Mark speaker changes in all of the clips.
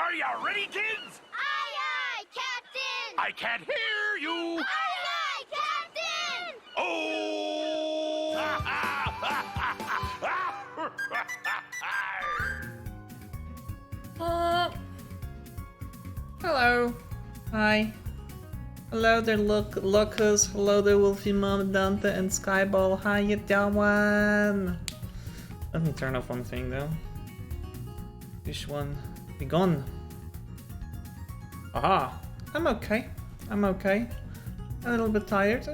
Speaker 1: Are you ready, kids?
Speaker 2: Aye, aye, Captain!
Speaker 1: I can't hear you.
Speaker 2: Aye, aye, Captain!
Speaker 1: Oh!
Speaker 3: Hello. Hi. Hello there, Lucas. Hello there, Wolfie Mom, Dante, and Skyball. How you doing? Let me turn off one thing though. This one. Be gone. Aha. I'm okay. I'm okay. A little bit tired,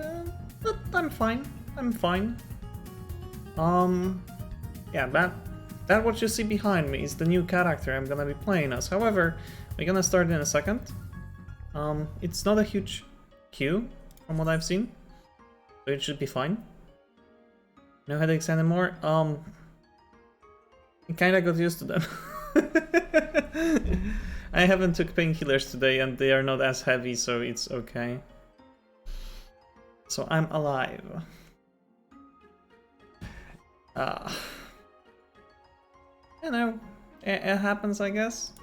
Speaker 3: but I'm fine. I'm fine. Yeah, that what you see behind me is the new character I'm gonna be playing as. However, we're gonna start in a second. It's not a huge queue from what I've seen, so it should be fine. No headaches anymore. I kinda got used to them. I haven't took painkillers today and they are not as heavy, so it's okay. So I'm alive. You know, it happens, I guess.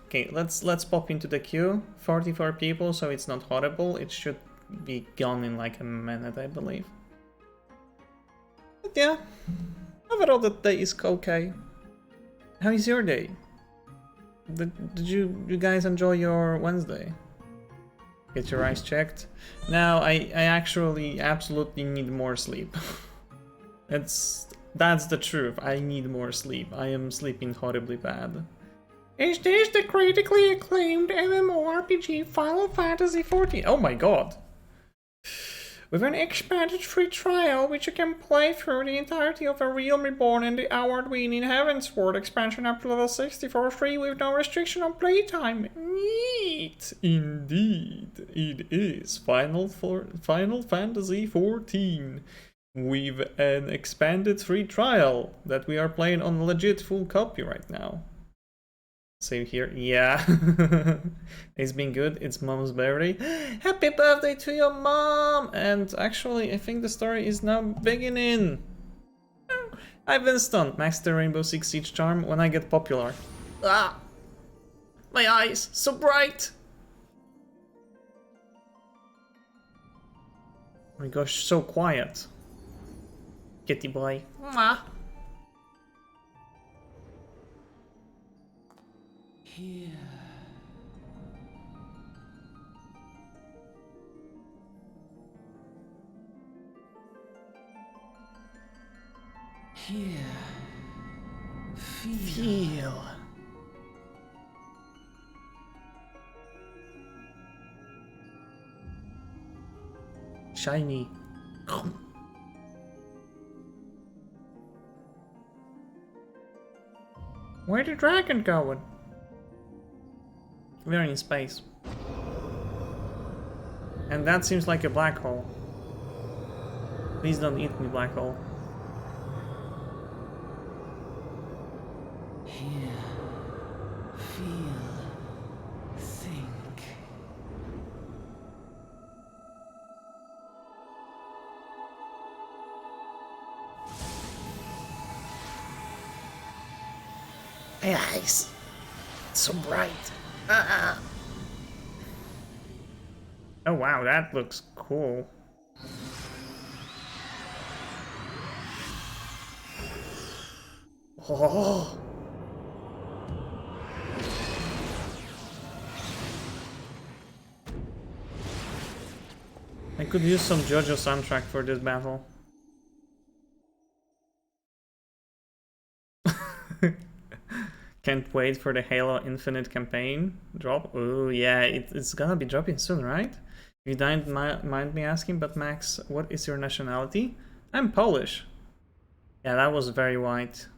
Speaker 3: Okay, let's pop into the queue. 44 people, so it's not horrible. It should be gone in like a minute, I believe. But yeah, overall the day is okay. How is your day? Did you guys enjoy your Wednesday? Get your eyes checked? Now I actually absolutely need more sleep. That's the truth. I need more sleep. I am sleeping horribly bad. Is this the critically acclaimed MMORPG Final Fantasy XIV? Oh my god! With an expanded free trial, which you can play through the entirety of A Realm Reborn and the award-winning Heavensward expansion up to level 60 for free with no restriction on playtime. Neat! Indeed, it is Final Fantasy XIV with an expanded free trial that we are playing on legit full copy right now. Save here. Yeah. It's been good. It's mom's birthday. Happy birthday to your mom! And actually, I think the story is now beginning. I've been stunned. Max the Rainbow Six Siege charm when I get popular. Ah! My eyes, so bright! Oh my gosh, so quiet. Kitty boy. Mwah.
Speaker 4: Here. Here. Feel.
Speaker 3: Shiny. Where'd the dragon going? We're in space. And that seems like a black hole. Please don't eat me, black hole.
Speaker 4: Here. Feel. Think.
Speaker 3: My eyes. It's so bright. Oh wow, that looks cool. Oh. I could use some JoJo soundtrack for this battle. Can't wait for the Halo Infinite campaign drop. Oh yeah, it's gonna be dropping soon, right? If you don't mind me asking, but Max, what is your nationality? I'm Polish. Yeah, that was very white.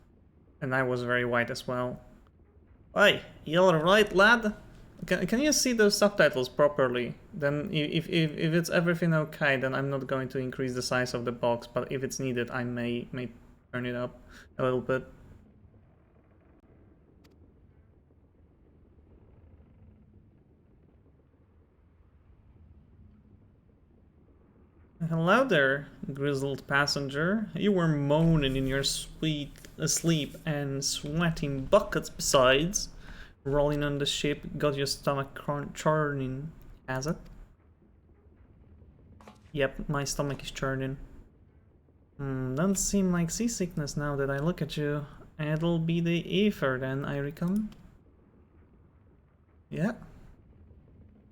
Speaker 3: And I was very white as well. Hey, you alright, lad? Can you see those subtitles properly? Then if it's everything okay, then I'm not going to increase the size of the box, but if it's needed, I may turn it up a little bit. Hello there, grizzled passenger. You were moaning in your sweet sleep and sweating buckets besides. rolling on the ship got your stomach churning, has it? Yep, my stomach is churning. Don't seem like seasickness now that I look at you. It'll be the ether then, I reckon. Yeah.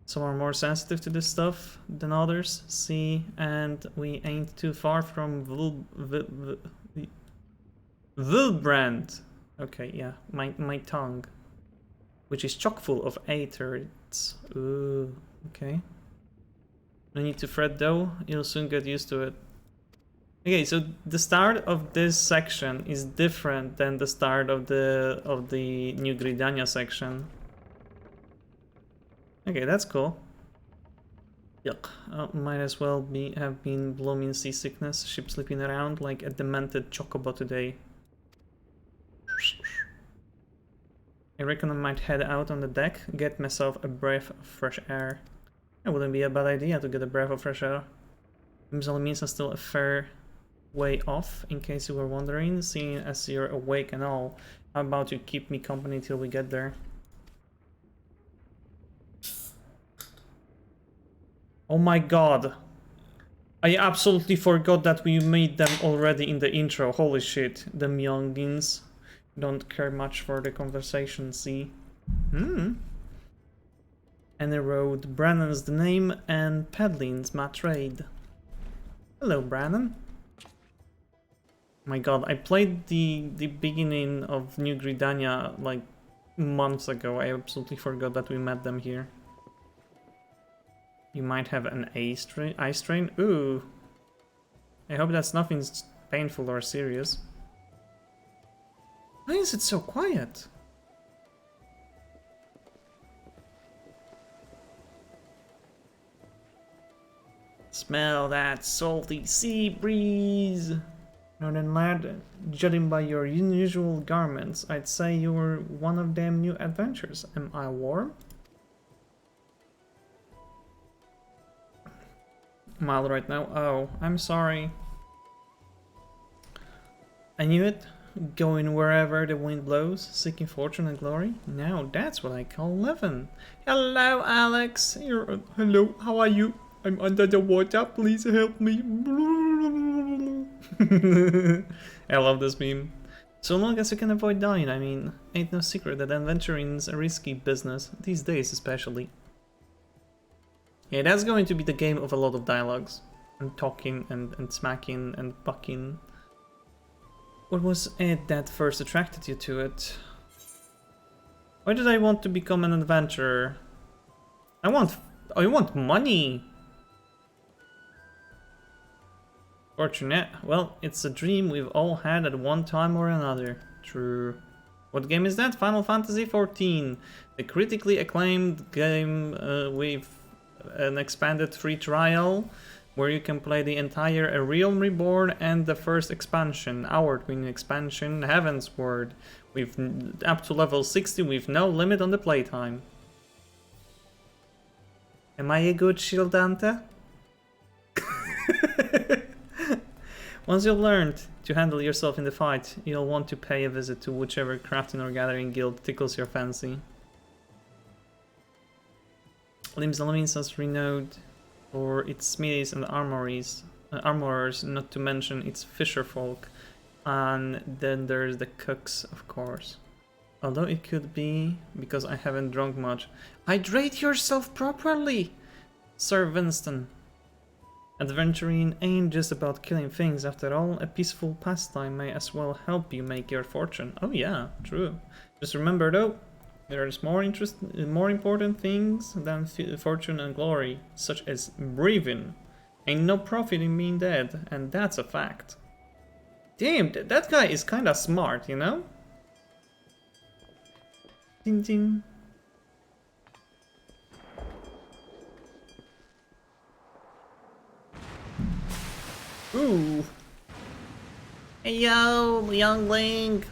Speaker 3: Some are more sensitive to this stuff than others. See, and we ain't too far from Wilbrand. Okay, yeah, my tongue. Which is chock full of aethers. Ooh, okay. No need to fret though, you'll soon get used to it. Okay, so the start of this section is different than the start of the New Gridania section. Okay, that's cool. Yuck. Might as well have been blooming seasickness, ship slipping around like a demented chocobo today. I reckon I might head out on the deck, get myself a breath of fresh air. It wouldn't be a bad idea to get a breath of fresh air. Means I'm still a fair way off, in case you were wondering, seeing as you're awake and all. How about you keep me company till we get there? Oh my god. I absolutely forgot that we made them already in the intro. Holy shit. Them youngins don't care much for the conversation, see? Any road. Brannon's the name and Pedlin's my trade. Hello, Brannon. My god, I played the beginning of New Gridania like months ago. I absolutely forgot that we met them here. You might have an eye strain. Ooh. I hope that's nothing painful or serious. Why is it so quiet? Smell that salty sea breeze. Northern lad, judging by your unusual garments, I'd say you were one of them new adventures. Am I warm? Mild right now. Oh, I'm sorry. I knew it. Going wherever the wind blows, seeking fortune and glory. Now that's what I call living. Hello, Alex. Hello, how are you? I'm under the water. Please help me. I love this meme. So long as you can avoid dying, I mean, ain't no secret that adventuring's a risky business, these days especially. Yeah, that's going to be the game of a lot of dialogues. And talking and smacking and bucking. What was it that first attracted you to it? Why did I want to become an adventurer? I want money! Fortunate. Well, it's a dream we've all had at one time or another. True. What game is that? Final Fantasy XIV. The critically acclaimed game with an expanded free trial where you can play the entire A Realm Reborn and the first expansion, our twin expansion, Heavensward, with up to level 60 with no limit on the playtime. Am I a good Shieldante? Once you've learned to handle yourself in the fight, you'll want to pay a visit to whichever crafting or gathering guild tickles your fancy. Limsalmin is renowned for its smithies and armorers, not to mention its fisherfolk. And then there's the cooks, of course. Although it could be because I haven't drunk much. Hydrate yourself properly, Sir Winston. Adventuring ain't just about killing things, after all. A peaceful pastime may as well help you make your fortune. Oh yeah, true. Just remember though, there's more important things than fortune and glory, such as breathing. Ain't no profit in being dead, and that's a fact. Damn, that guy is kinda smart, you know? Ding ding. Ooh. Hey yo, youngling.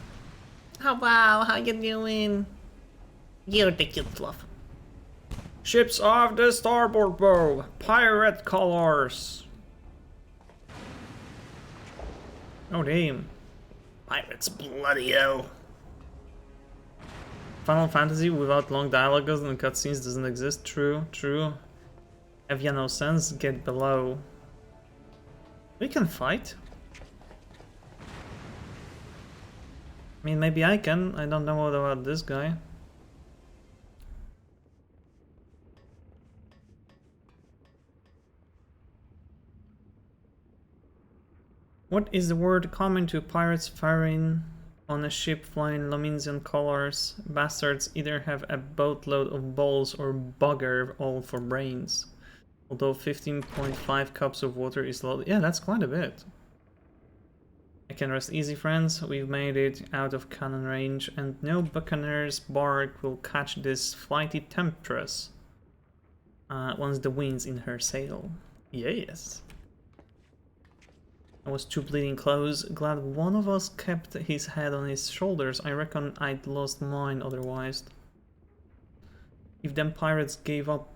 Speaker 3: Wow, how you doing? You're the cute fluff. Ships off the starboard bow. Pirate colors. Oh damn. Pirates bloody hell. Final Fantasy without long dialogues and cutscenes doesn't exist. True, true. Have you no sense? Get below. We can fight. I mean, maybe I can. I don't know what about this guy. What is the word common to pirates firing on a ship flying Lominsian colors? Bastards either have a boatload of balls or bugger all for brains. Although 15.5 cups of water is low. Yeah, that's quite a bit. I can rest easy, friends. We've made it out of cannon range, and no buccaneer's bark will catch this flighty temptress once the wind's in her sail. Yes. I was too bleeding close. Glad one of us kept his head on his shoulders. I reckon I'd lost mine otherwise. If them pirates gave up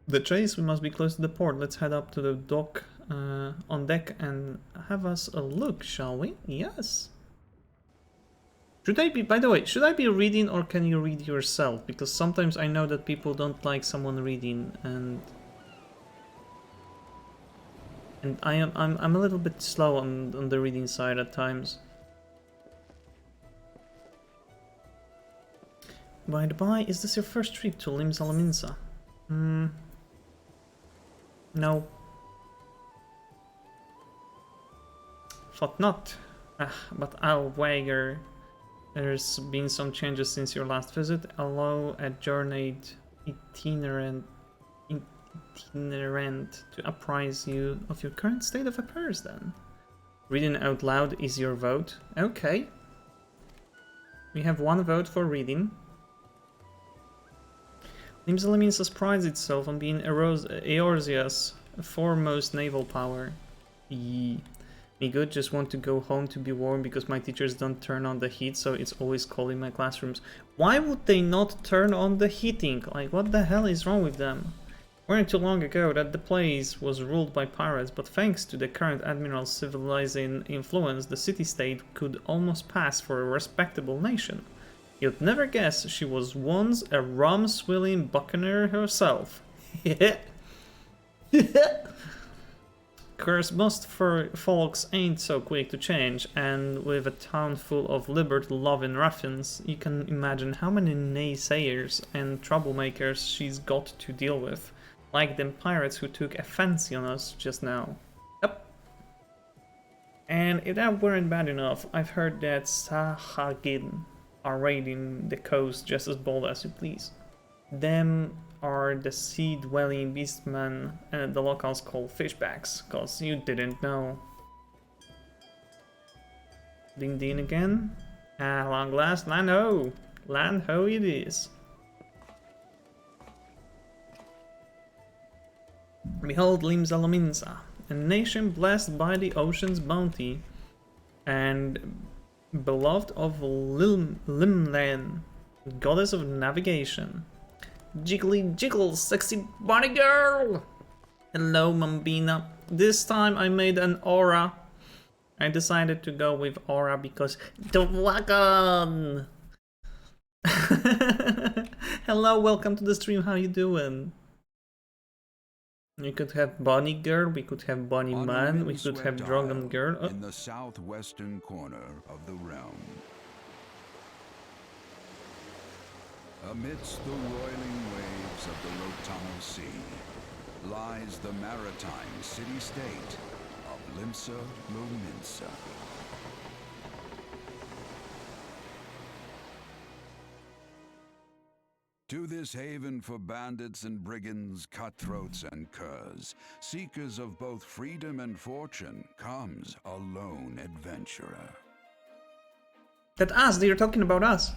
Speaker 3: the chase, we must be close to the port. Let's head up to the dock on deck and have us a look, shall we? Yes. Should I be, by the way, should I be reading or can you read yourself? Because sometimes I know that people don't like someone reading, and I'm a little bit slow on the reading side at times. By the by, is this your first trip to Lim Salaminsa? No. Thought not. But I'll wager there's been some changes since your last visit. Allow a journeyed itinerant to apprise you of your current state of affairs then. Reading out loud is your vote. Okay. We have one vote for reading. Lim Salaminsa prides itself on being Eorzea's foremost naval power. Yee. Me good, just want to go home to be warm because my teachers don't turn on the heat, so it's always cold in my classrooms. Why would they not turn on the heating? Like, what the hell is wrong with them? Weren't too long ago that the place was ruled by pirates, but thanks to the current admiral's civilizing influence, the city-state could almost pass for a respectable nation. You'd never guess she was once a rum-swilling buccaneer herself. Course, most folks ain't so quick to change, and with a town full of liberty-loving ruffians, you can imagine how many naysayers and troublemakers she's got to deal with. Like them pirates who took a fancy on us just now. Yep. And if that weren't bad enough, I've heard that Sahagin are raiding the coast just as bold as you please. Them are the sea-dwelling beastmen the locals call fishbacks, cause you didn't know. Ding ding again. Long last, land ho! Land ho it is. Behold Lim Salaminsa, a nation blessed by the ocean's bounty, and beloved of Limlan, goddess of navigation. Jiggly jiggle, sexy body girl! Hello, Mambina. This time I made an aura. I decided to go with aura because the wagon! Hello, welcome to the stream, how you doing? We could have Bunny Girl, we could have Bunny Man, we could have Dragon Girl.
Speaker 5: In the southwestern corner of the realm. Amidst the roiling waves of the Lotano Sea lies the maritime city-state of Limsa Lominsa. To this haven for bandits and brigands, cutthroats and curs, seekers of both freedom and fortune, comes a lone adventurer.
Speaker 3: That's us, they're talking about us.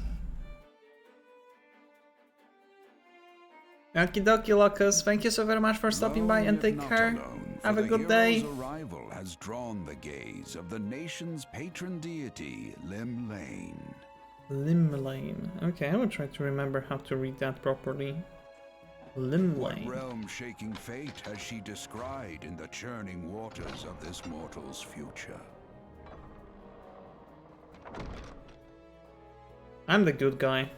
Speaker 3: Okie dokie, Locus. Thank you so very much for stopping by and take care. Have a good day.
Speaker 5: The arrival has drawn the gaze of the nation's patron deity, Limlane.
Speaker 3: Limlane. Okay, I will try to remember how to read that properly. Limlane.
Speaker 5: What realm-shaking fate has she descried in the churning waters of this mortal's future?
Speaker 3: I'm the good guy.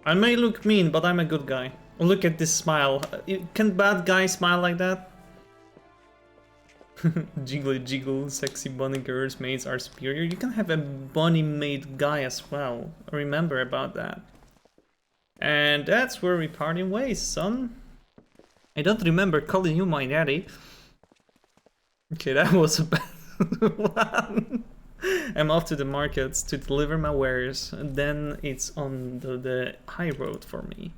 Speaker 3: I may look mean, but I'm a good guy. Look at this smile. Can bad guys smile like that? Jiggly jiggle, sexy bunny girls maids are superior. You can have a bunny maid guy as well. Remember about that. And that's where we parting ways, son. I don't remember calling you my daddy. Okay, that was a bad one. I'm off to the markets to deliver my wares, and then it's on the high road for me.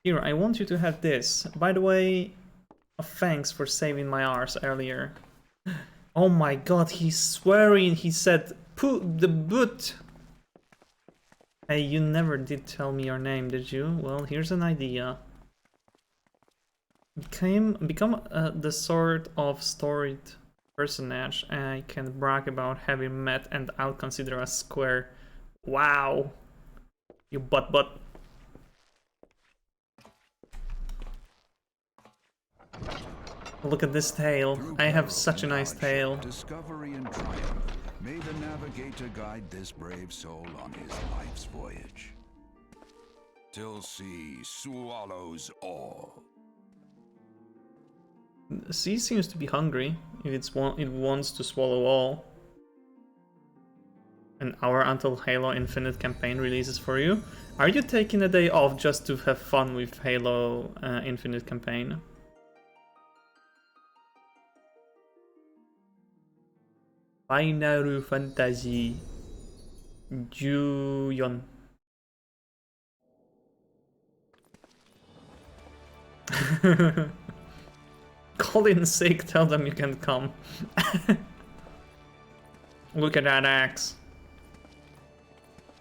Speaker 3: Here, I want you to have this. By the way, thanks for saving my arse earlier. Oh my god, he's swearing. He said, "Put the boot." Hey, you never did tell me your name, did you? Well, here's an idea. Become the sort of storied personage I can brag about having met, and I'll consider us square. Wow. You butt. Look at this tail. I have such a nice tail.
Speaker 5: Discovery and triumph. May the navigator guide this brave soul on his life's voyage. Till sea swallows all.
Speaker 3: The sea seems to be hungry. If it wants to swallow all. An hour until Halo Infinite campaign releases for you. Are you taking a day off just to have fun with Halo Infinite campaign? Final Fantasy Juyon. Call in sick, tell them you can come. Look at that axe.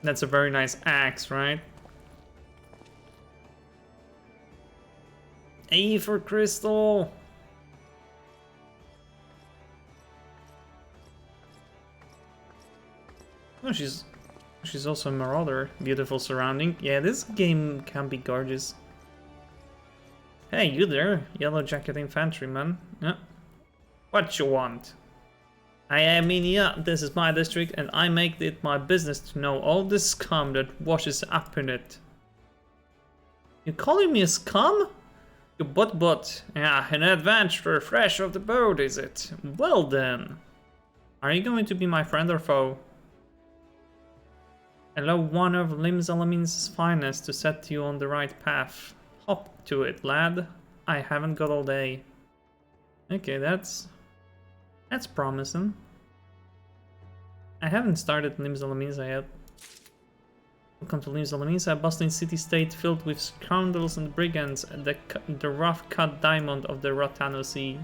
Speaker 3: That's a very nice axe, right? A for Crystal! Oh, she's also a marauder. Beautiful surrounding. Yeah, this game can be gorgeous. Hey, you there, yellow jacket infantryman. Yeah. What you want? I mean, yeah, this is my district, and I make it my business to know all the scum that washes up in it. You calling me a scum? You butt. Yeah, an adventurer fresh off the boat, is it? Well then. Are you going to be my friend or foe? Allow one of Limzalamin's finest to set you on the right path. Hop to it, lad. I haven't got all day. Okay, that's promising. I haven't started Limzalaminsa yet. Welcome to Limzalaminsa, a bustling city-state filled with scoundrels and brigands, the rough-cut diamond of the Rotano Sea.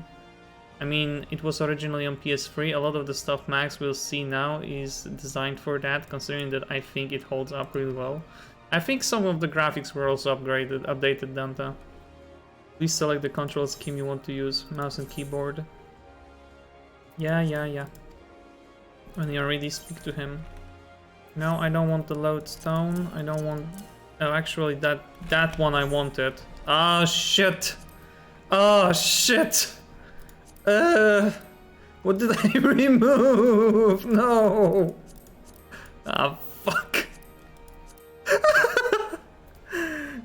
Speaker 3: I mean, it was originally on PS3. A lot of the stuff Max will see now is designed for that, considering that I think it holds up really well. I think some of the graphics were also updated, Danta. Please select the control scheme you want to use. Mouse and keyboard. Yeah. When you're ready, speak to him. No, I don't want the lodestone. I don't want... Oh, actually, that one I wanted. Oh, shit! Oh, shit! What did I remove? No! Ah, fuck.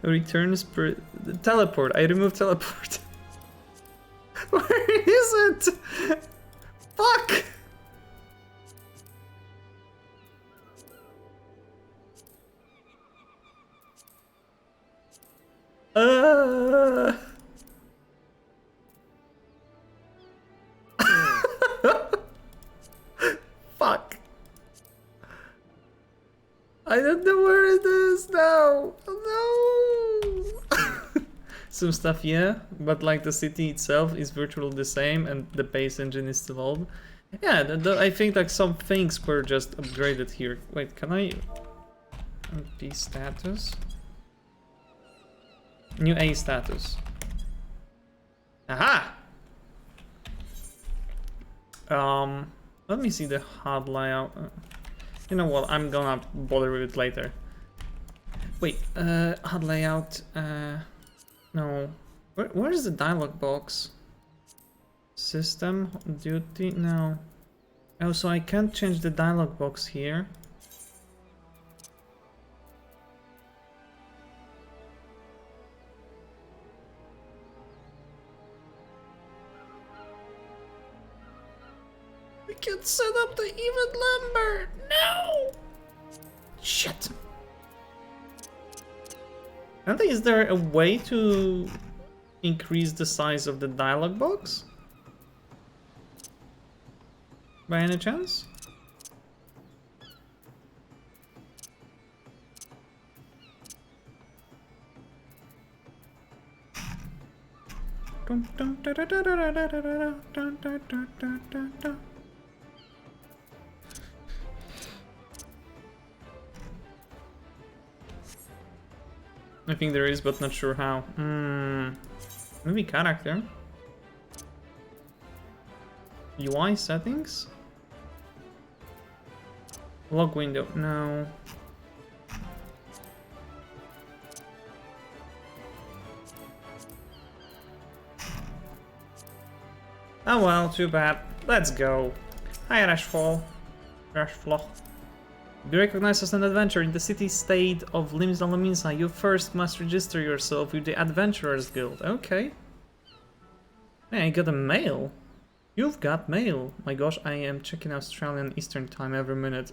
Speaker 3: Return spirit... Teleport. I removed teleport. Where is it? Fuck! Fuck. I don't know where it is now. No. Some stuff, yeah, but like the city itself is virtually the same, and the base engine is still old. Yeah, I think like some things were just upgraded here. Wait, can I empty status? New A status. Aha! Let me see the HUD layout. You know what? I'm gonna bother with it later. Wait, HUD layout. No. Where is the dialog box? System duty? No. Oh, so I can't change the dialog box here. I can't set up the even number. No! Shit. And is there a way to increase the size of the dialog box? By any chance? I think there is, but not sure how. Maybe character. UI settings? Log window, no. Oh well, too bad. Let's go. Hi Rashfall. Rashfloch. Be recognized as an adventurer in the city-state of Limsa. You first must register yourself with the Adventurers Guild. Okay. Hey, I got a mail. You've got mail. My gosh, I am checking Australian Eastern Time every minute.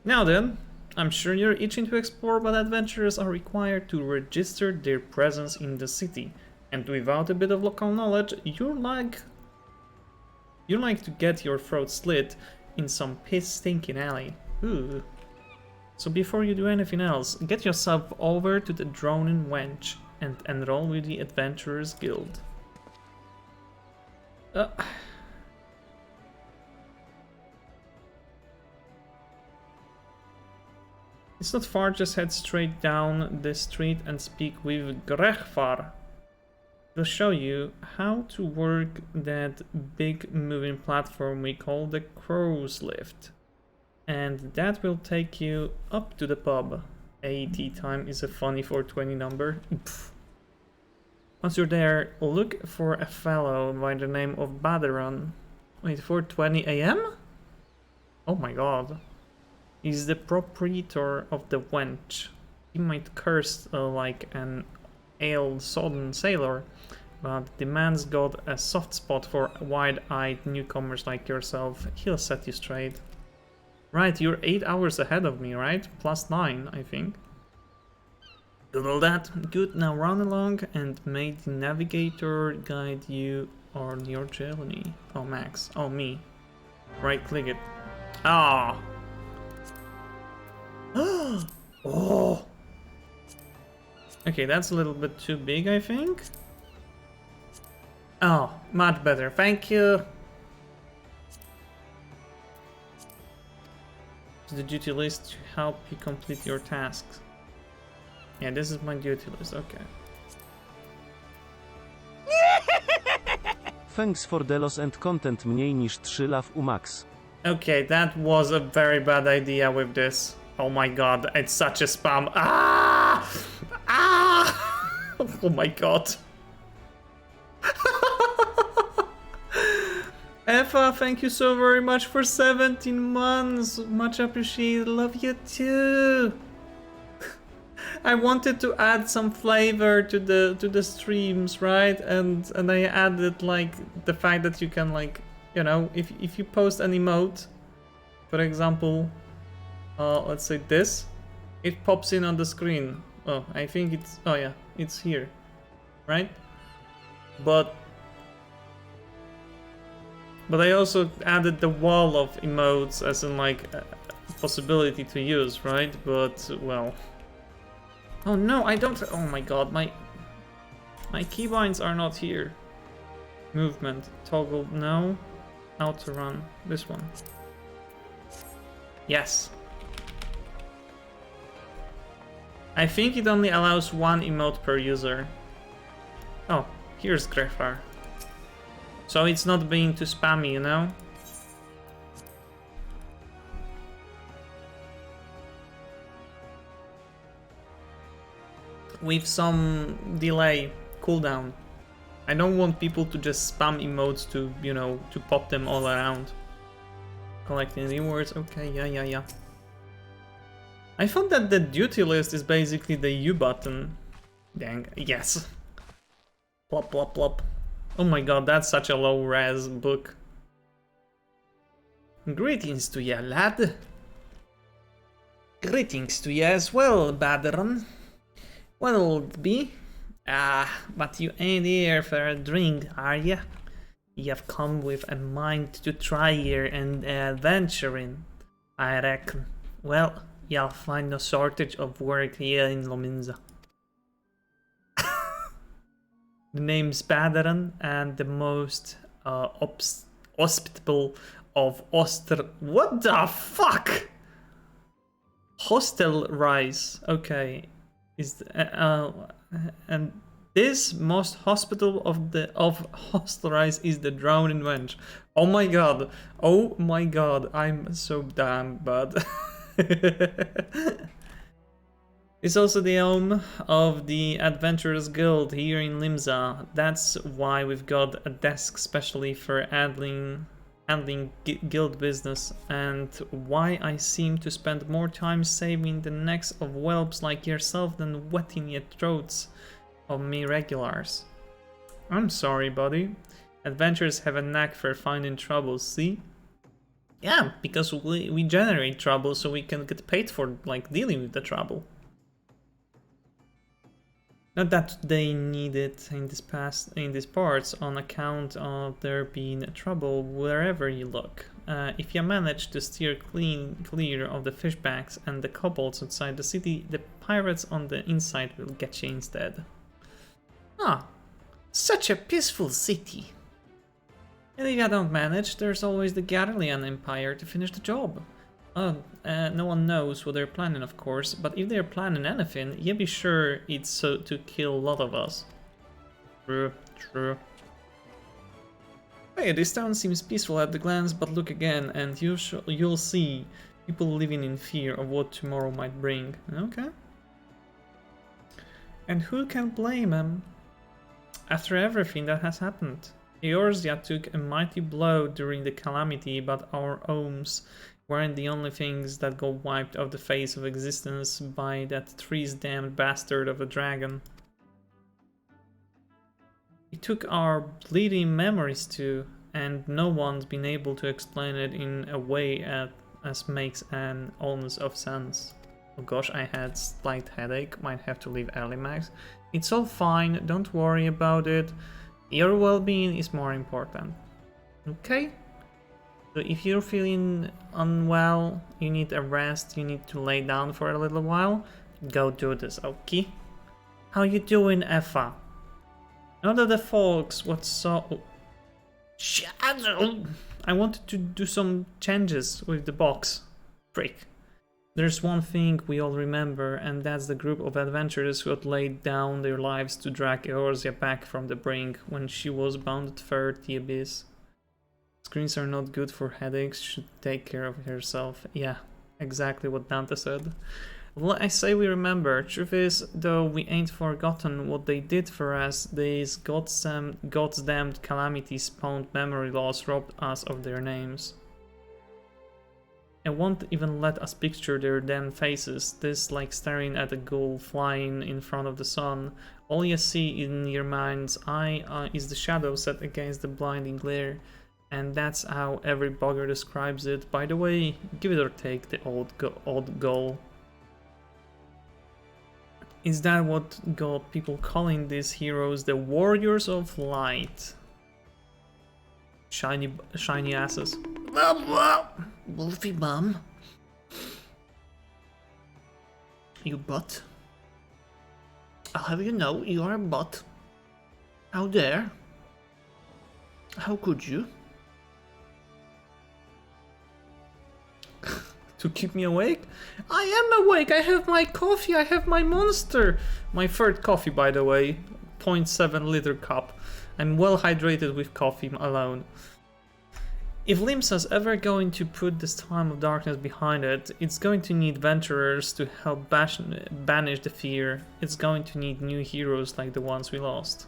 Speaker 3: Now then, I'm sure you're itching to explore, but adventurers are required to register their presence in the city. And without a bit of local knowledge, you're like to get your throat slit in some piss-stinking alley. Ooh. So before you do anything else, get yourself over to the Droning Wench and enroll with the Adventurers Guild. It's not far, just head straight down the street and speak with Grechvar. He'll show you how to work that big moving platform we call the Crow's Lift. And that will take you up to the pub. AET time is a funny 420 number. Pfft. Once you're there, look for a fellow by the name of Baderon. Wait, 4:20 AM? Oh my god. He's the proprietor of the Wench. He might curse like an ale-sodden sailor, but the man's got a soft spot for wide-eyed newcomers like yourself. He'll set you straight. Right, you're 8 hours ahead of me, right? +9, I think. Good all that. Good, now run along and may the navigator guide you on your journey. Oh, Max. Oh, me. Right-click it. Ah! Oh! Okay, that's a little bit too big, I think. Oh, much better. Thank you. The duty list to help you complete your tasks. Yeah, this is my duty list. Okay.
Speaker 6: Thanks for the loss and content mniej niż 3 law u max.
Speaker 3: Okay, that was a very bad idea with this. Oh my god, it's such a spam. Ah! Ah! Oh my god. Effa, thank you so very much for 17 months. Much appreciated. Love you too. I wanted to add some flavor to the streams, right? And I added like the fact that you can, like, you know, if you post an emote, for example, let's say this, it pops in on the screen. Oh, I think it's, oh yeah, it's here, right? But I also added the wall of emotes as in like a possibility to use, right? But well, oh no, I don't. Oh my god, my keybinds are not here. Movement, toggle, no. Auto run, this one. Yes. I think it only allows one emote per user. Oh, here's Grefar. So it's not being too spammy, you know? With some delay, cooldown. I don't want people to just spam emotes to, you know, to pop them all around. Collecting rewards, okay, yeah. I thought that the duty list is basically the U button. Dang, yes. Plop, plop, plop. Oh my god, that's such a low res book. Greetings to ya, lad. Greetings to ya as well, Badron. What'll it be? But you ain't here for a drink, are ya? You've come with a mind to try here and adventuring, I reckon. Well, you'll find no shortage of work here in Lominza. The name's Badron, and the most hospitable of What the fuck? Hostel Rise. Okay, is and this most hospitable of Hostel Rise is the Drowning Wench. Oh my god! Oh my god! I'm so damn bad. It's also the home of the Adventurers Guild here in Limsa. That's why we've got a desk specially for handling guild business, and why I seem to spend more time saving the necks of whelps like yourself than wetting your throats of me regulars. I'm sorry, buddy. Adventurers have a knack for finding trouble, see? Yeah, because we generate trouble so we can get paid for, like, dealing with the trouble. Not that they need it in these parts on account of there being trouble wherever you look. If you manage to steer clear of the fishbacks and the kobolds outside the city, the pirates on the inside will get you instead. Ah, such a peaceful city. And if you don't manage, there's always the Garlean Empire to finish the job. No one knows what they're planning, of course, but if they're planning anything, you be sure it's so to kill a lot of us. True, true. Hey, this town seems peaceful at the glance, but look again, and you'll see people living in fear of what tomorrow might bring. Okay. And who can blame them? After everything that has happened, Eorzea took a mighty blow during the calamity, but our homes weren't the only things that got wiped off the face of existence by that trees-damned bastard of a dragon. It took our bleeding memories too, and no one's been able to explain it in a way as makes an ounce of sense. Oh gosh, I had slight headache, might have to leave early, Max. It's all fine, don't worry about it. Your well-being is more important. Okay? So if you're feeling unwell, you need a rest, you need to lay down for a little while, go do this, okay? How you doing, Effa? Now that the folks what's so... Shadow! I wanted to do some changes with the box. Frick. There's one thing we all remember, and that's the group of adventurers who had laid down their lives to drag Eorzea back from the brink when she was bounded for the abyss. Screens are not good for headaches, should take care of herself. Yeah, exactly what Dante said. Well, I say we remember. Truth is, though, we ain't forgotten what they did for us. These goddamned calamity-spawned memory loss robbed us of their names. And won't even let us picture their damn faces. This like staring at a ghoul flying in front of the sun. All you see in your mind's eye is the shadow set against the blinding glare. And that's how every bugger describes it. By the way, give it or take the old goal. Is that what got people calling these heroes the Warriors of Light? Shiny asses.
Speaker 7: Wolfie Mum. You butt. I'll have you know you are a butt. How dare? How could you?
Speaker 3: To keep me awake? I am awake! I have my coffee, I have my monster! My third coffee, by the way. 0.7 liter cup. I'm well hydrated with coffee alone. If Limsa's ever going to put this time of darkness behind it, it's going to need venturers to help banish the fear. It's going to need new heroes like the ones we lost.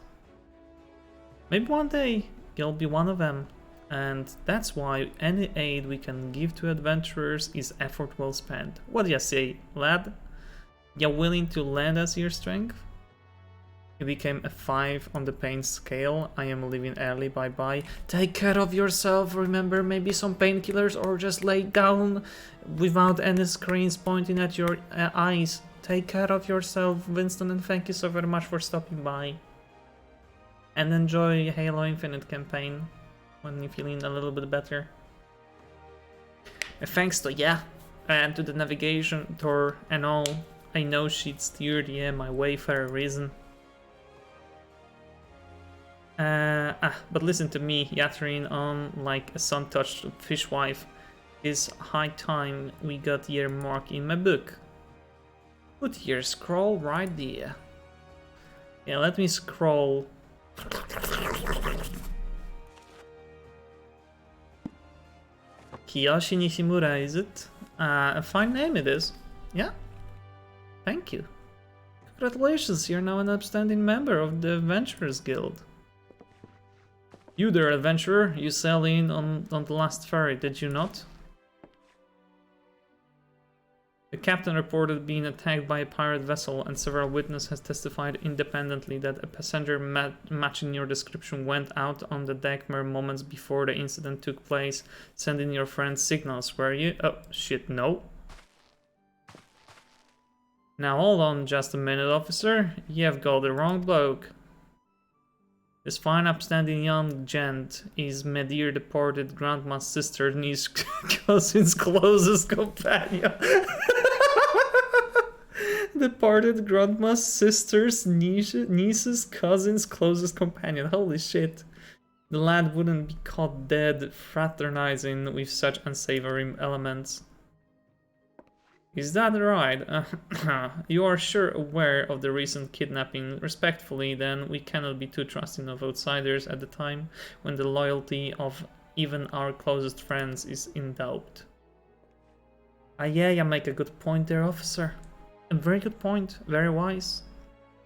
Speaker 3: Maybe one day you'll be one of them. And that's why any aid we can give to adventurers is effort well spent. What do you say, lad? You willing to lend us your strength? You became a 5 on the pain scale. I am leaving early, bye bye. Take care of yourself, remember, maybe some painkillers or just lay down without any screens pointing at your eyes. Take care of yourself, Winston, and thank you so very much for stopping by. And enjoy Halo Infinite campaign when you're feeling a little bit better. Thanks to and to the navigation tour and all. I know she steered my way for a reason. But listen to me, yattering on like a sun-touched fishwife. It's high time we got your mark in my book. Put your scroll right there. Yeah, let me scroll. Kiyoshi Nishimura, is it? A fine name it is. Yeah? Thank you. Congratulations, you're now an upstanding member of the Adventurers Guild. You there, adventurer, you sailed in on the last ferry, did you not? The captain reported being attacked by a pirate vessel, and several witnesses have testified independently that a passenger matching your description went out on the deck mere moments before the incident took place, sending your friends signals. Were you? Oh, shit, no. Now hold on just a minute, officer. You've got the wrong bloke. This fine upstanding young gent is my dear departed grandma's sister, niece, cousin's closest companion. Departed grandma's sister's niece's cousin's closest companion. Holy shit. The lad wouldn't be caught dead fraternizing with such unsavory elements. Is that right? You are sure aware of the recent kidnapping. Respectfully, then, we cannot be too trusting of outsiders at the time when the loyalty of even our closest friends is in doubt. Yeah, you make a good point there, officer. A very good point. Very wise.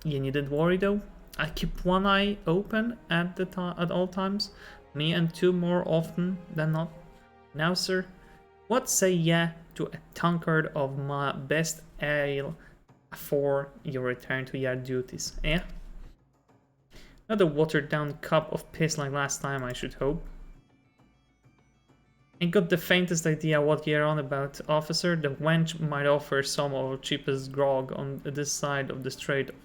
Speaker 3: You needn't worry, though. I keep one eye open at all times. Me and 2 more often than not. Now, sir, what say ya to a tankard of my best ale for your return to your duties, eh? Not a watered-down cup of piss like last time, I should hope. Ain't got the faintest idea what you're on about, officer. The wench might offer some of our cheapest grog on this side of the Strait of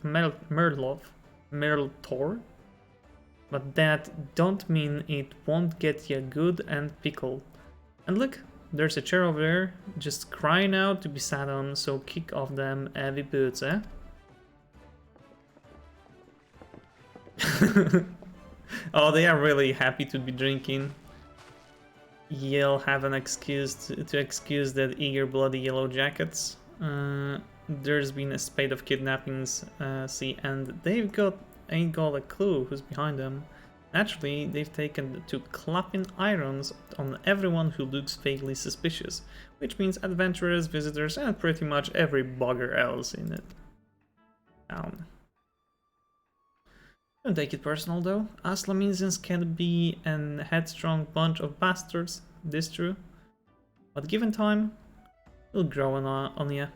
Speaker 3: Merltor, but that don't mean it won't get you good and pickled. And look, there's a chair over there, just crying out to be sat on, so kick off them heavy boots, eh? Oh, they are really happy to be drinking. You'll have an excuse to excuse that eager bloody yellow jackets. There's been a spate of kidnappings, see, and they've ain't got a clue who's behind them. Naturally, they've taken to clapping irons on everyone who looks vaguely suspicious, which means adventurers, visitors, and pretty much every bugger else in it. Down. Don't take it personal though. Us Lamesians can be an headstrong bunch of bastards, this true. But given time, we'll grow on ya.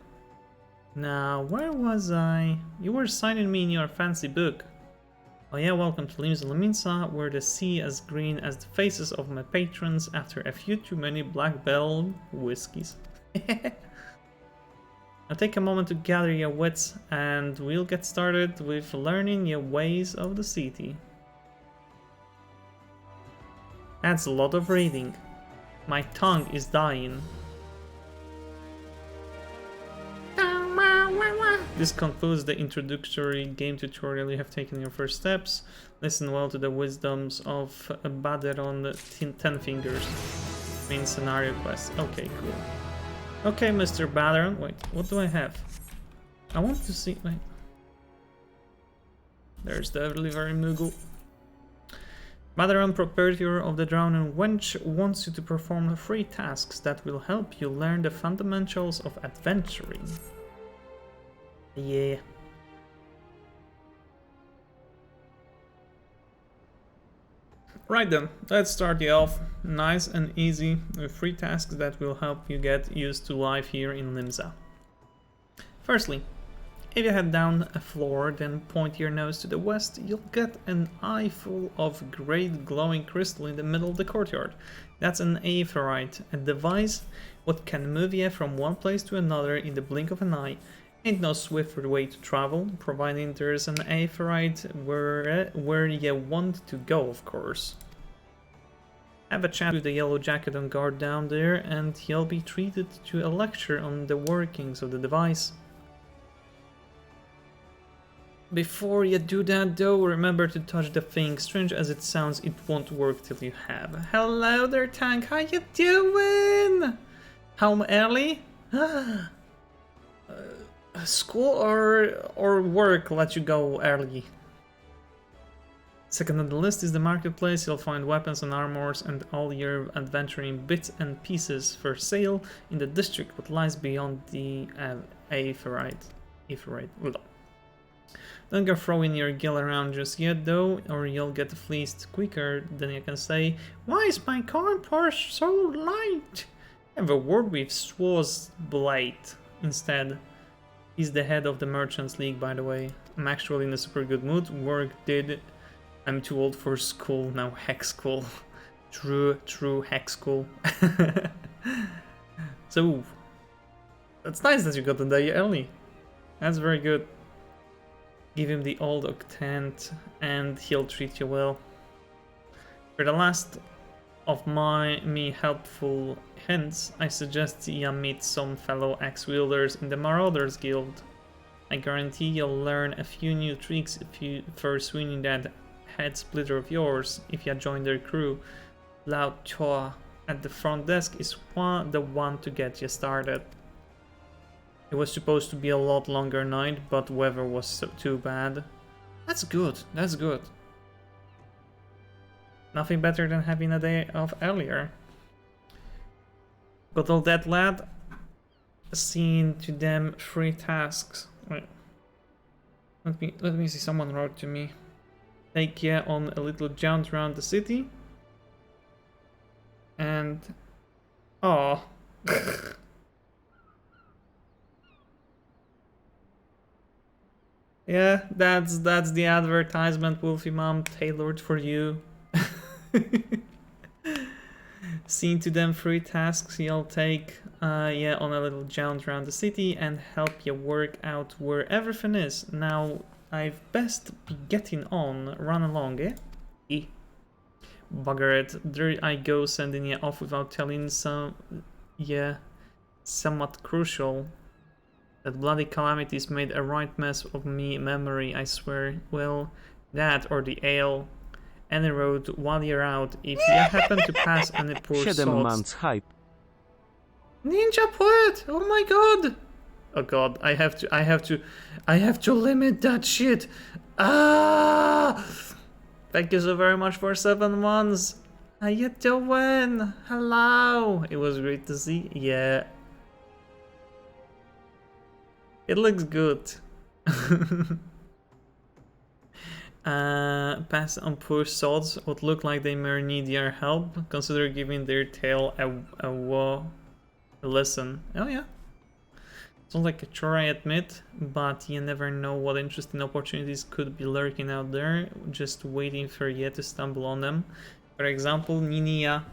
Speaker 3: Now, where was I? You were signing me in your fancy book. Oh yeah, welcome to Lims Laminsa, where the sea as green as the faces of my patrons after a few too many Black Bell whiskies. Now take a moment to gather your wits and we'll get started with learning your ways of the city. That's a lot of reading. My tongue is dying. This concludes the introductory game tutorial. You have taken your first steps. Listen well to the wisdoms of Baderon 10 Fingers. Main scenario quest. Okay, cool. Okay, Mr. Baderon. Wait, what do I have? I want to see... Wait. There's the delivery Moogle. Baderon, proprietor of the Drowning Wench, wants you to perform 3 tasks that will help you learn the fundamentals of adventuring. Yeah. Right then, let's start you off nice and easy with 3 tasks that will help you get used to life here in Limsa. Firstly, If you head down a floor, then point your nose to the west, you'll get an eye full of great glowing crystal in the middle of the courtyard. That's an aetheryte, a device what can move you from one place to another in the blink of an eye. Ain't no swifter way to travel, providing there's an aetheryte where you want to go, of course. Have a chat with the yellow jacket on guard down there, and he'll be treated to a lecture on the workings of the device. Before you do that though, remember to touch the thing. Strange as it sounds, it won't work till you have. Hello there, Tank, how you doing? Home early? School or work let you go early? Second on the list is the marketplace. You'll find weapons and armors and all your adventuring bits and pieces for sale in the district what lies beyond the aetheryte. Don't go throwing your gill around just yet though, or you'll get fleeced quicker than you can say, "Why is my coin purse so light?" Have a word with Swazblade instead. He's the head of the Merchants League, by the way. I'm actually in a super good mood. Work did. I'm too old for school now. Hex school. True hex school. So that's nice that you got the day early. That's very good. Give him the old octant and he'll treat you well. For the last of me helpful hints, I suggest you meet some fellow axe-wielders in the Marauders Guild. I guarantee you'll learn a few new tricks for swinging that head splitter of yours if you join their crew. Loud Choa at the front desk is the one to get you started. It was supposed to be a lot longer night, but weather was too bad. That's good, that's good. Nothing better than having a day off earlier. Got all that, lad? Seeing to them 3 tasks. Wait. Let me see, someone wrote to me. Take you on a little jaunt around the city. And... oh. Yeah, that's the advertisement, Wolfie Mom, tailored for you. Seen to them 3 tasks you'll take yeah, on a little jaunt around the city and help you work out where everything is. Now, I've best be getting on. Run along, eh? Bugger it. There I go, sending you off without telling some... yeah, somewhat crucial. That bloody calamities made a right mess of me memory, I swear. Well, that or the ale. Any road while you're out, if you happen to pass any poor
Speaker 6: 7
Speaker 3: sods.
Speaker 6: months hype.
Speaker 3: Ninja poet! Oh my god! Oh god, I have to limit that shit. Ah! Thank you so very much for 7 months. How you doing? Hello. It was great to see. Yeah. It looks good. Pass on poor sods would look like they may need your help. Consider giving their tail a listen. Oh yeah. Sounds like a chore, I admit, but you never know what interesting opportunities could be lurking out there, just waiting for you to stumble on them. For example, Ninia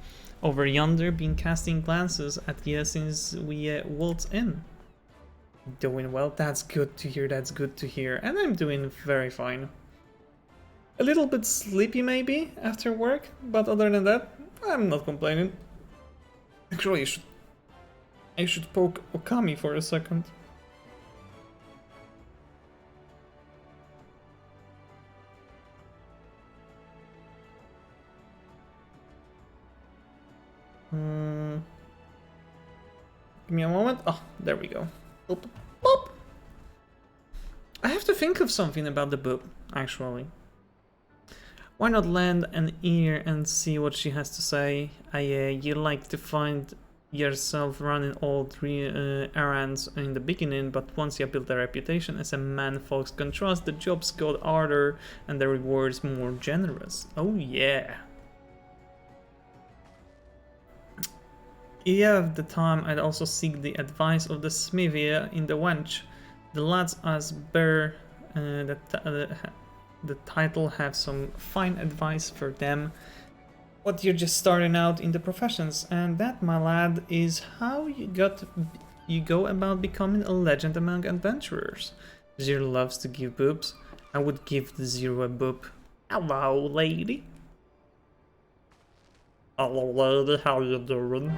Speaker 3: over yonder been casting glances at you since we waltzed in. Doing well, that's good to hear, that's good to hear, and I'm doing very fine. A little bit sleepy maybe after work, but other than that, I'm not complaining. Actually, I should poke Okami for a second. Give me a moment. Oh, there we go. Boop, boop. I have to think of something about the boop, actually. Why not lend an ear and see what she has to say? You like to find yourself running all 3 errands in the beginning, but once you build a reputation as a man folks can trust, the jobs got harder and the rewards more generous. Oh yeah. If you have the time, I'd also seek the advice of the smithy in the wench. The lads as bear the title have some fine advice for them. But you're just starting out in the professions, and that, my lad, is how you go about becoming a legend among adventurers. Zero loves to give boobs. I would give the Zero a boob. Hello, lady. Hello, lady. How you doing?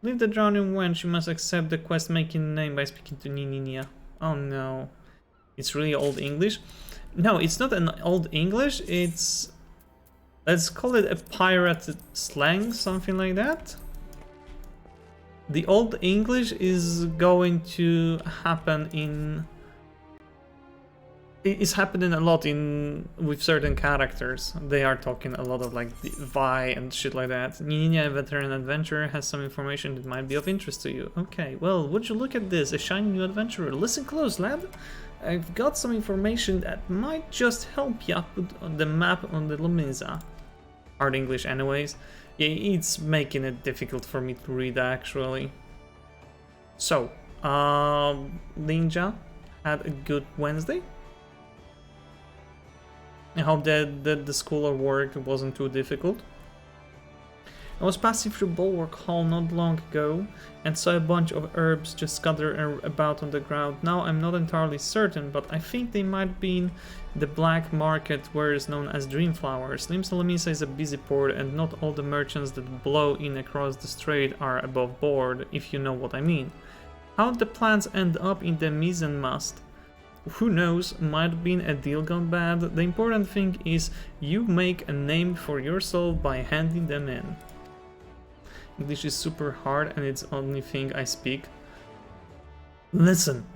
Speaker 3: Leave the drowning wench. You must accept the quest making name by speaking to Nininia. Oh no. It's really Old English? No, it's not an Old English. It's... let's call it a pirate slang, something like that. The Old English is going to happen in... it's happening a lot with certain characters. They are talking a lot of like Vi and shit like that. Nininia, a veteran adventurer, has some information that might be of interest to you. Okay, well, would you look at this? A shiny new adventurer. Listen close, lad. I've got some information that might just help you put on the map on the Luminza. Hard English anyways. Yeah, it's making it difficult for me to read actually. So, Ninja had a good Wednesday. I hope that the school or work wasn't too difficult. I was passing through Bulwark Hall not long ago and saw a bunch of herbs just scattered about on the ground. Now I'm not entirely certain, but I think they might be in the black market where it's known as Dreamflowers. Limsa is a busy port and not all the merchants that blow in across the strait are above board, if you know what I mean. How'd the plants end up in the mizzenmast? Who knows, might have been a deal gone bad. The important thing is you make a name for yourself by handing them in. English is super hard and it's the only thing I speak. Listen,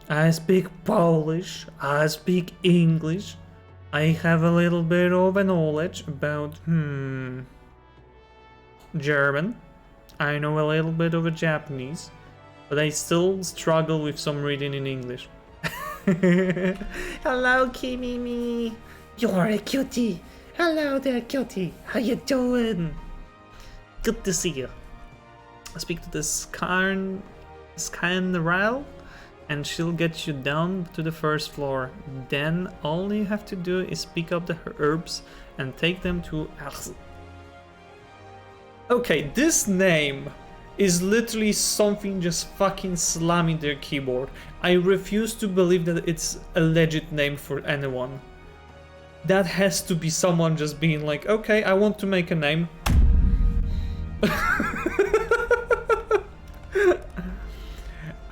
Speaker 3: I speak Polish, I speak English, I have a little bit of a knowledge about, German, I know a little bit of a Japanese, but I still struggle with some reading in English. Hello, Kimimi. You're a cutie. Hello there, cutie. How you doing? Good to see you. I speak to the Skarnral, and she'll get you down to the first floor. Then all you have to do is pick up the herbs and take them to... Okay, this name is literally something just fucking slamming their keyboard. I refuse to believe that it's a legit name for anyone. That has to be someone just being like, okay, I want to make a name.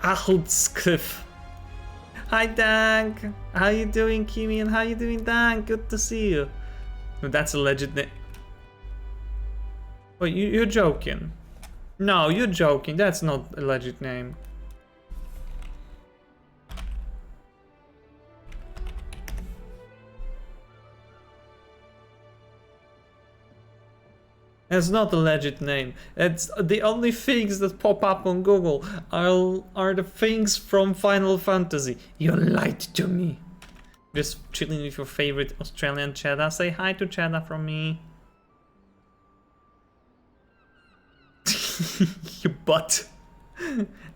Speaker 3: Ahutskriff. Hi Dank, how you doing Kimi and how you doing Dank? Good to see you. No, that's a legit name. Wait, you're joking. No, you're joking. That's not a legit name. That's not a legit name. It's the only things that pop up on Google are the things from Final Fantasy. You lied to me. Just chilling with your favorite Australian cheddar. Say hi to cheddar from me. You butt.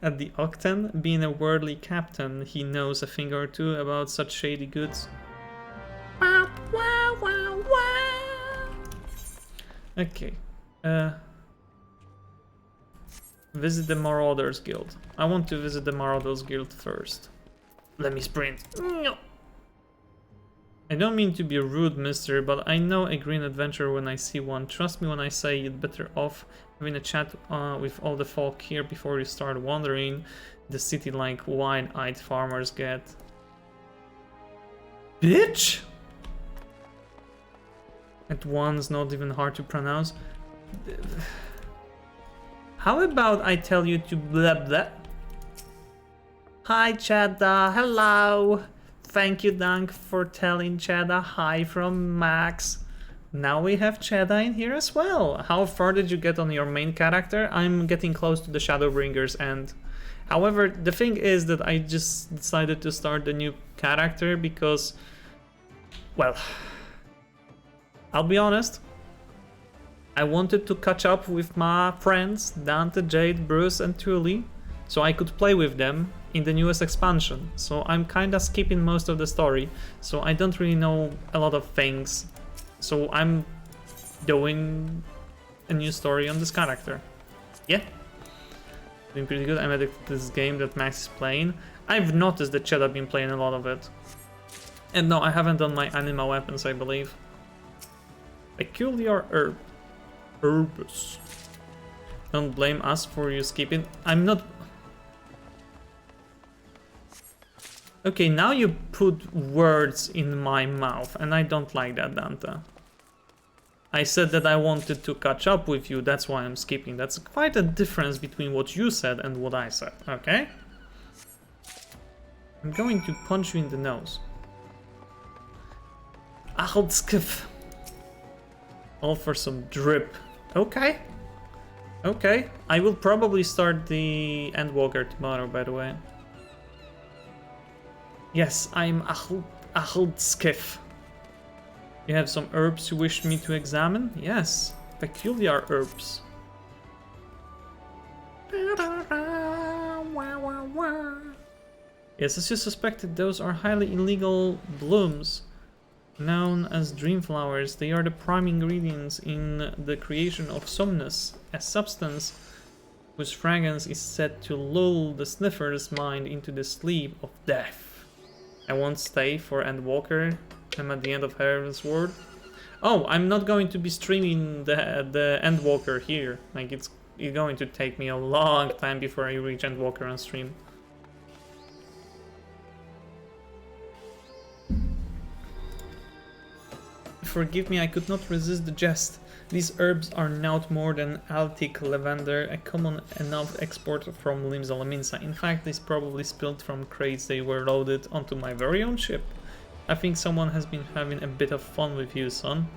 Speaker 3: At the Octan, being a worldly captain, he knows a thing or two about such shady goods. Okay. Visit the Marauders Guild. I want to visit the Marauders Guild first. Let me sprint. No. I don't mean to be rude, mister, but I know a green adventurer when I see one. Trust me when I say you'd better off having a chat with all the folk here before you start wandering the city like wide-eyed farmers get. Bitch! At once, not even hard to pronounce. How about I tell you to blah blah? Hi Chada, hello! Thank you Dank for telling Chada hi from Max. Now we have Chada in here as well. How far did you get on your main character? I'm getting close to the Shadowbringer's end. However, the thing is that I just decided to start the new character because, well, I'll be honest, I wanted to catch up with my friends Dante, Jade, Bruce, and Tully, so I could play with them in the newest expansion. So I'm kinda skipping most of the story, so I don't really know a lot of things. So I'm doing a new story on this character. Yeah, doing pretty good. I'm addicted to this game that Max is playing. I've noticed that Chad have been playing a lot of it. And no, I haven't done my anima weapons, I believe. Peculiar herbs. Don't blame us for you skipping. I'm not... Okay, now you put words in my mouth, and I don't like that, Dante. I said that I wanted to catch up with you, that's why I'm skipping. That's quite a difference between what you said and what I said, okay? I'm going to punch you in the nose. Ahldskiff. All for some drip. Okay. Okay. I will probably start the Endwalker tomorrow, by the way. Yes, I'm Ahldskiff. You have some herbs you wish me to examine? Yes. Peculiar herbs. Yes, as you suspected, those are highly illegal blooms. Known as dream flowers, they are the prime ingredients in the creation of somnus, a substance whose fragrance is said to lull the sniffer's mind into the sleep of death. I won't stay for Endwalker. I'm at the end of Heaven's Word. Oh, I'm not going to be streaming the Endwalker here. Like it's going to take me a long time before I reach Endwalker on stream. Forgive me, I could not resist the jest. These herbs are naught more than Altic lavender, a common enough export from Limsa Lominsa. In fact, these probably spilled from crates they were loaded onto my very own ship. I think someone has been having a bit of fun with you, son.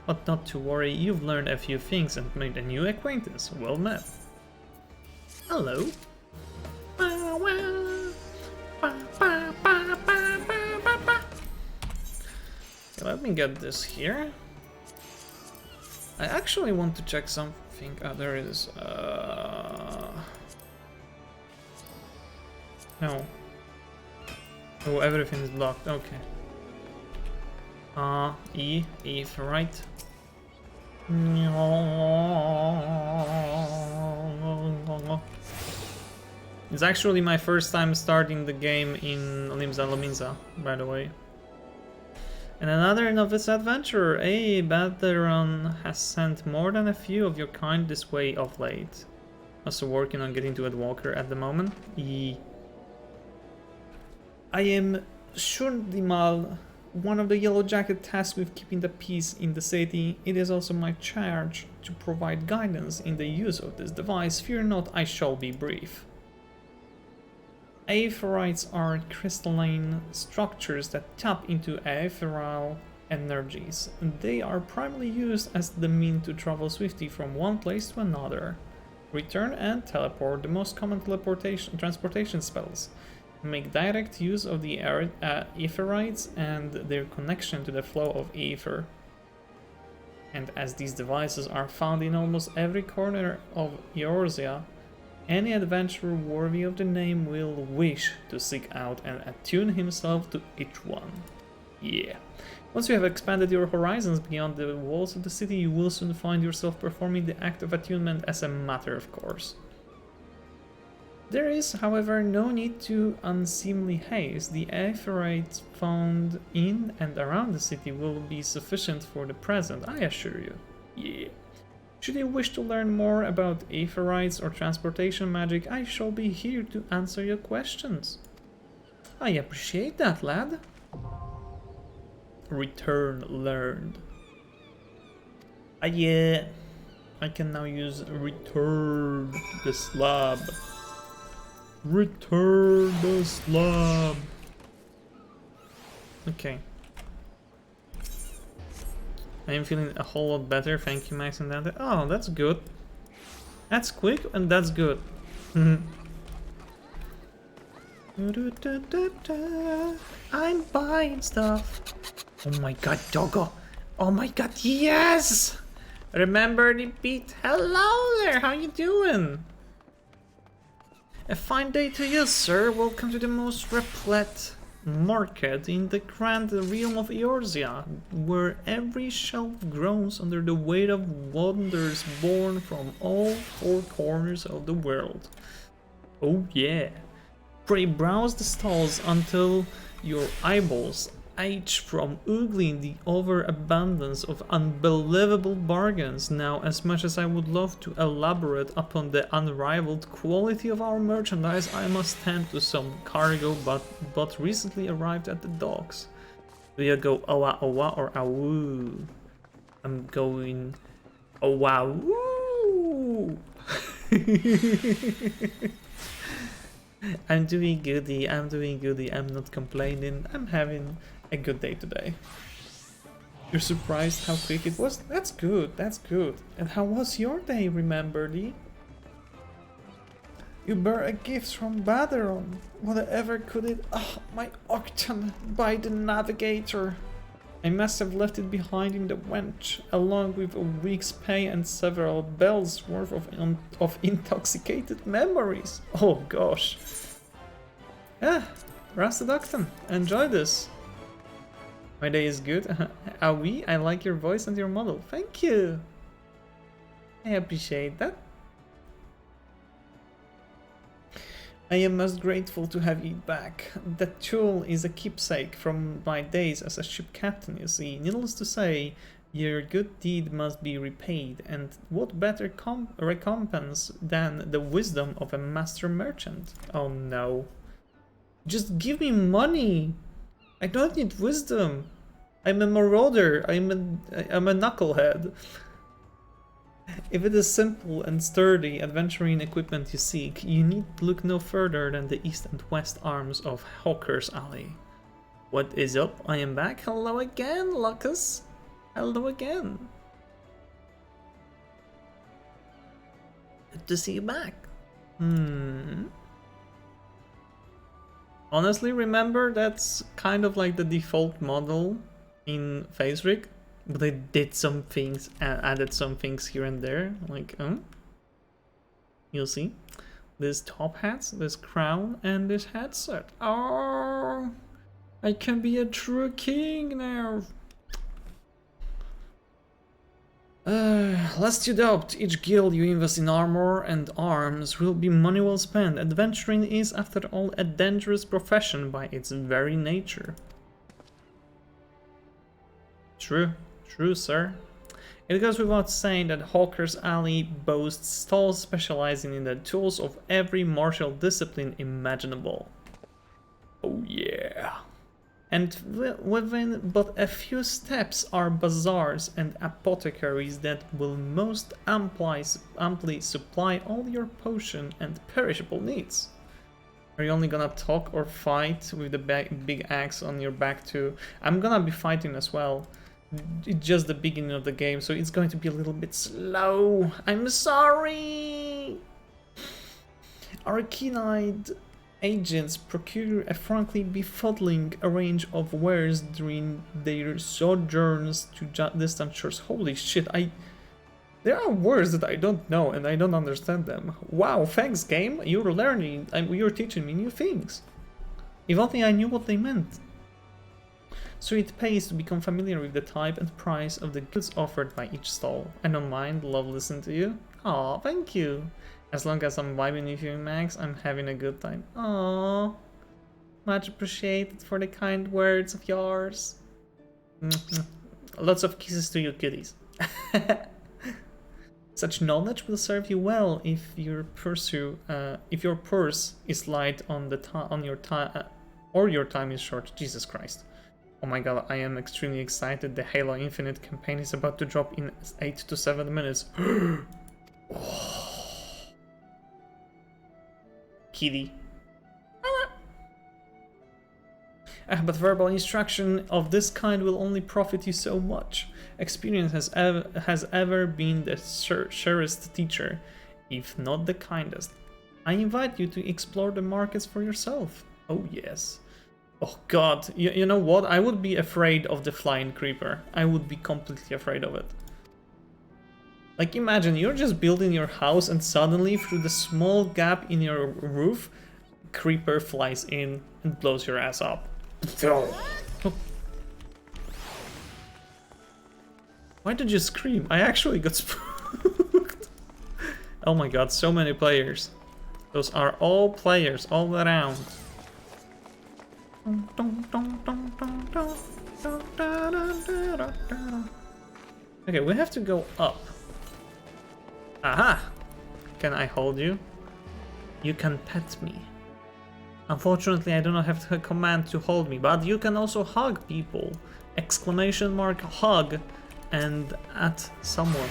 Speaker 3: But not to worry, you've learned a few things and made a new acquaintance. Well met. Hello. Let me get this here. I actually want to check something. Oh, there it is. No. Oh, everything is blocked. Okay. E for right. It's actually my first time starting the game in Limsa Lominsa, by the way. And another novice adventurer, a veteran, has sent more than a few of your kind this way of late. Also working on getting to Endwalker at the moment. I am Shurdimal, one of the Yellow Jacket tasked with keeping the peace in the city. It is also my charge to provide guidance in the use of this device. Fear not, I shall be brief. Aetherites are crystalline structures that tap into ethereal energies. They are primarily used as the means to travel swiftly from one place to another. Return and teleport, the most common transportation spells. Make direct use of the Aetherites and their connection to the flow of ether. And as these devices are found in almost every corner of Eorzea, any adventurer worthy of the name will wish to seek out and attune himself to each one. Yeah. Once you have expanded your horizons beyond the walls of the city, you will soon find yourself performing the act of attunement as a matter of course. There is, however, no need to unseemly haste. The Aetherites found in and around the city will be sufficient for the present, I assure you. Yeah. Should you wish to learn more about Aetherites or transportation magic, I shall be here to answer your questions. I appreciate that, lad. Return learned. Yeah, I can now use return the slab. Return the slab. Okay. I am feeling a whole lot better, thank you, Max and Dante. Oh, that's good. That's quick and that's good. I'm buying stuff. Oh my god, doggo. Oh my god, yes! Remember the beat? Hello there, how you doing? A fine day to you, sir. Welcome to the most replete market in the grand realm of Eorzea, where every shelf groans under the weight of wonders born from all four corners of the world. Oh yeah. Pray browse the stalls until your eyeballs ache from oogling the overabundance of unbelievable bargains. Now, as much as I would love to elaborate upon the unrivaled quality of our merchandise, I must tend to some cargo but recently arrived at the docks. Do you go owa owa or awoo? I'm going owa woo. I'm doing goody, I'm not complaining, I'm having a good day today. You're surprised how quick it was? That's good, that's good. And how was your day, remember thee? You bear a gift from Baderon. Whatever could it... Oh, my Octon, by the navigator. I must have left it behind in the wench, along with a week's pay and several bells worth of intoxicated memories. Oh gosh. Yeah, Rusted Octon, enjoy this. My day is good. Aoi, I like your voice and your model. Thank you. I appreciate that. I am most grateful to have you back. That tool is a keepsake from my days as a ship captain, you see. Needless to say, your good deed must be repaid, and what better recompense than the wisdom of a master merchant? Oh no. Just give me money! I don't need wisdom. I'm a marauder. I'm a knucklehead. If it is simple and sturdy adventuring equipment you seek, you need look no further than the east and west arms of Hawker's Alley. What is up? I am back. Hello again, Lucas. Hello again. Good to see you back. Honestly, remember, that's kind of like the default model in FaceRig, but they did some things and added some things here and there, like, you'll see. This top hat, this crown, and this headset. Oh, I can be a true king now. Lest you doubt, each guild you invest in armor and arms will be money well spent. Adventuring is, after all, a dangerous profession by its very nature. True, sir. It goes without saying that Hawker's Alley boasts stalls specializing in the tools of every martial discipline imaginable. Oh yeah. And within but a few steps are bazaars and apothecaries that will most amply supply all your potion and perishable needs. Are you only gonna talk or fight with the big axe on your back too? I'm gonna be fighting as well. It's just the beginning of the game, so it's going to be a little bit slow. I'm sorry! Our keen-eyed agents procure a frankly befuddling range of wares during their sojourns to distant shores. Holy shit, there are words that I don't know and I don't understand them. Wow, thanks game, you're learning, you're teaching me new things. If only I knew what they meant. So it pays to become familiar with the type and price of the goods offered by each stall. I don't mind, love listening to you. Aw, thank you. As long as I'm vibing with you, Max, I'm having a good time. Aww. Much appreciated for the kind words of yours. Lots of kisses to you, kitties. Such knowledge will serve you well if your purse is light on your time, or your time is short. Jesus Christ. Oh my god, I am extremely excited. The Halo Infinite campaign is about to drop in 8 to 7 minutes. Kitty. But verbal instruction of this kind will only profit you so much. Experience has ever been the surest teacher, if not the kindest. I invite you to explore the markets for yourself. Oh yes. Oh god, you know what? I would be afraid of the flying creeper. I would be completely afraid of it. Like imagine you're just building your house and suddenly through the small gap in your roof, creeper flies in and blows your ass up. Why did you scream? I actually got spooked. Oh my god, so many players. Those are all players all around. Okay, we have to go up. Aha! Can I hold you? You can pet me. Unfortunately, I do not have the command to hold me, but you can also hug people. Exclamation mark hug and at someone.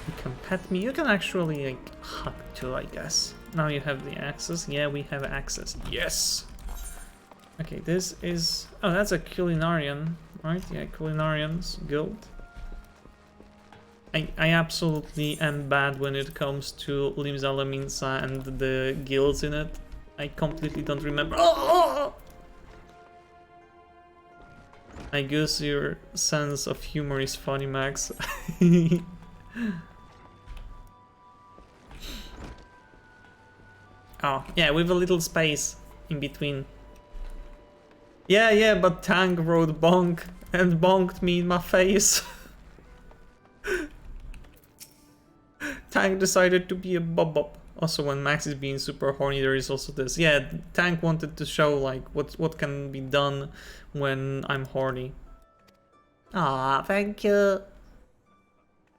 Speaker 3: You can pet me. You can actually like hug too, I guess. Now you have the access. Yeah, we have access. Yes! Okay, this is... Oh, that's a Culinarian, right? Yeah, Culinarians Guild. I absolutely am bad when it comes to Limsa Laminsa and the guilds in it. I completely don't remember. Oh! I guess your sense of humor is funny, Max. Oh, yeah, with a little space in between. Yeah, but Tank wrote bonk and bonked me in my face. Tank decided to be a bob. Also, when Max is being super horny, there is also this. Yeah, Tank wanted to show like what can be done when I'm horny. Ah, thank you.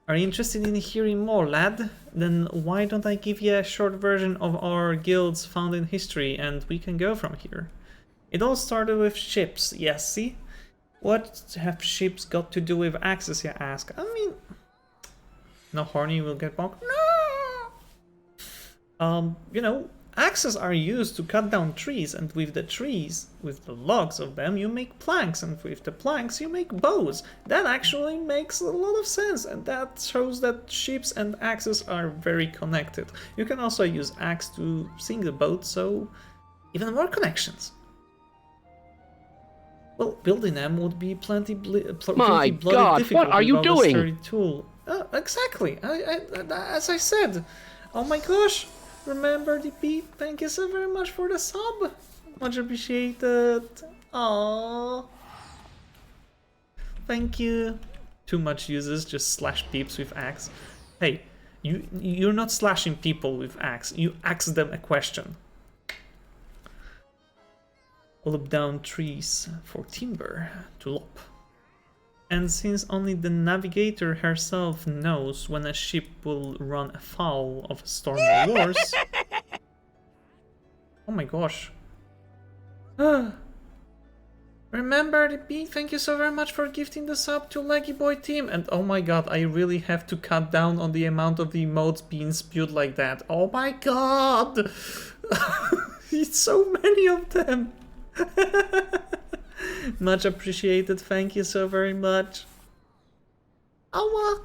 Speaker 3: Are you interested in hearing more, lad? Then why don't I give you a short version of our guilds found in history and we can go from here. It all started with ships, yes, see? What have ships got to do with axes, you ask? I mean... No horny will get bonked? No! You know, axes are used to cut down trees, and with the trees, with the logs of them, you make planks, and with the planks you make bows. That actually makes a lot of sense, and that shows that ships and axes are very connected. You can also use axe to sink the boat, so even more connections. Well, building them would be plenty
Speaker 8: My God,
Speaker 3: difficult
Speaker 8: what are you
Speaker 3: without a
Speaker 8: doing?
Speaker 3: sturdy tool. Exactly, as I said. Oh my gosh, remember DP, thank you so very much for the sub. Much appreciated. Aww. Thank you. Too much uses, just slash peeps with axe. Hey, you're not slashing people with axe, you ask them a question. Lop down trees for timber to lop. And since only the navigator herself knows when a ship will run afoul of a storm or worse... Oh my gosh. Remember the beat, thank you so very much for gifting the sub to Leggy Boy Team. And oh my god, I really have to cut down on the amount of the emotes being spewed like that. Oh my god! It's so many of them! Much appreciated, thank you so very much. Awa!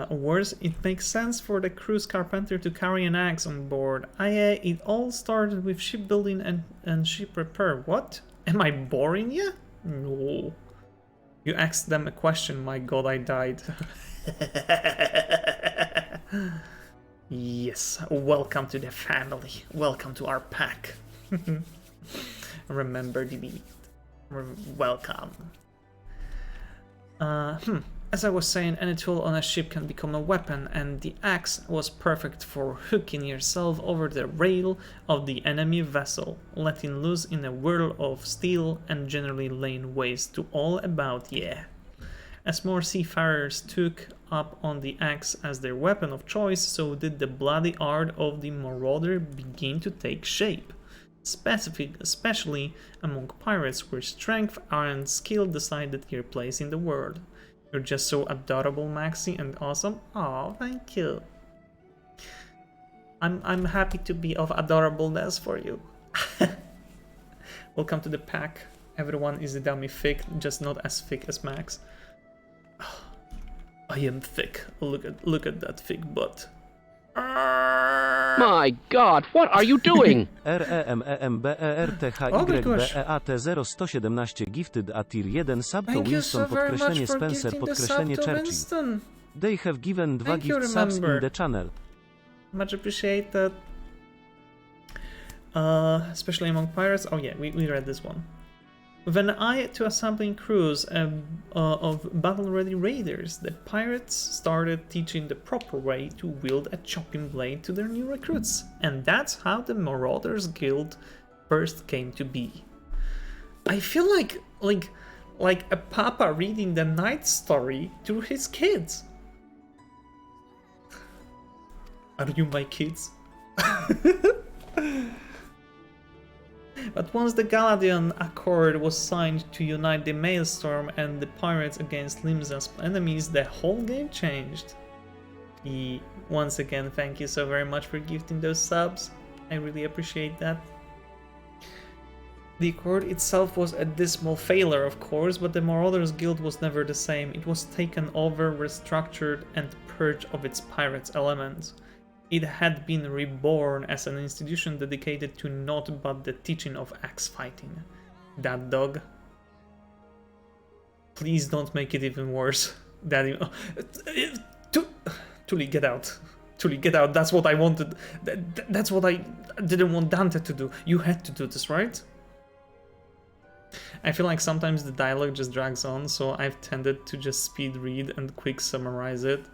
Speaker 3: Worse, it makes sense for the cruise carpenter to carry an axe on board. It all started with shipbuilding and ship repair. What? Am I boring you? No. You asked them a question, my god, I died. Yes, welcome to the family. Welcome to our pack. Remember the beat. Welcome. As I was saying, any tool on a ship can become a weapon, and the axe was perfect for hooking yourself over the rail of the enemy vessel, letting loose in a whirl of steel and generally laying waste to all about, yeah. As more seafarers took up on the axe as their weapon of choice, so did the bloody art of the marauder begin to take shape. Especially among pirates where strength and skill decided your place in the world. You're just so adorable, Maxi, and awesome. Oh, thank you. I'm happy to be of adorableness for you. Welcome to the pack. Everyone is a dummy thick, just not as thick as Max. I am thick. Look at that thick butt. Arrgh!
Speaker 8: My God, what are you doing?
Speaker 6: REMEMBERTHYBEAT0117 gifted a tier 1 sub to
Speaker 3: Thank you
Speaker 6: Winston
Speaker 3: so very much
Speaker 6: podkreślenie
Speaker 3: for
Speaker 6: Spencer
Speaker 3: gifting the sub
Speaker 6: podkreślenie
Speaker 3: to
Speaker 6: Churchill.
Speaker 3: Winston.
Speaker 6: They have given 2
Speaker 3: Thank you,
Speaker 6: gift subs
Speaker 3: remember.
Speaker 6: in the channel.
Speaker 3: Much appreciated. Especially among pirates. Oh yeah, we read this one. With an eye to assembling crews of battle-ready raiders, the pirates started teaching the proper way to wield a chopping blade to their new recruits. And that's how the Marauders Guild first came to be. I feel like a papa reading the night story to his kids. Are you my kids? But once the Galadian Accord was signed to unite the Maelstrom and the pirates against Limsa's enemies, the whole game changed. Once again, thank you so very much for gifting those subs. I really appreciate that. The Accord itself was a dismal failure, of course, but the Marauders Guild was never the same. It was taken over, restructured, and purged of its pirates elements. It had been reborn as an institution dedicated to naught but the teaching of axe fighting. That dog. Please don't make it even worse. Daddy. Tuli, get out. Tuli, get out. That's what I wanted. That's what I didn't want Dante to do. You had to do this, right? I feel like sometimes the dialogue just drags on, so I've tended to just speed read and quick summarize it.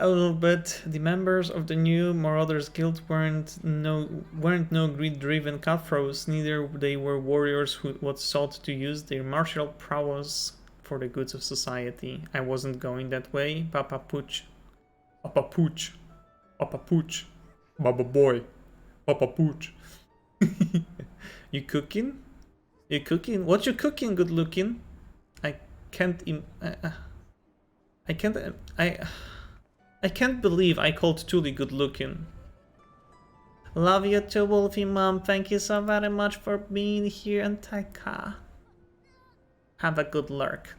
Speaker 3: A little bit. The members of the new Marauders Guild weren't no greed-driven cutthroats. Neither they were warriors who sought to use their martial prowess for the goods of society. I wasn't going that way. Papa Pooch. Papa Pooch. Papa Pooch. Baba boy. Papa Pooch. You cooking? You cooking? What you cooking, good looking? I can't believe I called Tuli good looking. Love you too, Wolfie Mom. Thank you so very much for being here, and Taika. Have a good lurk.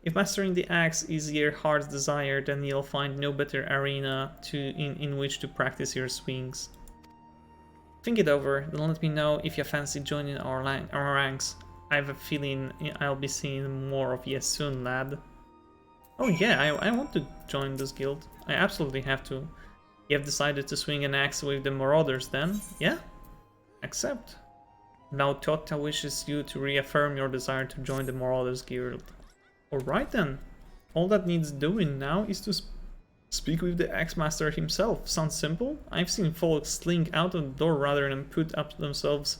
Speaker 3: If mastering the axe is your heart's desire, then you'll find no better arena in which to practice your swings. Think it over, then let me know if you fancy joining our ranks. I have a feeling I'll be seeing more of you soon, lad. Oh yeah, I want to join this guild. I absolutely have to. You have decided to swing an axe with the Marauders then? Yeah? Accept. Now Tota wishes you to reaffirm your desire to join the Marauders Guild. Alright then. All that needs doing now is to speak with the Axe Master himself. Sounds simple? I've seen folks slink out of the door rather than put up themselves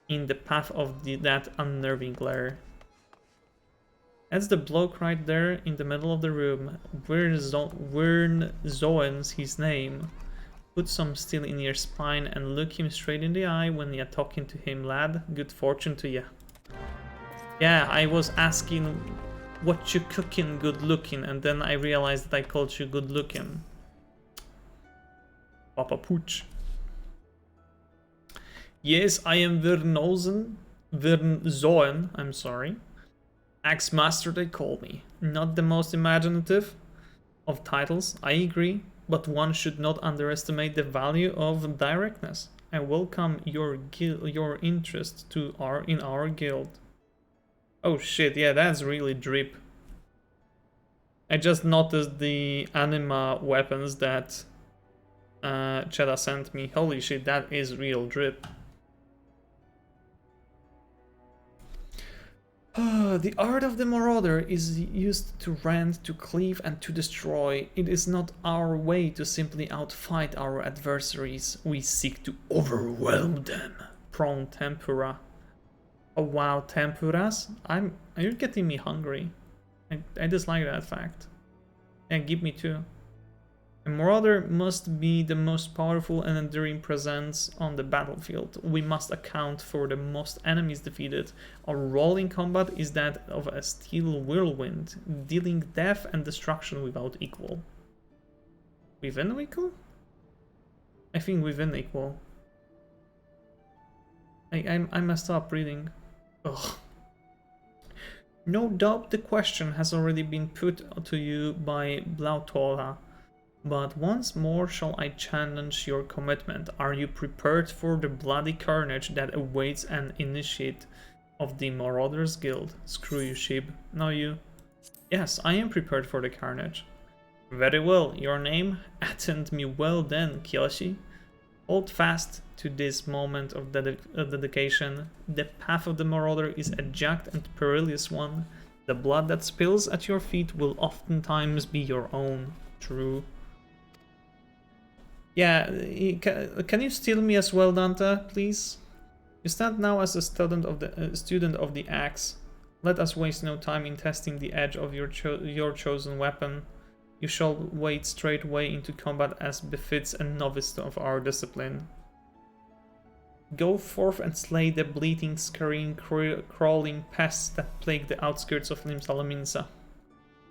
Speaker 3: in the path of that unnerving glare. That's the bloke right there in the middle of the room. Wern Zoen's his name. Put some steel in your spine and look him straight in the eye when you're talking to him, lad. Good fortune to you. Yeah, I was asking what you cooking good looking, and then I realized that I called you good looking. Papa Pooch. Yes, I am Wernzoen, I'm sorry. Axe Master they call me. Not the most imaginative of titles, I agree, but one should not underestimate the value of directness. I welcome your interest in our guild. Oh shit, yeah, that's really drip. I just noticed the anima weapons that Cheda sent me. Holy shit, that is real drip. The art of the Marauder is used to rend, to cleave, and to destroy. It is not our way to simply outfight our adversaries. We seek to overwhelm them. Prawn tempura. Oh wow, tempuras? Are you getting me hungry? I dislike that fact. Yeah, give me two. A Marauder must be the most powerful and enduring presence on the battlefield. We must account for the most enemies defeated. Our role in combat is that of a steel whirlwind, dealing death and destruction without equal. Within equal? I think within equal. I messed up reading. Ugh. No doubt the question has already been put to you by Blautola, but once more shall I challenge your commitment. Are you prepared for the bloody carnage that awaits an initiate of the Marauders Guild? Screw you, sheep. No, you. Yes, I am prepared for the carnage. Very well, your name? Attend me well then, Kyoshi. Hold fast to this moment of dedication. The path of the Marauder is a jagged and perilous one. The blood that spills at your feet will oftentimes be your own. True. Yeah, can you steal me as well, Dante, please? You stand now as a student of the axe. Let us waste no time in testing the edge of your chosen weapon. You shall wade straightway into combat as befits a novice of our discipline. Go forth and slay the bleating, scurrying, crawling pests that plague the outskirts of Lim-Salaminsa.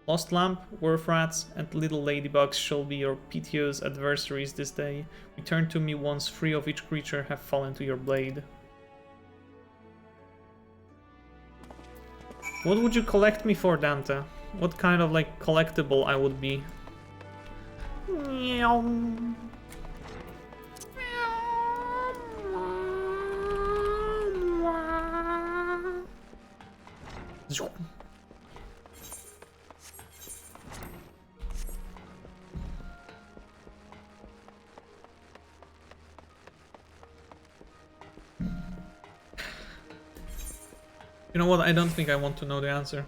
Speaker 3: Lost Lamp, Wharf Rats, and Little Ladybugs shall be your piteous adversaries this day. Return to me once 3 of each creature have fallen to your blade. What would you collect me for, Dante? What kind of like collectible I would be? You know what? I don't think I want to know the answer.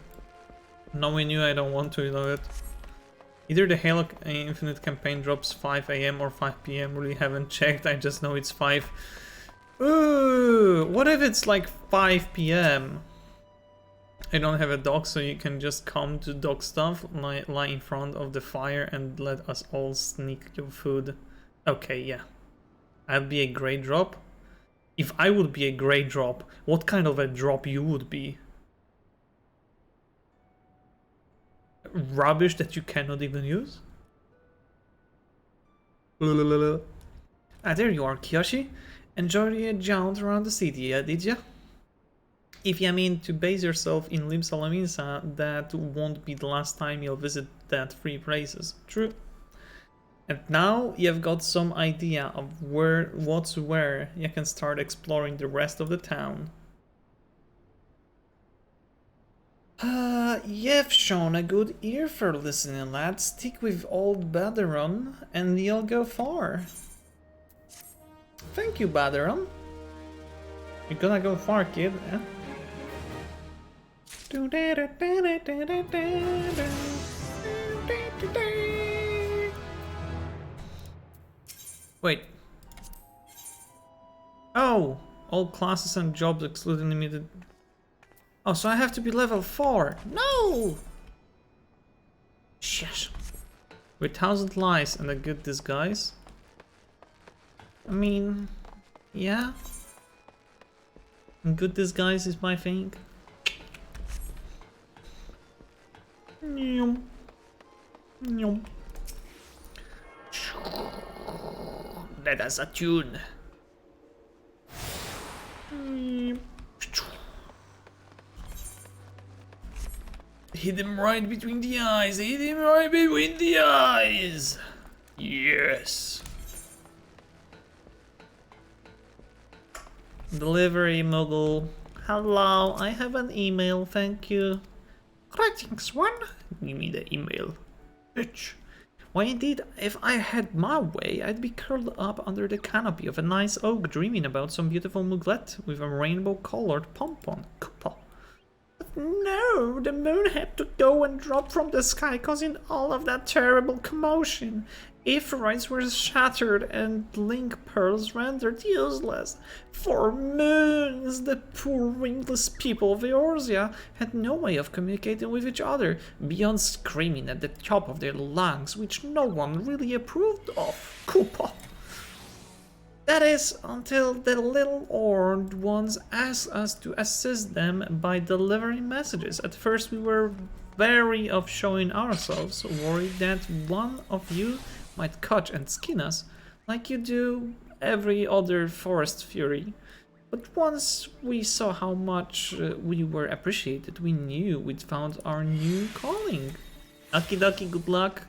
Speaker 3: Knowing you, I don't want to know it. Either the Halo Infinite campaign drops 5 AM or 5 PM. Really haven't checked. I just know it's 5. Ooh, what if it's like 5 PM? I don't have a dog, so you can just come to dog stuff, lie in front of the fire and let us all sneak your food. Okay, yeah. I'd be a grey drop. If I would be a grey drop, what kind of a drop you would be? Rubbish that you cannot even use? Ah, there you are, Kyoshi. Enjoy a jaunt around the city, did ya? If you mean to base yourself in Lim-Salaminsa, that won't be the last time you'll visit that 3 places. True. And now you've got some idea of what's where, you can start exploring the rest of the town. You've shown a good ear for listening, lad. Stick with old Baderon and you'll go far. Thank you, Baderon. You're gonna go far, kid, eh? Wait. Oh, all classes and jobs excluding limited. Oh, so I have to be level 4. No! Shit. With 1,000 lies and a good disguise. I mean, yeah. And good disguise is my thing. Nyum. Nyum. Let us attune. Hit him right between the eyes. Hit him right between the eyes. Yes. Delivery mogul. Hello, I have an email, thank you. Greetings, one. Give me the email. Bitch. Why indeed, if I had my way, I'd be curled up under the canopy of a nice oak dreaming about some beautiful muglet with a rainbow-colored pompon. Koopa. But no, the moon had to go and drop from the sky, causing all of that terrible commotion. Aetherites were shattered and link pearls rendered useless. For moons, the poor wingless people of Eorzea had no way of communicating with each other, beyond screaming at the top of their lungs, which no one really approved of. Koopa. That is, until the little horned ones asked us to assist them by delivering messages. At first we were wary of showing ourselves, worried that one of you might catch and skin us, like you do every other forest fury. But once we saw how much we were appreciated, we knew we'd found our new calling. Okie dokie, good luck.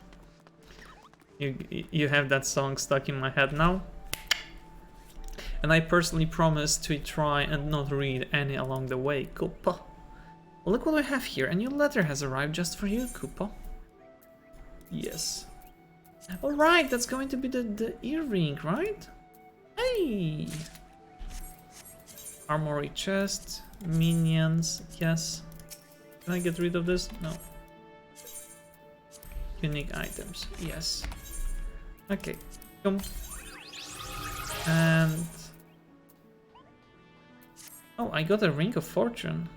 Speaker 3: You have that song stuck in my head now. And I personally promise to try and not read any along the way, Koopa. Look what I have here. A new letter has arrived just for you, Koopa. Yes. Alright, that's going to be the earring, right? Hey! Armory chest, minions, yes. Can I get rid of this? No. Unique items, yes. Okay, come. And... oh, I got a Ring of Fortune.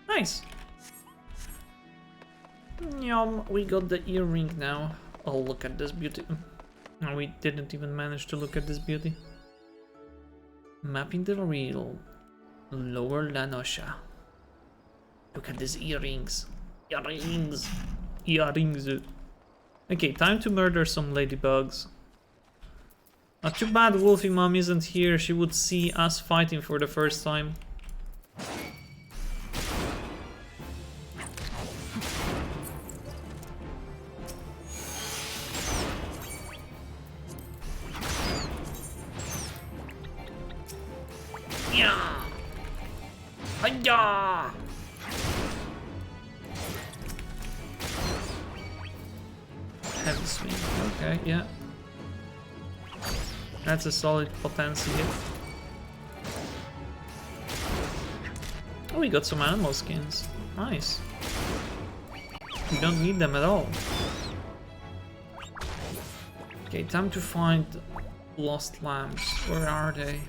Speaker 3: Nice. Yum, we got the earring now. Oh, look at this beauty. No, we didn't even manage to look at this beauty. Mapping the real Lower Lanosha. Look at these earrings. Earrings. Earrings. Okay, time to murder some ladybugs. Not too bad Wolfie Mom isn't here. She would see us fighting for the first time. Yeah. Hiya. Heavy swing. Okay, yeah. That's a solid potency hit. Oh, we got some animal skins. Nice. We don't need them at all. Okay, time to find lost lambs. Where are they?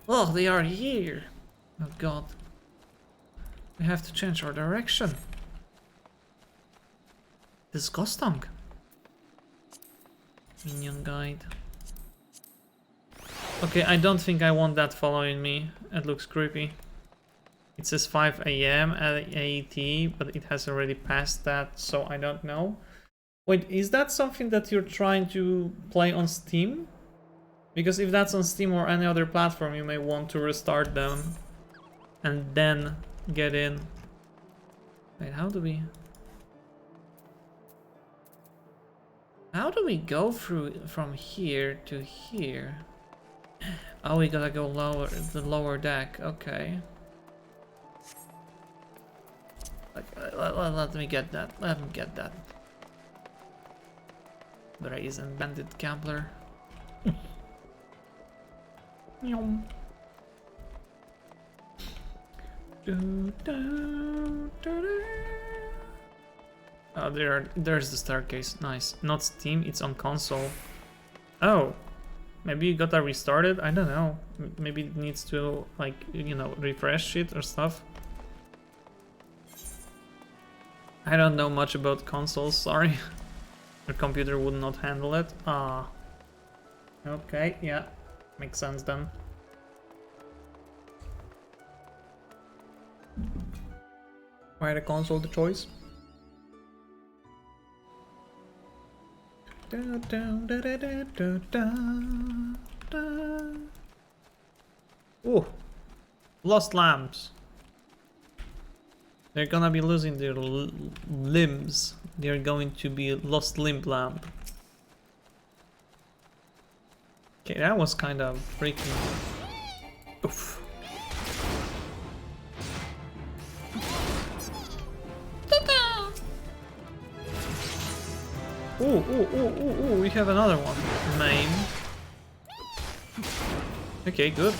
Speaker 3: Oh, they are here. Oh god. We have to change our direction. Disgusting. Minion guide. Okay, I don't think I want that following me. It looks creepy. It says 5 AM at AET, but it has already passed that, so I don't know. Wait, is that something that you're trying to play on Steam? Because if that's on Steam or any other platform, you may want to restart them and then get in. Wait, how do we go through from here to here? Oh, we gotta go lower, the lower deck. Okay. Let me get that. Let me get that. Brazen Bandit Gambler. Yum. Oh, there's the staircase. Nice. Not Steam, it's on console. Oh, maybe you gotta restart it. I don't know. Maybe it needs to, like, you know, refresh it or stuff. I don't know much about consoles. Sorry. Your computer would not handle it. Ah. Okay. Yeah. Makes sense then. Why the console the choice? Ooh, lost lambs. They're gonna be losing their limbs. They're going to be lost limb lamb. Okay, that was kind of freaking. Oof. Ooh, we have another one. Maim. Okay, good.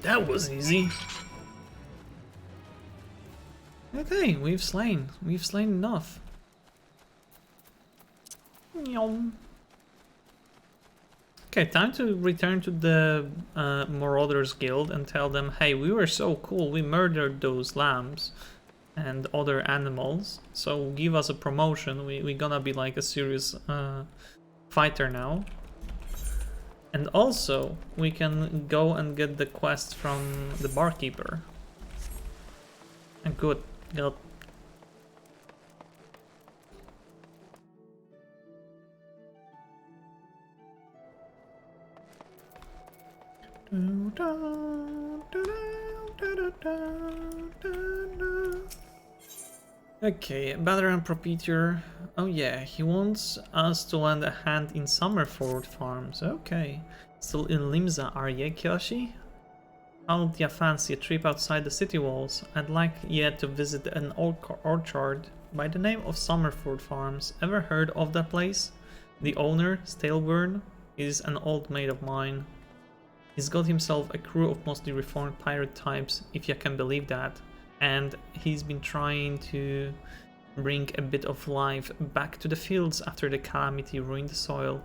Speaker 3: That was easy. Okay, we've slain enough. Yum. Okay, time to return to the Marauders Guild and tell them, hey, we were so cool, we murdered those lambs and other animals, so give us a promotion, we're gonna be like a serious fighter now. And also, we can go and get the quest from the barkeeper. And good. Okay, Battleground Proprietor. Oh yeah, he wants us to lend a hand in Summerford Farms. Okay. Still in Limsa, are you, Kyoshi? How do you fancy a trip outside the city walls? I'd like you to visit an old orchard by the name of Summerford Farms. Ever heard of that place? The owner, Staleburn, is an old mate of mine. He's got himself a crew of mostly reformed pirate types, if you can believe that. And he's been trying to bring a bit of life back to the fields after the calamity ruined the soil.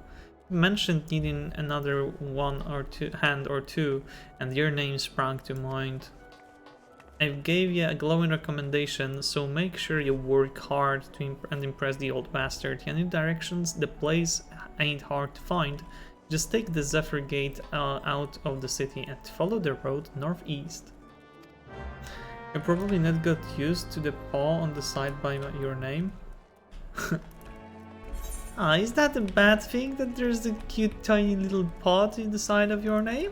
Speaker 3: He mentioned needing another hand or two, and your name sprang to mind. I gave you a glowing recommendation, so make sure you work hard to impress the old bastard. You need directions? The place ain't hard to find. Just take the Zephyr Gate out of the city and follow the road northeast. You probably not got used to the paw on the side by your name. Is that a bad thing that there's a cute tiny little paw in the side of your name?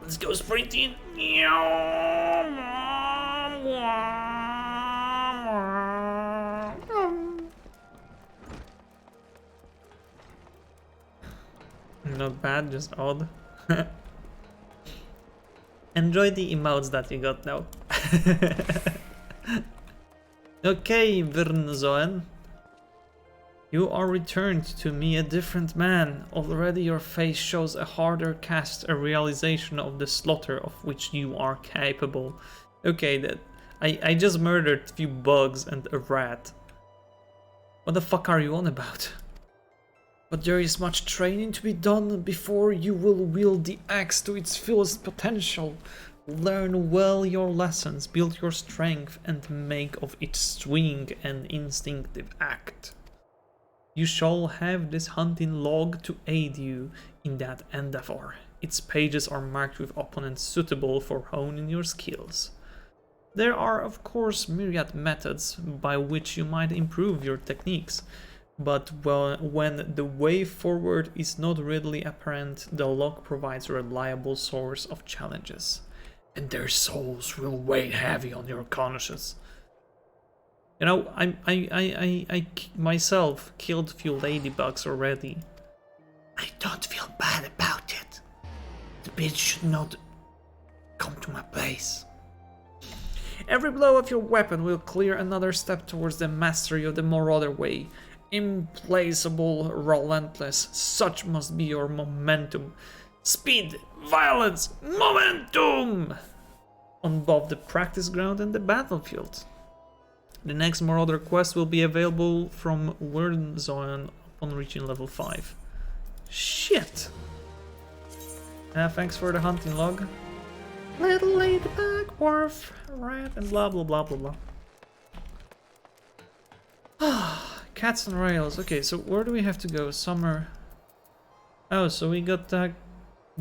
Speaker 7: Let's go sprinting.
Speaker 3: Not bad, just odd. Enjoy the emotes that you got now. Okay, Vernzoen. You are returned to me a different man. Already your face shows a harder cast, a realization of the slaughter of which you are capable. Okay, I just murdered a few bugs and a rat. What the fuck are you on about? But there is much training to be done before you will wield the axe to its fullest potential. Learn well your lessons, build your strength, and make of its swing an instinctive act. You shall have this hunting log to aid you in that endeavor. Its pages are marked with opponents suitable for honing your skills. There are of course myriad methods by which you might improve your techniques, but when the way forward is not readily apparent, the log provides a reliable source of challenges. And their souls will weigh heavy on your conscience. You know, I myself killed a few ladybugs already.
Speaker 7: I don't feel bad about it. The bitch should not come to my place.
Speaker 3: Every blow of your weapon will clear another step towards the mastery of the Marauder way. Implacable, relentless, such must be your momentum. Speed, violence, momentum! On both the practice ground and the battlefield. The next Marauder quest will be available from Wernzoen upon reaching level 5. Shit! Thanks for the hunting log. Little ladybug, dwarf, rat, and blah blah blah blah blah. Cats and rails. Okay, so where do we have to go? Summer. Oh, so we got to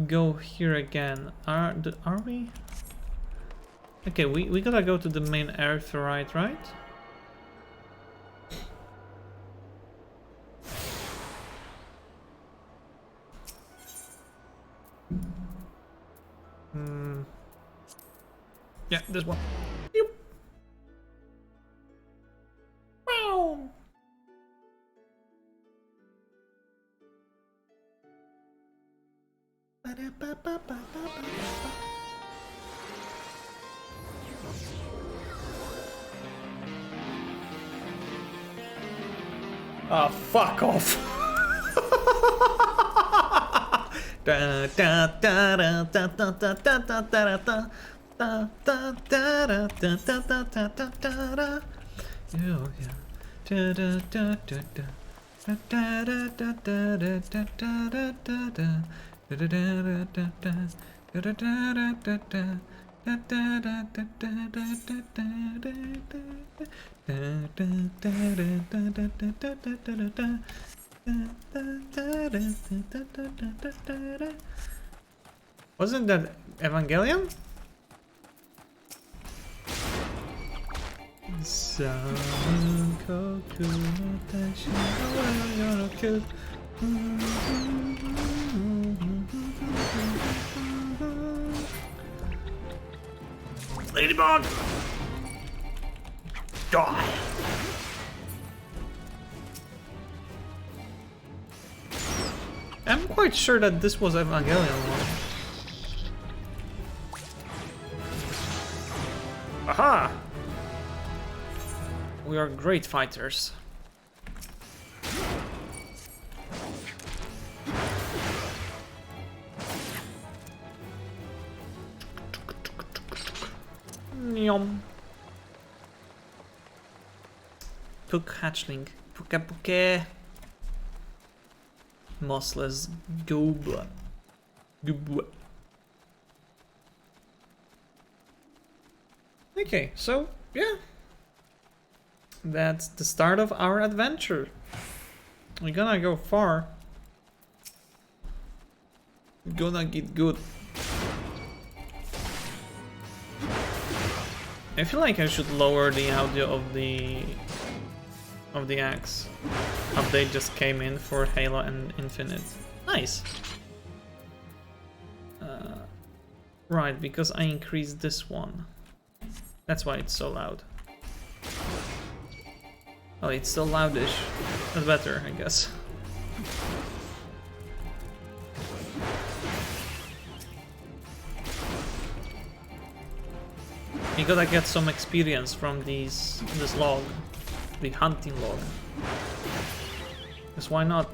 Speaker 3: go here again. Are we? Okay, we gotta go to the main airferrite, right? Yeah, this one. Yep. Wow. Ah, fuck off. Da da da da da da da da da da da. Da da da da da da da da da da da. Yeah, yeah. Da da da da da. Da da da da da da da da da da. Da da da da da. Da da da da da. Da da da da da da da da da. Da da da da da da da da da da. Wasn't that Evangelion? Some coconut attention, you're cute. Ladybug! Die! I'm quite sure that this was Evangelion one. Aha! We are great fighters. Yum. Puck hatchling. Puka puke. Mossless goobla. Goobla. Okay, so yeah. That's the start of our adventure. We're gonna go far. We're gonna get good. I feel like I should lower the audio of the axe. Update just came in for Halo and Infinite. Nice. Right, because I increased this one. That's why it's so loud. Oh, it's still loudish. That's better, I guess. You gotta get some experience from this log, the hunting log. Because why not?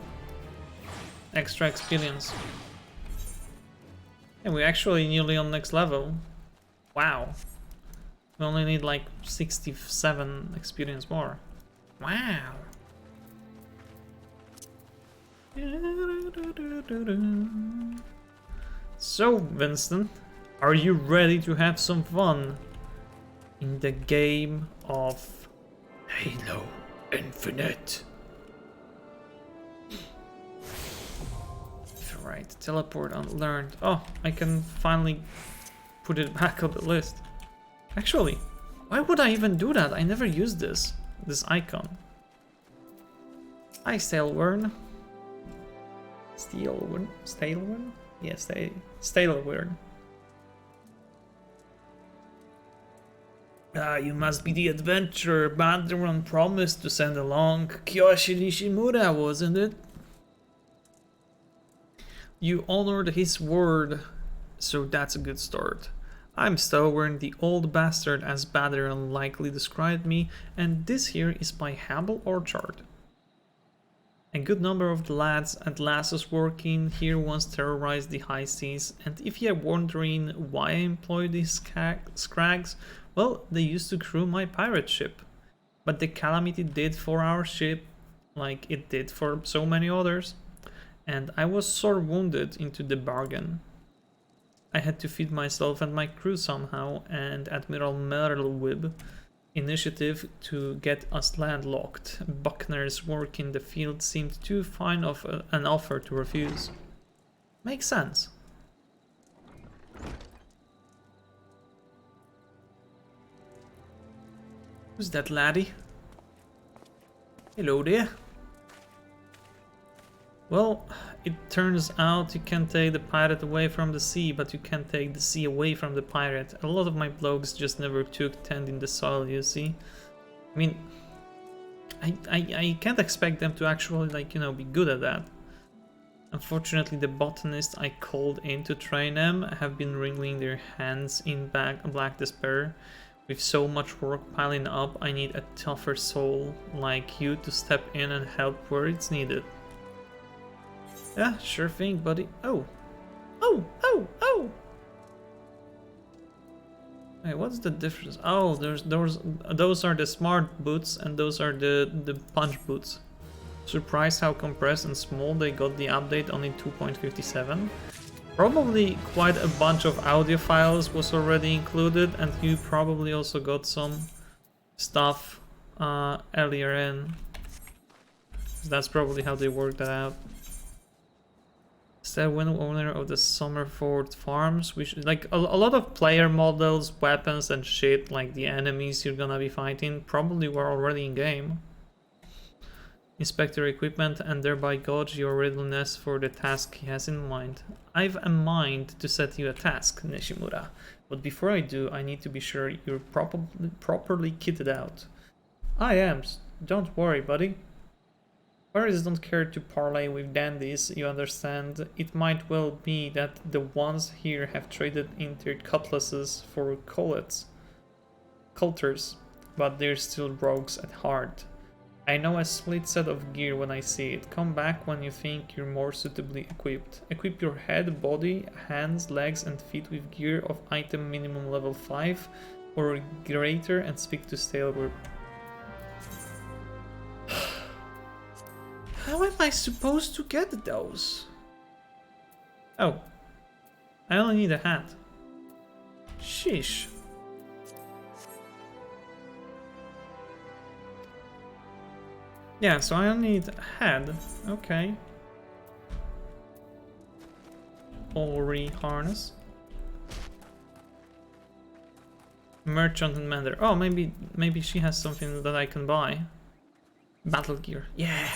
Speaker 3: Extra experience. And we're actually nearly on next level. Wow. We only need like 67 experience more. Wow. So, Winston, are you ready to have some fun in the game of Halo Infinite? Right, teleport unlearned. Oh, I can finally put it back on the list. Actually, why would I even do that? I never used this icon. Hi, Stalewern. Stalewern? Yes, Stalewern. Ah, you must be the adventurer Banderon promised to send along. Kiyoshi Nishimura, wasn't it? You honored his word, so that's a good start. I'm Stalwern, the old bastard as Banderon likely described me, and this here is my humble orchard. A good number of the lads and lasses working here once terrorized the high seas, and if you're wondering why I employ these scrags, well, they used to crew my pirate ship. But the calamity did for our ship, like it did for so many others, and I was sore wounded into the bargain. I had to feed myself and my crew somehow, and Admiral Merlwib initiative to get us landlocked. Buckner's work in the field seemed too fine of an offer to refuse. Makes sense. Who's that laddie? Hello there. Well, it turns out you can take the pirate away from the sea, but you can't take the sea away from the pirate. A lot of my blokes just never took tending the soil, you see. I mean, I can't expect them to actually, like, you know, be good at that. Unfortunately, the botanists I called in to train them have been wringing their hands in black despair. With so much work piling up, I need a tougher soul like you to step in and help where it's needed. Yeah, sure thing, buddy. Oh! Wait, what's the difference? Oh, those are the smart boots and those are the punch boots. Surprised how compressed and small they got the update only 2.57. Probably quite a bunch of audio files was already included, and you probably also got some stuff earlier in. That's probably how they worked that out. Still one owner of the Summerford Farms. We should, like a lot of player models, weapons and shit, like the enemies you're gonna be fighting, probably were already in game. Inspect your equipment and thereby gauge your readiness for the task he has in mind. I've a mind to set you a task, Nishimura. But before I do, I need to be sure you're properly kitted out. I am. Don't worry, buddy. Warriors don't care to parley with dandies, you understand. It might well be that the ones here have traded in their cutlasses for coulters, but they're still rogues at heart. I know a split set of gear when I see it. Come back when you think you're more suitably equipped. Equip your head, body, hands, legs and feet with gear of item minimum level 5 or greater and speak to Staleward. How am I supposed to get those? Oh. I only need a hat. Sheesh. Yeah, so I only need a head. Okay. Ori harness. Merchant and mender. Oh, maybe she has something that I can buy. Battle gear. Yeah.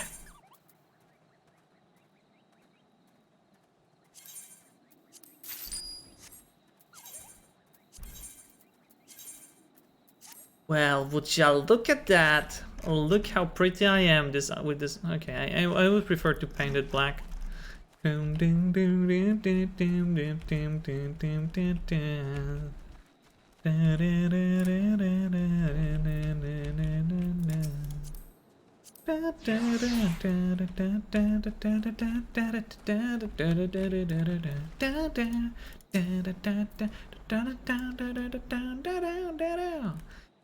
Speaker 3: Well, would y'all look at that? Oh, look how pretty I am with this. Okay, I would prefer to paint it black.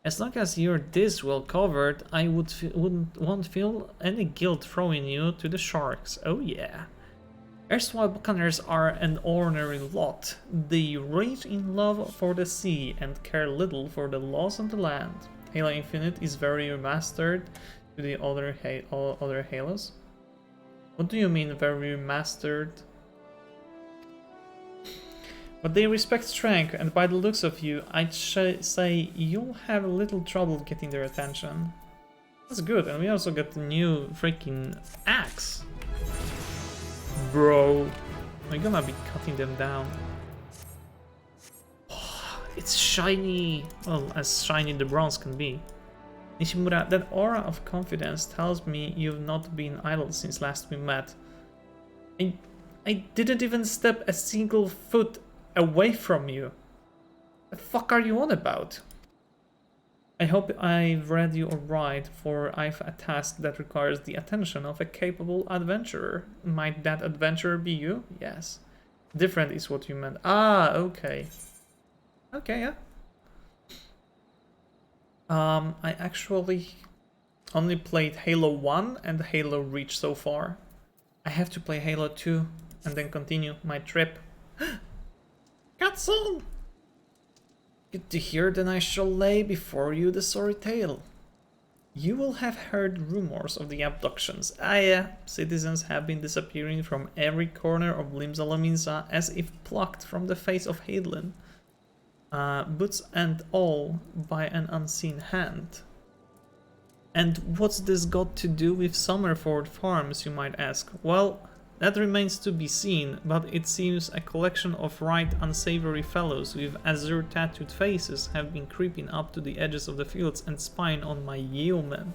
Speaker 3: As long as you're this well covered, I won't feel any guilt throwing you to the sharks. Oh yeah. Erstwhile buccaneers are an ordinary lot. They rage in love for the sea and care little for the laws of the land. Halo Infinite is very remastered to the other Halos. What do you mean very remastered? But they respect strength, and by the looks of you, I'd say you'll have a little trouble getting their attention. That's good, and we also got the new freaking axe. Bro, we're gonna be cutting them down. Oh, it's shiny! Well, as shiny the bronze can be. Nishimura, that aura of confidence tells me you've not been idle since last we met. I didn't even step a single foot away from you. The fuck are you on about? I hope I've read you alright, for I've a task that requires the attention of a capable adventurer. Might that adventurer be you? Yes. Different is what you meant. Ah, okay. Okay, yeah. I actually only played Halo 1 and Halo Reach so far. I have to play Halo 2 and then continue my trip. Cutscene! Good to hear, then I shall lay before you the sorry tale. You will have heard rumors of the abductions. Ah yeah, citizens have been disappearing from every corner of Limsa as if plucked from the face of Hadelin. Boots and all by an unseen hand. And what's this got to do with Summerford Farms, you might ask? Well, that remains to be seen, but it seems a collection of right unsavory fellows with azure tattooed faces have been creeping up to the edges of the fields and spying on my yeomen.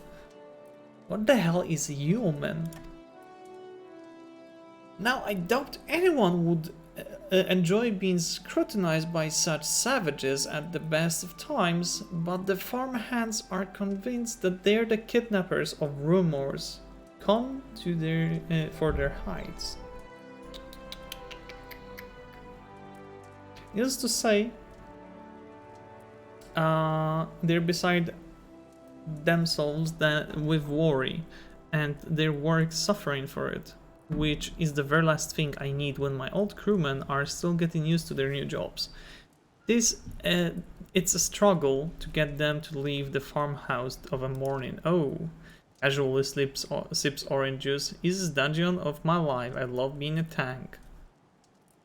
Speaker 3: What the hell is yeomen? Now, I doubt anyone would enjoy being scrutinized by such savages at the best of times, but the farmhands are convinced that they're the kidnappers of rumors. Come to their for their hides. Needless to say, they're beside themselves with worry, and their work suffering for it, which is the very last thing I need when my old crewmen are still getting used to their new jobs. It's a struggle to get them to leave the farmhouse of a morning. Oh. Casually sips orange juice. This is dungeon of my life. I love being a tank.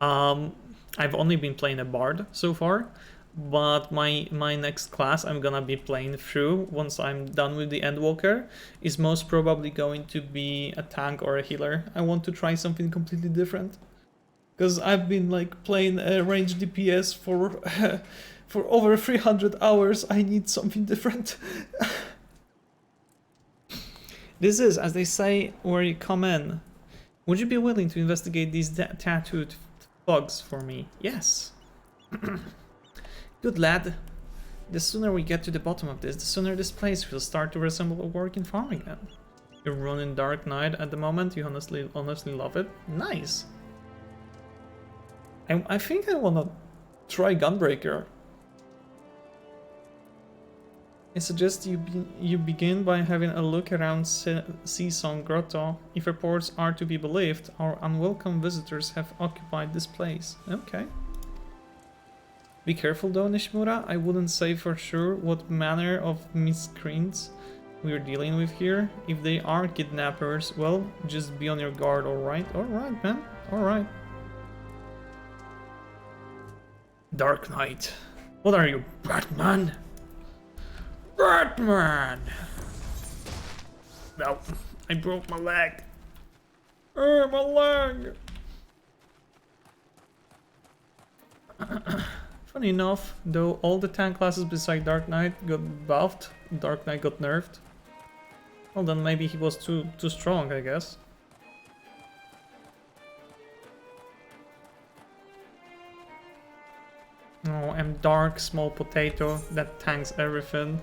Speaker 3: I've only been playing a bard so far, but my next class I'm gonna be playing through once I'm done with the Endwalker is most probably going to be a tank or a healer. I want to try something completely different. Because I've been like playing a ranged DPS for for over 300 hours. I need something different. This is, as they say, where you come in. Would you be willing to investigate these tattooed thugs for me? Yes. Good lad. The sooner we get to the bottom of this, the sooner this place will start to resemble a working farm again. You're running Dark Knight at the moment. You honestly love it. Nice. I think I wanna try Gunbreaker. I suggest you begin by having a look around Seasong Grotto. If reports are to be believed, our unwelcome visitors have occupied this place. Okay. Be careful though, Nishimura. I wouldn't say for sure what manner of miscreants we're dealing with here. If they are kidnappers, well, just be on your guard, alright? Alright, man. Alright. Dark Knight. What are you, Batman? Batman! No, I broke my leg. My leg! Funny enough, though all the tank classes beside Dark Knight got buffed, Dark Knight got nerfed. Well then maybe he was too strong, I guess. Oh, I'm dark, small potato that tanks everything.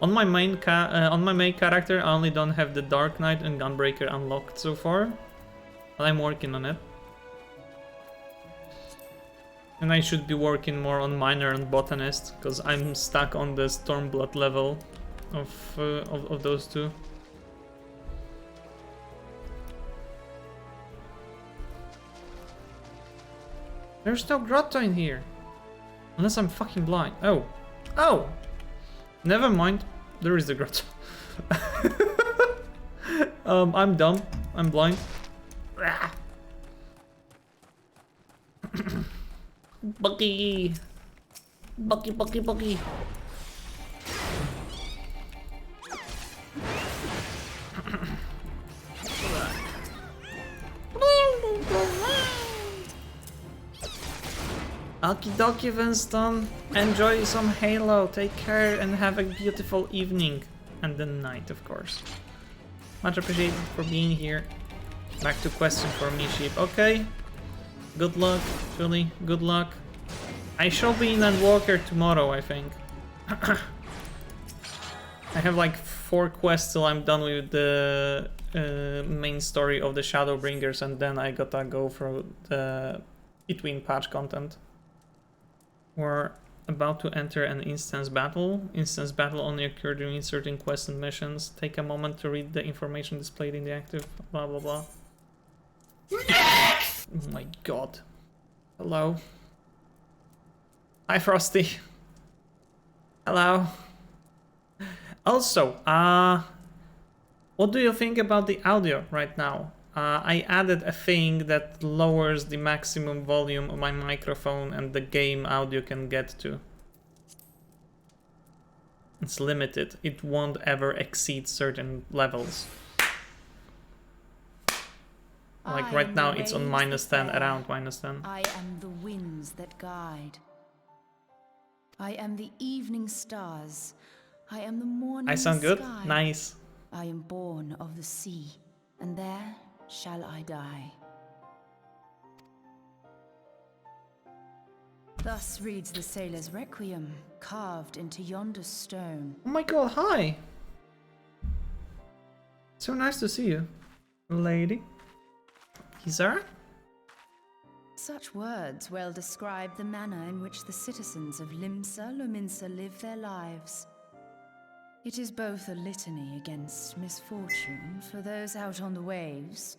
Speaker 3: On my main character, I only don't have the Dark Knight and Gunbreaker unlocked so far, but I'm working on it. And I should be working more on Miner and Botanist, because I'm stuck on the Stormblood level of those two. There's no grotto in here. Unless I'm fucking blind. Oh. Oh! Never mind. There is a grotto. I'm dumb. I'm blind. Bucky! Bucky! Okie dokie, Winston. Enjoy some Halo. Take care and have a beautiful evening. And the night, of course. Much appreciated for being here. Back to question for me, sheep. Okay. Good luck, Julie. Good luck. I shall be in Endwalker tomorrow, I think. I have like 4 quests till I'm done with the main story of the Shadowbringers, and then I gotta go for the between patch content. We're about to enter an instance battle. Instance battle only occur during certain quests and missions. Take a moment to read the information displayed in the active blah blah blah. Oh my god. Hello. Hi Frosty. Hello. Also, what do you think about the audio right now? I added a thing that lowers the maximum volume of my microphone and the game audio can get to. It's limited. It won't ever exceed certain levels. Like right now it's on -10, around -10.
Speaker 9: I am the winds that guide. I am the evening stars. I am the morning
Speaker 3: I sound good?
Speaker 9: sky.
Speaker 3: Nice.
Speaker 9: I am born of the sea, and there shall I die. Thus reads the sailor's requiem, carved into yonder stone.
Speaker 3: Oh my god, hi! So nice to see you, lady. Sir?
Speaker 9: Such words well describe the manner in which the citizens of Limsa Lominsa live their lives. It is both a litany against misfortune for those out on the waves,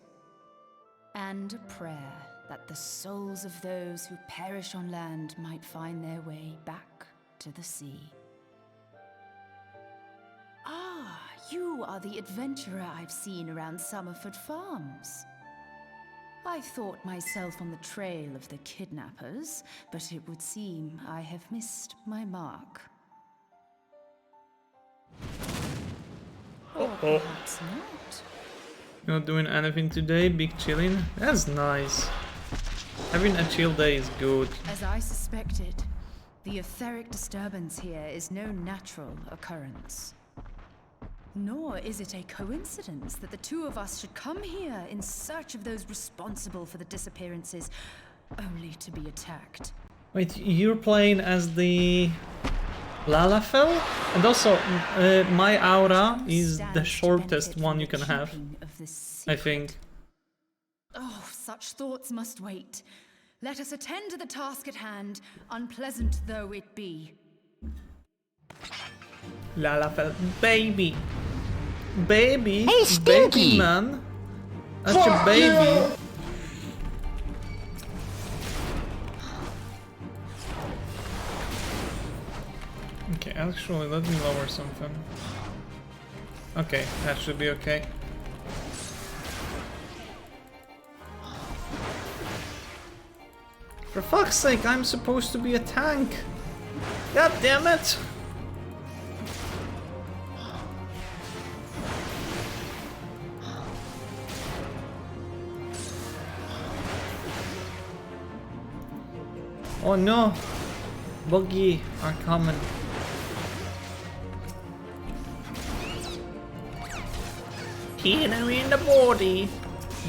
Speaker 9: and a prayer that the souls of those who perish on land might find their way back to the sea. Ah, you are the adventurer I've seen around Summerford Farms. I thought myself on the trail of the kidnappers, but it would seem I have missed my mark. Or perhaps not.
Speaker 3: Not doing anything today, big chilling. That's nice. Having a chill day is good.
Speaker 9: As I suspected, the etheric disturbance here is no natural occurrence. Nor is it a coincidence that the two of us should come here in search of those responsible for the disappearances, only to be attacked.
Speaker 3: Wait, you're playing as the Lalafell? And also, my aura is the shortest one you can have, I think.
Speaker 9: Oh, such thoughts must wait. Let us attend to the task at hand, unpleasant though it be.
Speaker 3: Lalafell, baby! Baby!
Speaker 8: Hey, Stinky!
Speaker 3: Baby, man! That's your baby! Okay, actually, let me lower something. Okay, that should be okay. For fuck's sake, I'm supposed to be a tank! God damn it! Oh no! Buggy are coming. Hit him in the body.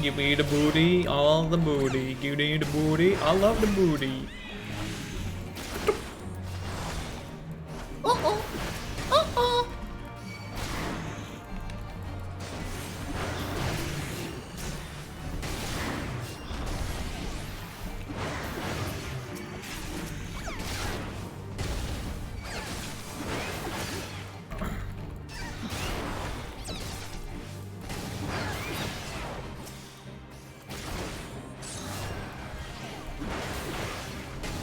Speaker 3: Give me the booty, all the booty. Give me the booty, I love the booty. Uh-oh. Uh-oh.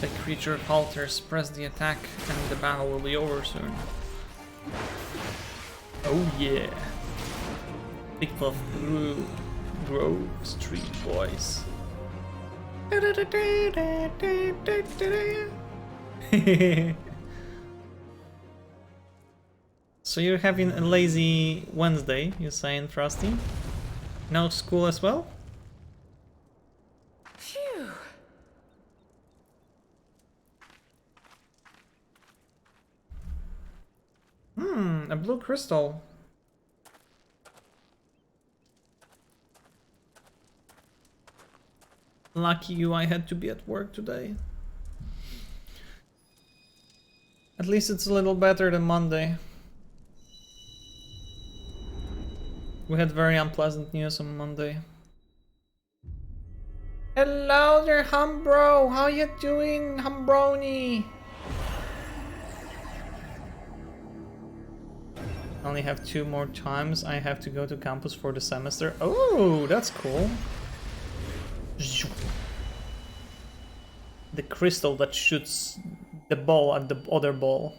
Speaker 3: The creature falters, press the attack, and the battle will be over soon. Oh yeah. Big Puff Grove Street Boys. So you're having a lazy Wednesday, you're saying, Frosty? No school as well?
Speaker 9: Phew.
Speaker 3: A blue crystal. Lucky you, I had to be at work today. At least it's a little better than Monday. We had very unpleasant news on Monday. Hello there, Humbro! How you doing, Humbroni? I only have 2 more times. I have to go to campus for the semester. Oh, that's cool. The crystal that shoots the ball at the other ball.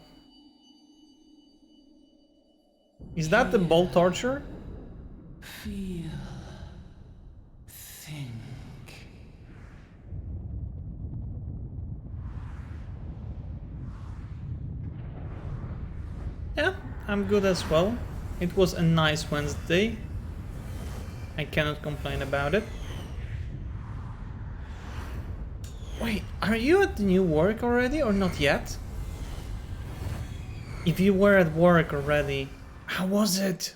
Speaker 3: Is that the ball torture?
Speaker 4: Feel. Think.
Speaker 3: Yeah, I'm good as well. It was a nice Wednesday. I cannot complain about it. Wait, are you at the new work already or not yet? If you were at work already, how was it?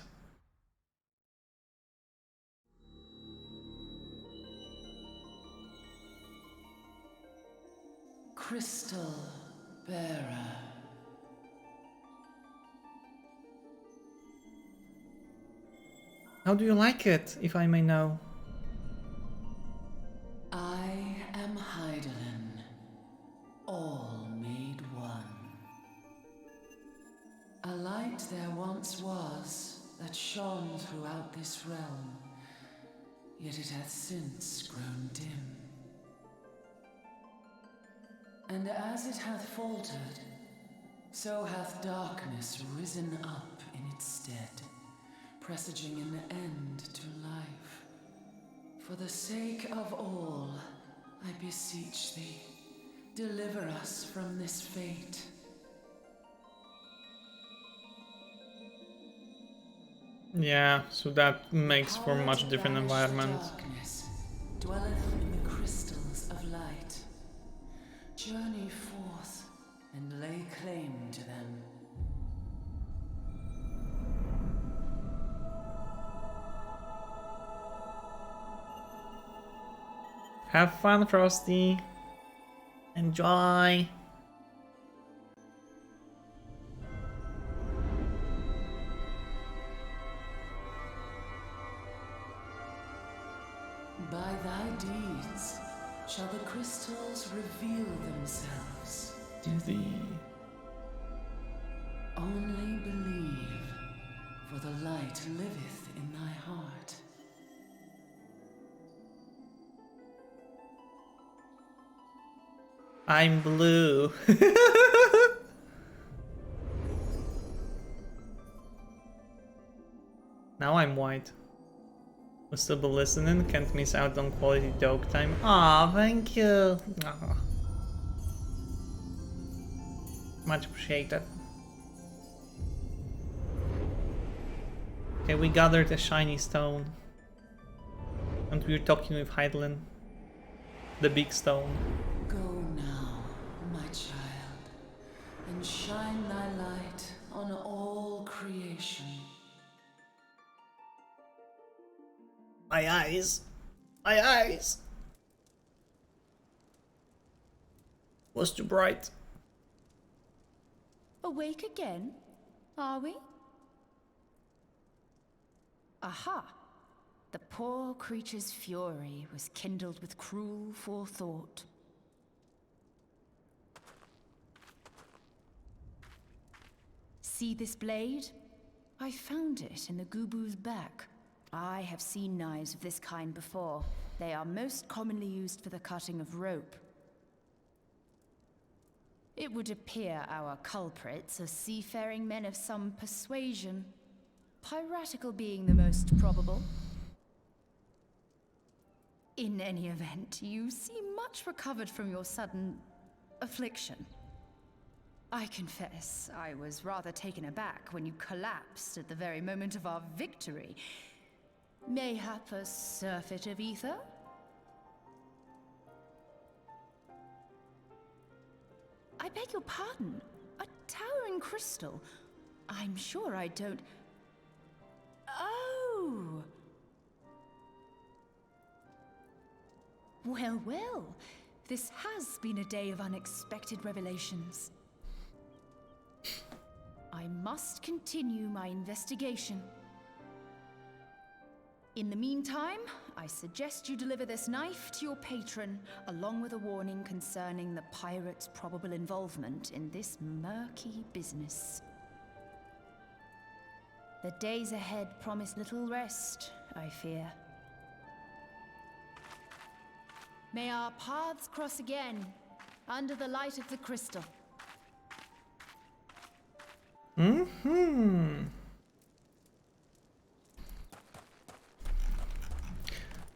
Speaker 4: Crystal Bearer.
Speaker 3: How do you like it, if I may know?
Speaker 4: I am Hydaelyn, all made one. A light there once was that shone throughout this realm, yet it hath since grown dim. And as it hath faltered, so hath darkness risen up in its stead, presaging an end to life. For the sake of all, I beseech thee, deliver us from this fate.
Speaker 3: Yeah, so that makes for
Speaker 4: Power
Speaker 3: much
Speaker 4: to
Speaker 3: different
Speaker 4: banish the
Speaker 3: environment.
Speaker 4: darkness dwelleth in the crystals of light. Journey forth and lay claim to them.
Speaker 3: Have fun, Frosty. Enjoy.
Speaker 4: By thy deeds shall the crystals reveal themselves.
Speaker 3: To thee.
Speaker 4: Only believe, for the light liveth in thy heart.
Speaker 3: I'm blue. Now I'm white. Will still be listening, can't miss out on quality dog time. Aw, thank you. Aw. Much appreciated. Okay, we gathered a shiny stone. And we're talking with Heidelin. The big stone.
Speaker 4: Go now, my child, and shine thy light on all creation.
Speaker 3: My eyes. My eyes. Was too bright.
Speaker 9: Awake again, are we? Aha! The poor creature's fury was kindled with cruel forethought. See this blade? I found it in the Gubu's back. I have seen knives of this kind before. They are most commonly used for the cutting of rope. It would appear our culprits are seafaring men of some persuasion, piratical being the most probable. In any event, you seem much recovered from your sudden affliction. I confess, I was rather taken aback when you collapsed at the very moment of our victory. Mayhap a surfeit of ether? I beg your pardon. A towering crystal. I'm sure I don't... Oh! Well, well. This has been a day of unexpected revelations. I must continue my investigation. In the meantime, I suggest you deliver this knife to your patron, along with a warning concerning the pirate's probable involvement in this murky business. The days ahead promise little rest, I fear. May our paths cross again, under the light of the crystal.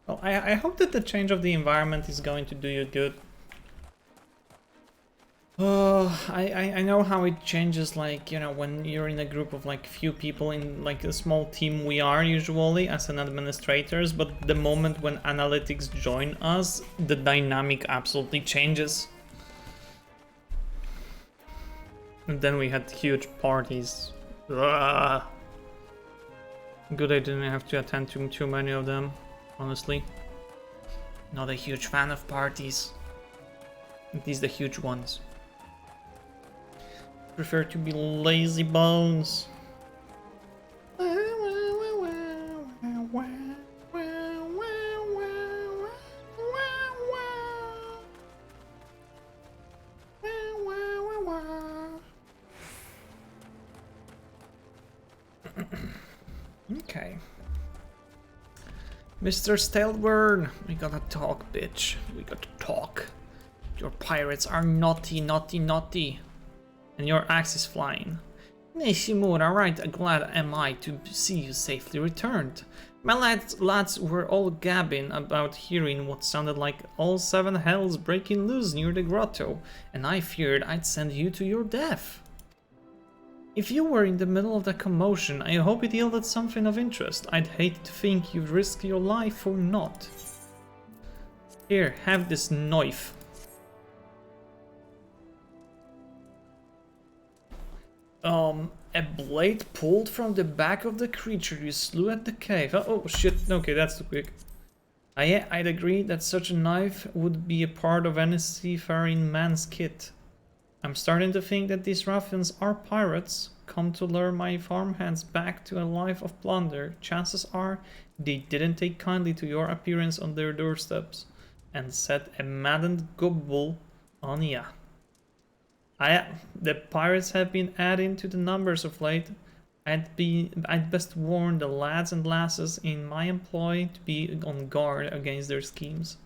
Speaker 3: Well, I hope that the change of the environment is going to do you good. I know how it changes, like, you know, when you're in a group of like few people in like a small team we are usually as an administrators, but the moment when analytics join us, the dynamic absolutely changes. And then we had huge parties. Ugh. Good I didn't have to attend to too many of them, honestly. Not a huge fan of parties. At least the huge ones. Prefer to be lazy bones. Okay. Mr. Stelburn, we gotta talk, bitch. We gotta talk. Your pirates are naughty, naughty, naughty. And your axe is flying. Nishimura, right glad am I to see you safely returned. My lads were all gabbing about hearing what sounded like all seven hells breaking loose near the grotto, and I feared I'd send you to your death. If you were in the middle of the commotion, I hope it yielded something of interest. I'd hate to think you'd risk your life for naught. Here, have this knife. A blade pulled from the back of the creature you slew at the cave. Oh shit, okay, that's too quick. I'd agree that such a knife would be a part of any seafaring man's kit. I'm starting to think that these ruffians are pirates, come to lure my farmhands back to a life of plunder. Chances are they didn't take kindly to your appearance on their doorsteps and set a maddened gobble on ya. The pirates have been adding to the numbers of late. I'd best warn the lads and lasses in my employ to be on guard against their schemes.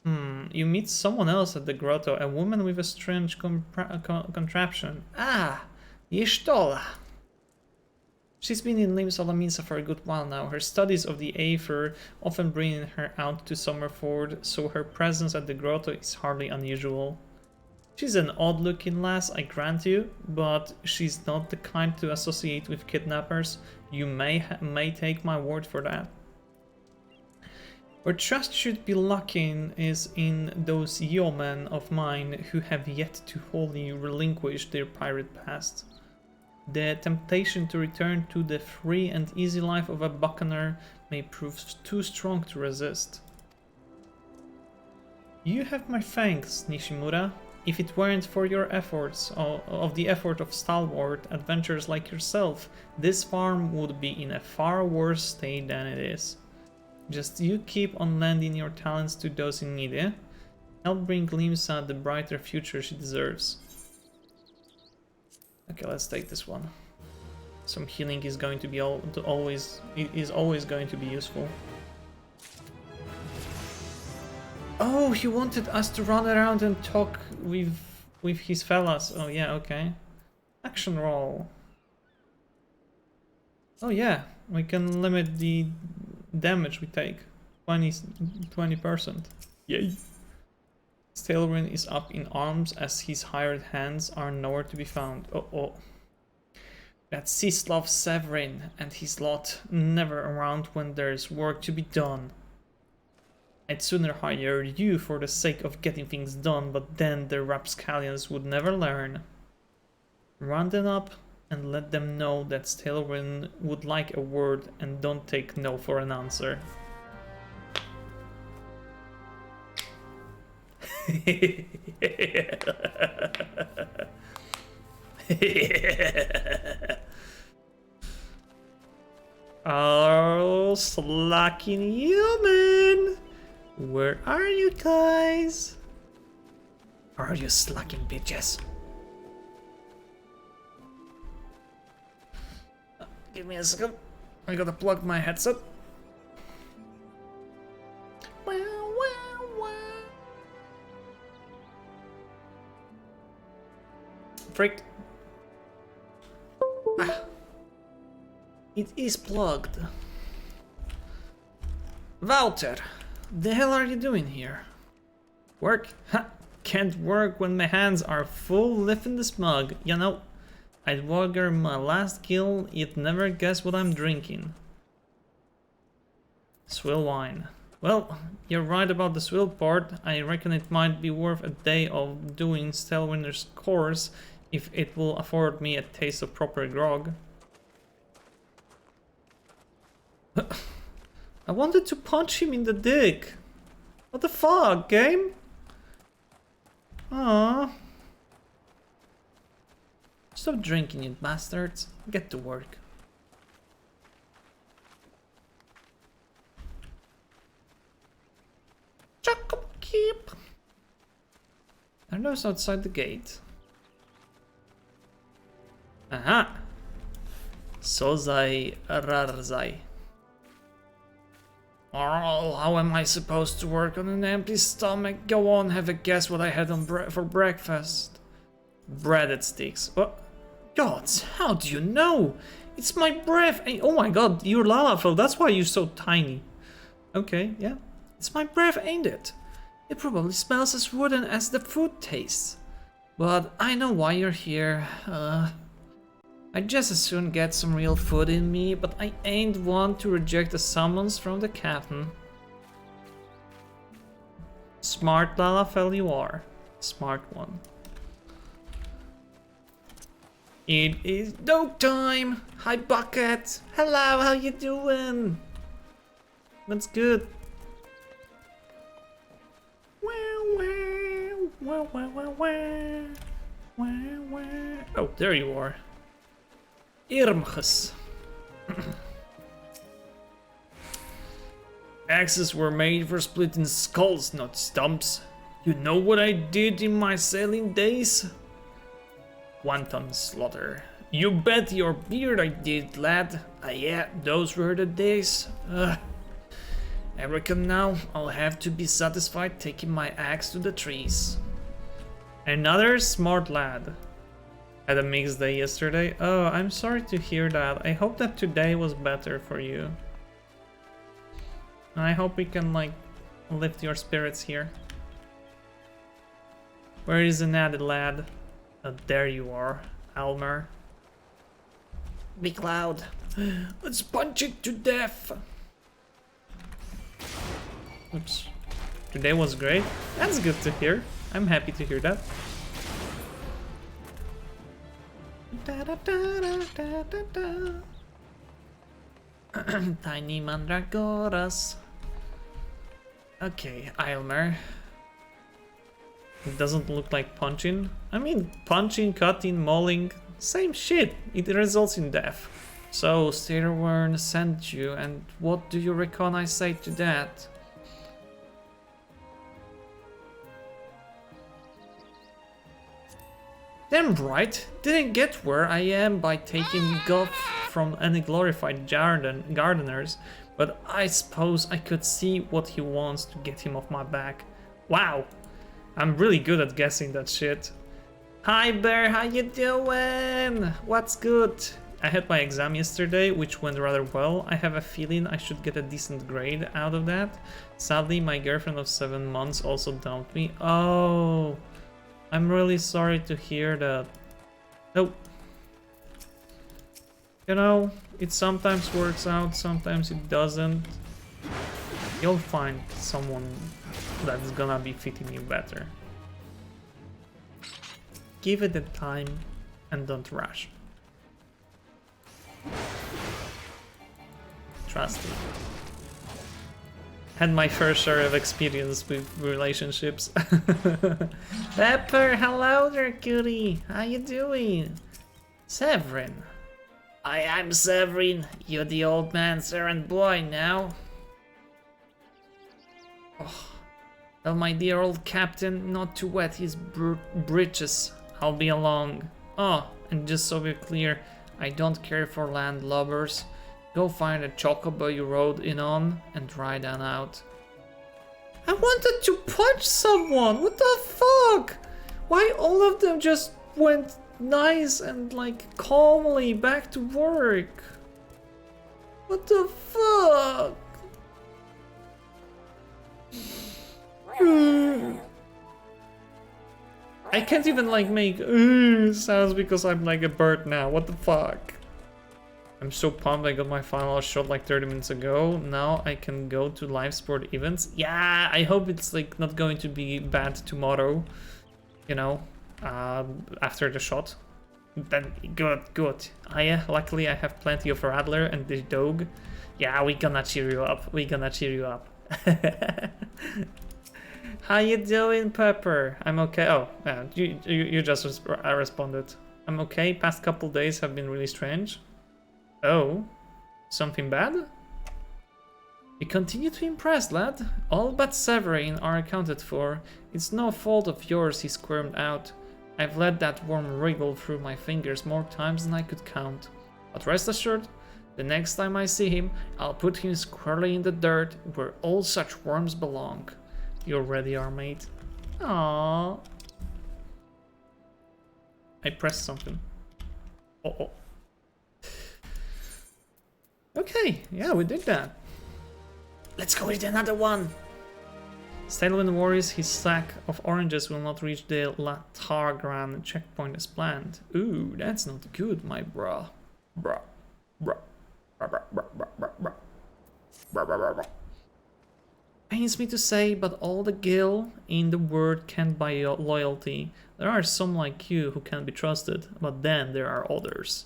Speaker 3: You meet someone else at the grotto, a woman with a strange contraption. Ah, Yeshtola. She's been in Limsa Lominsa for a good while now. Her studies of the Aether often bring her out to Summerford, so her presence at the grotto is hardly unusual. She's an odd-looking lass, I grant you, but she's not the kind to associate with kidnappers. You may take my word for that. Where trust should be lacking is in those yeomen of mine who have yet to wholly relinquish their pirate past. The temptation to return to the free and easy life of a buccaneer may prove too strong to resist. You have my thanks, Nishimura. If it weren't for your efforts, of the effort of stalwart adventurers like yourself, this farm would be in a far worse state than it is. Just you keep on lending your talents to those in need, eh? Help bring Limsa the brighter future she deserves. Okay, let's take this one. Some healing is going to be always going to be useful. Oh, he wanted us to run around and talk with his fellas. Oh yeah, okay. Action roll. Oh yeah, we can limit the damage we take. 20%. Yay. Tailwind is up in arms as his hired hands are nowhere to be found. Oh. That's Sislav Severin and his lot, never around when there's work to be done. I'd sooner hire you for the sake of getting things done, but then the rapscallions would never learn. Round them up and let them know that Tailwind would like a word and don't take no for an answer. Oh, slacking human! Where are you guys? Are you slacking bitches? Give me a second. I gotta plug my headset. Frick. Ah. It is plugged. Wouter, the hell are you doing here? Work? Ha! Can't work when my hands are full lifting this mug. You know, I'd wager my last kill, you'd never guess what I'm drinking. Swill wine. Well, you're right about the swill part. I reckon it might be worth a day of doing Stelwinder's course if it will afford me a taste of proper grog. I wanted to punch him in the dick. What the fuck, game? Aww. Stop drinking, you bastards. Get to work. Keep. Are those outside the gate? Aha! Sozai Rarzai. Oh, how am I supposed to work on an empty stomach? Go on, have a guess what I had on for breakfast. Breaded sticks. Oh, gods, how do you know? It's my breath! Oh my god, you're Lalafell, that's why you're so tiny. Okay, yeah. It's my breath, ain't it? It probably smells as wooden as the food tastes. But I know why you're here. I'd just as soon get some real food in me, but I ain't one to reject a summons from the captain. Smart Lalafell you are. Smart one. It is dog time! Hi Bucket! Hello, how you doing? That's good. Oh, there you are. Irmges. Axes were made for splitting skulls, not stumps. You know what I did in my sailing days? Wanton slaughter. You bet your beard I did, lad. Yeah, those were the days. I reckon now I'll have to be satisfied taking my axe to the trees. Another smart lad. Had a mixed day yesterday. Oh, I'm sorry to hear that. I hope that today was better for you. I hope we can, like, lift your spirits here. Where is an added lad? Oh, there you are, Almer. Be loud. Let's punch it to death. Oops. Today was great. That's good to hear. I'm happy to hear that. Tiny mandragoras. Okay, Aylmer. It doesn't look like punching. I mean, punching, cutting, mauling, same shit. It results in death. So, Stirwern sent you, and what do you reckon I say to that? Damn right, didn't get where I am by taking guff from any glorified gardeners, but I suppose I could see what he wants to get him off my back. Wow, I'm really good at guessing that shit. Hi Bear, how you doing? What's good? I had my exam yesterday, which went rather well. I have a feeling I should get a decent grade out of that. Sadly, my girlfriend of 7 months also dumped me. Oh, I'm really sorry to hear that. Nope. You know, it sometimes works out, sometimes it doesn't. You'll find someone that's gonna be fitting you better. Give it the time and don't rush. Trust it. Had my fair share of experience with relationships. Pepper, hello there, cutie. How you doing? Severin. I'm Severin. You're the old man's errand boy now. Oh, tell my dear old captain not to wet his breeches. I'll be along. Oh, and just so we're clear, I don't care for landlubbers. Go find a chocobo you rode in on and ride on out. I wanted to punch someone! What the fuck? Why all of them just went nice and like calmly back to work? What the fuck? I can't even like make sounds because I'm like a bird now. What the fuck? I'm so pumped I got my final shot like 30 minutes ago. Now I can go to live sport events. Yeah, I hope it's like not going to be bad tomorrow. You know, after the shot. Then good. Luckily I have plenty of Rattler and this dog. Yeah, we gonna cheer you up. How you doing, Pepper? I'm okay. Oh, yeah, you just responded. I'm okay. Past couple days have been really strange. Oh, something bad? You continue to impress, lad. All but Severin are accounted for. It's no fault of yours he squirmed out. I've let that worm wriggle through my fingers more times than I could count. But rest assured, the next time I see him, I'll put him squarely in the dirt where all such worms belong. You already are, mate. Aww. I pressed something. Oh. Okay, yeah, we did that. Let's go with another one. Stalwin worries his sack of oranges will not reach the La Targran checkpoint as planned. Ooh, that's not good, my bruh. Bruh. Bruh. Bruh, bruh, bruh, bruh, bruh, bruh. Bruh, bruh, bruh, bruh. Pains me to say, but all the gil in the world can't buy your loyalty. There are some like you who can be trusted, but then there are others.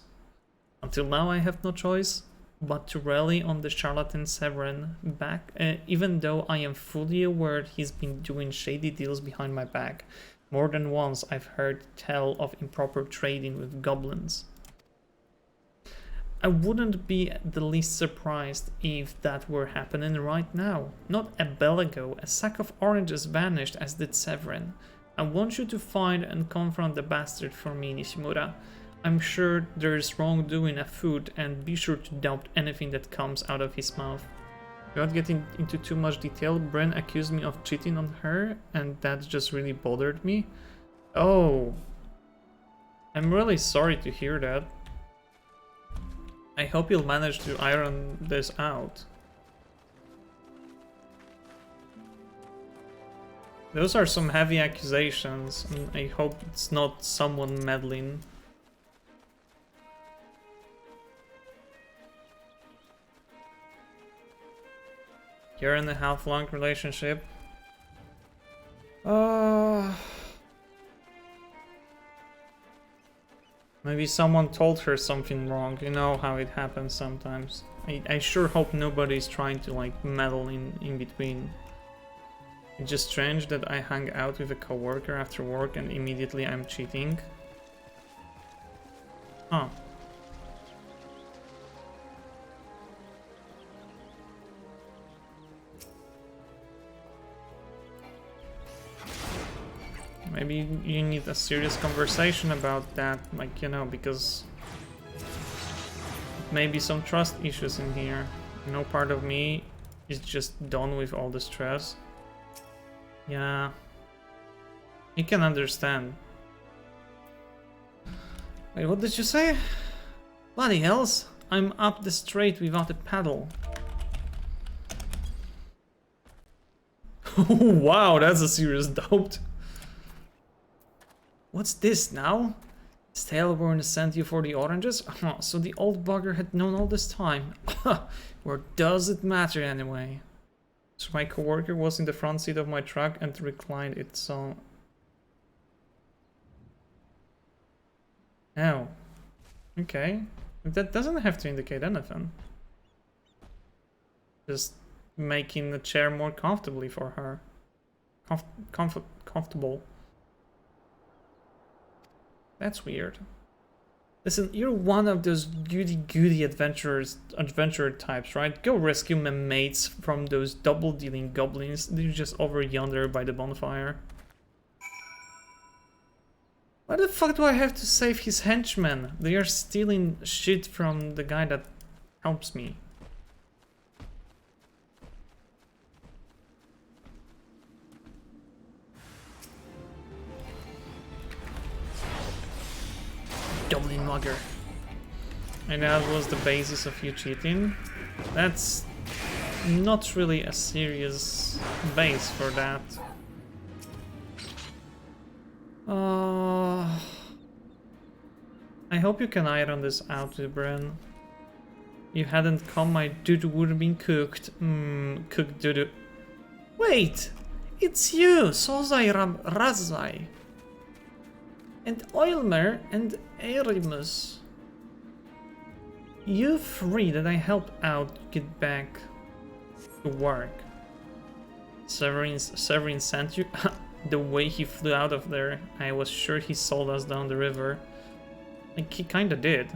Speaker 3: Until now I have no choice but to rally on the charlatan Severin back, even though I am fully aware he's been doing shady deals behind my back. More than once I've heard tell of improper trading with goblins. I wouldn't be the least surprised if that were happening right now. Not a bell ago, a sack of oranges vanished, as did Severin. I want you to find and confront the bastard for me, Nishimura. I'm sure there's wrongdoing afoot, and be sure to doubt anything that comes out of his mouth. Without getting into too much detail, Bren accused me of cheating on her, and that just really bothered me. Oh. I'm really sorry to hear that. I hope you'll manage to iron this out. Those are some heavy accusations, and I hope it's not someone meddling. You're in a half-long relationship. Maybe someone told her something wrong. You know how it happens sometimes. I sure hope nobody's trying to like meddle in between. It's just strange that I hang out with a coworker after work and immediately I'm cheating. Huh. Maybe you need a serious conversation about that, like, you know, because maybe some trust issues in here. No part of me is just done with all the stress. Yeah, you can understand. Wait, what did you say? Bloody hells, I'm up the strait without a paddle. Wow, that's a serious doubt. What's this now? Stalborn sent you for the oranges? So the old bugger had known all this time. Or does it matter anyway? So my coworker was in the front seat of my truck and reclined it, so... Oh. Okay. That doesn't have to indicate anything. Just making the chair more comfortably for her. Comfortable. That's weird. Listen, you're one of those goody-goody adventurer types, right? Go rescue my mates from those double-dealing goblins. They're just over yonder by the bonfire. Why the fuck do I have to save his henchmen? They are stealing shit from the guy that helps me. Goblin mugger. And that was the basis of you cheating. That's not really a serious base for that. I hope you can iron this out, Bren. You hadn't come, my dude would have been cooked. Cooked doo-doo. Wait! It's you, Sozai Razai. And Oilmer and Erimus. You three that I helped out get back to work. Severin sent you? The way he flew out of there, I was sure he sold us down the river. Like, he kinda did.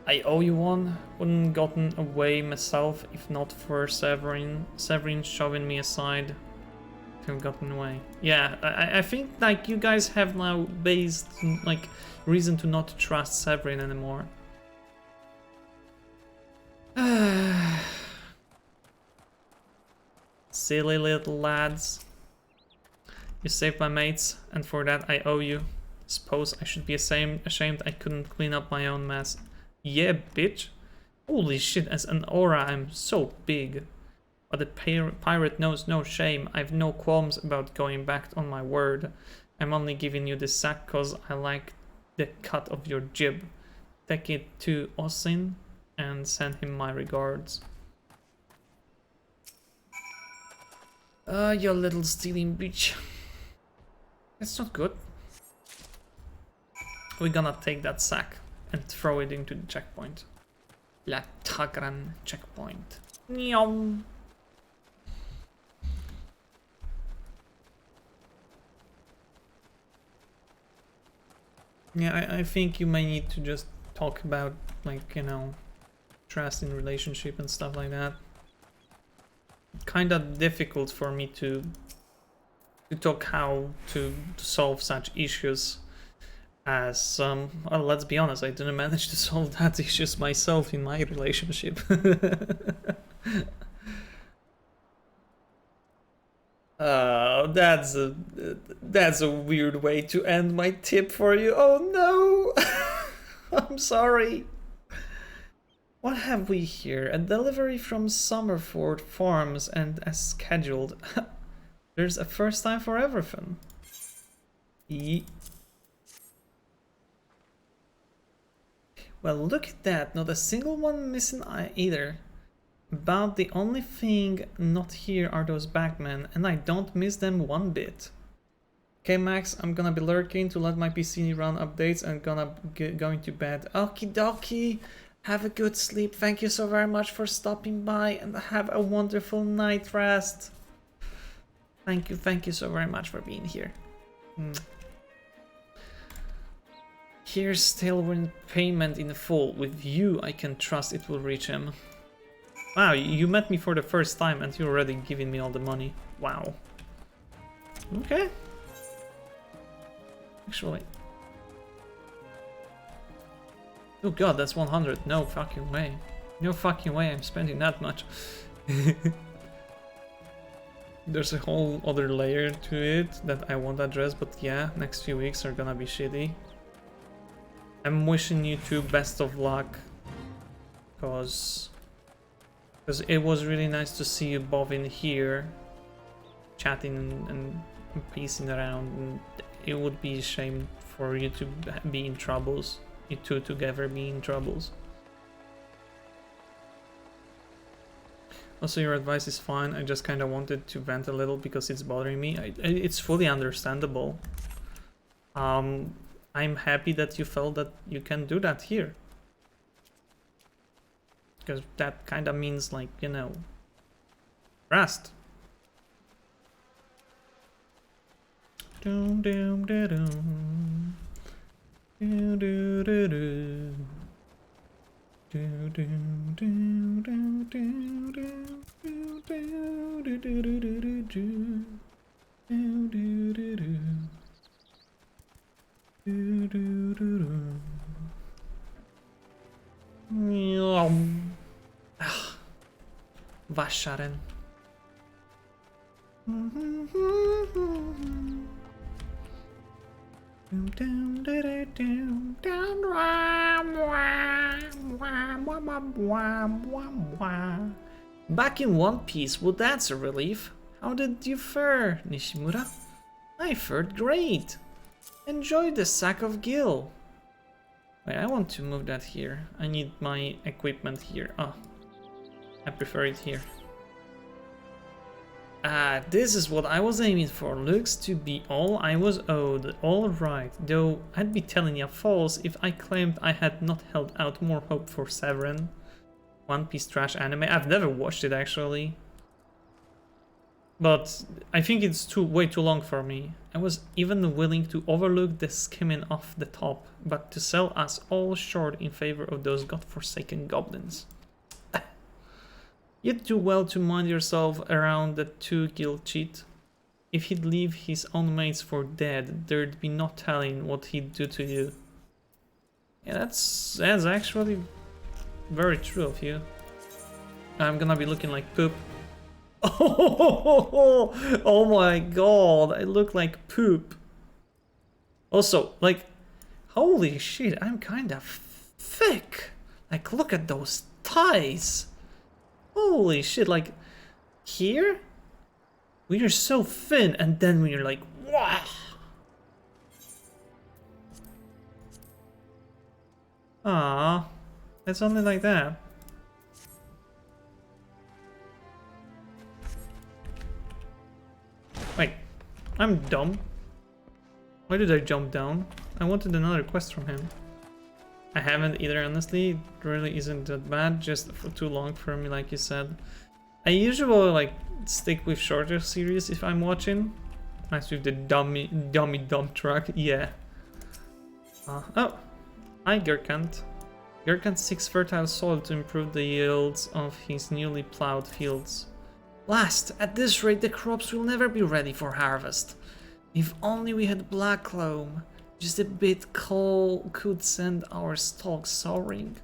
Speaker 3: I owe you one. Wouldn't gotten away myself if not for Severin shoving me aside to have gotten away. Yeah, I think like you guys have now based like reason to not trust Severin anymore. Silly little lads. You saved my mates, and for that I owe you. Suppose I should be ashamed I couldn't clean up my own mess. Yeah, bitch. Holy shit, as an aura I'm so big. But the pirate knows no shame. I've no qualms about going back on my word. I'm only giving you this sack cause I like the cut of your jib. Take it to Osin and send him my regards. You little stealing bitch. That's not good. We're gonna take that sack and throw it into the checkpoint. La Tagran checkpoint. Nyom. Yeah, I think you may need to just talk about, like, you know, trust in relationship and stuff like that. Kinda difficult for me to talk how to solve such issues as, well, let's be honest, I didn't manage to solve that issues myself in my relationship. That's a weird way to end my tip for you. Oh no! I'm sorry. What have we here? A delivery from Summerford Farms, and as scheduled. There's a first time for everything. Well, look at that. Not a single one missing either. About the only thing not here are those bagmen, and I don't miss them one bit. Okay, Max, I'm gonna be lurking to let my PC run updates and going to bed. Okie dokie. Have a good sleep. Thank you so very much for stopping by, and have a wonderful night rest. Thank you so very much for being here. Here's Tailwind payment in full. With you, I can trust it will reach him. Wow, you met me for the first time and you're already giving me all the money. Wow. Okay. Actually. Oh god, that's 100. No fucking way. No fucking way I'm spending that much. There's a whole other layer to it that I won't address, but yeah, next few weeks are gonna be shitty. I'm wishing you two best of luck, because it was really nice to see you both in here, chatting and pacing around, and it would be a shame for you to be in troubles, you two together be in troubles. Also, your advice is fine, I just kind of wanted to vent a little because it's bothering me. It's fully understandable. I'm happy that you felt that you can do that here. Because that kind of means, like, you know, rest. Doom doom da doom. Do do do do. Do do do do do do do do do do do do do do do do. Do, do, do, do. Vasharen. Back in one piece, well, that's a relief. How did you fare, Nishimura? I fared great. Enjoy the sack of gill. Wait, I want to move that here. I need my equipment here. Oh, I prefer it here. Ah, this is what I was aiming for. Looks to be all I was owed. All right, though I'd be telling you false if I claimed I had not held out more hope for Severin. One Piece trash anime. I've never watched it actually. But I think it's way too long for me. I was even willing to overlook the skimming off the top, but to sell us all short in favor of those godforsaken goblins. You'd do well to mind yourself around the two-guild cheat. If he'd leave his own mates for dead, there'd be no telling what he'd do to you. Yeah, that's actually very true of you. I'm gonna be looking like poop. Oh, oh my god, I look like poop. Also, like, holy shit, I'm kind of thick. Like, look at those thighs. Holy shit, like, here? We are so thin, and then we are like, wow. Ah, it's only like that. Wait, I'm dumb. Why did I jump down? I wanted another quest from him. I haven't either, honestly. It really isn't that bad, just for too long for me, like you said. I usually like stick with shorter series if I'm watching. Nice with the dump truck, yeah. Oh, hi Gurkant. Gurkant seeks fertile soil to improve the yields of his newly plowed fields. Last, at this rate the crops will never be ready for harvest. If only we had black loam, just a bit coal could send our stalks soaring.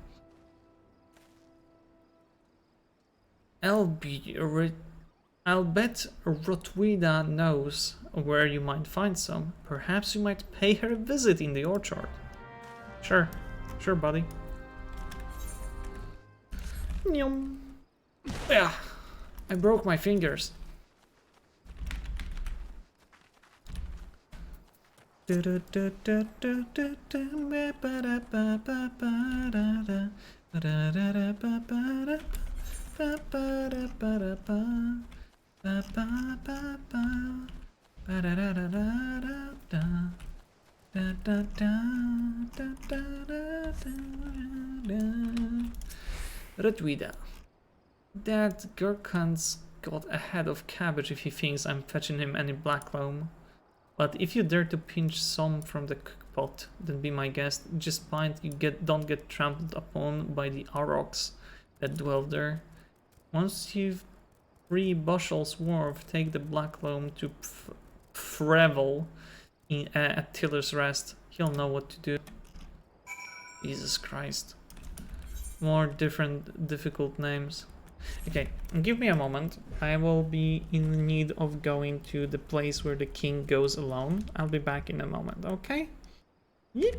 Speaker 3: I'll bet Rotwida knows where you might find some. Perhaps you might pay her a visit in the orchard. Sure, sure, buddy. Nyum. Yeah, I broke my fingers. Redwida. That Gurkhan's got a head of cabbage if he thinks I'm fetching him any black loam. But if you dare to pinch some from the cookpot, then be my guest. Just mind you don't get trampled upon by the aurochs that dwell there. Once you've 3 bushels worth, take the black loam to Frevel at Tiller's Rest. He'll know what to do. Jesus Christ. More difficult names. Okay, give me a moment. I will be in need of going to the place where the king goes alone. I'll be back in a moment, okay? Yep.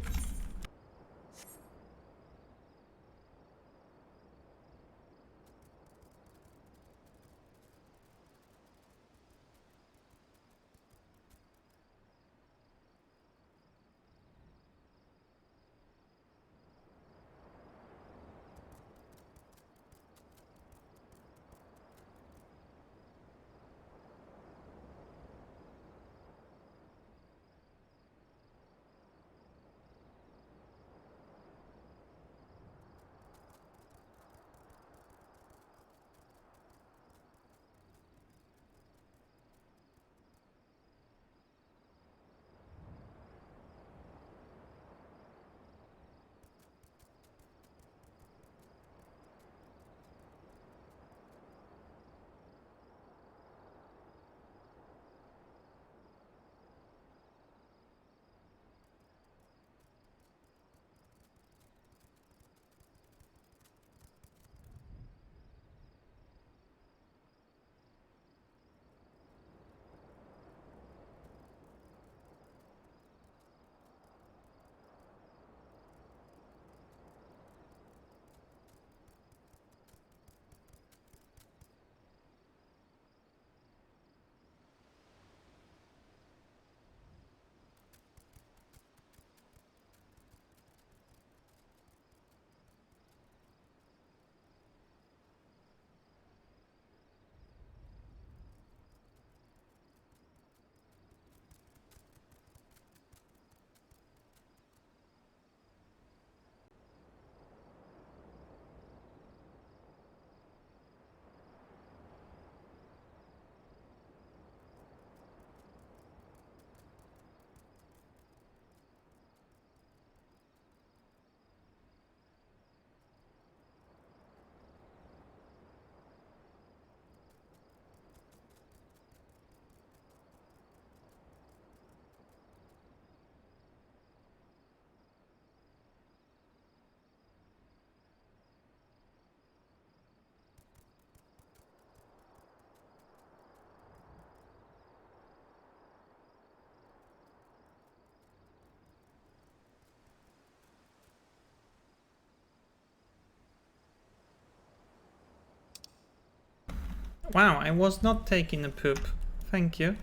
Speaker 3: Wow, I was not taking a poop. Thank you.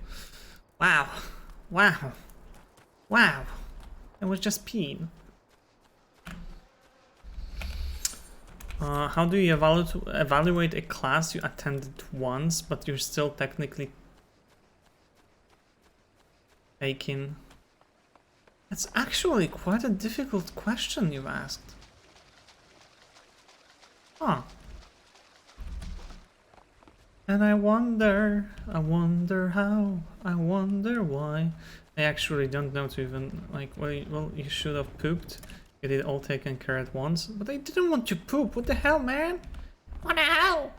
Speaker 3: Wow. Wow. Wow. I was just peeing. How do you evaluate a class you attended once, but you're still technically taking? That's actually quite a difficult question you asked. Huh. And I wonder how, I wonder why. I actually don't know to even, like, well, you should have pooped. Get it all taken care at once. But I didn't want to poop. What the hell, man? What the hell?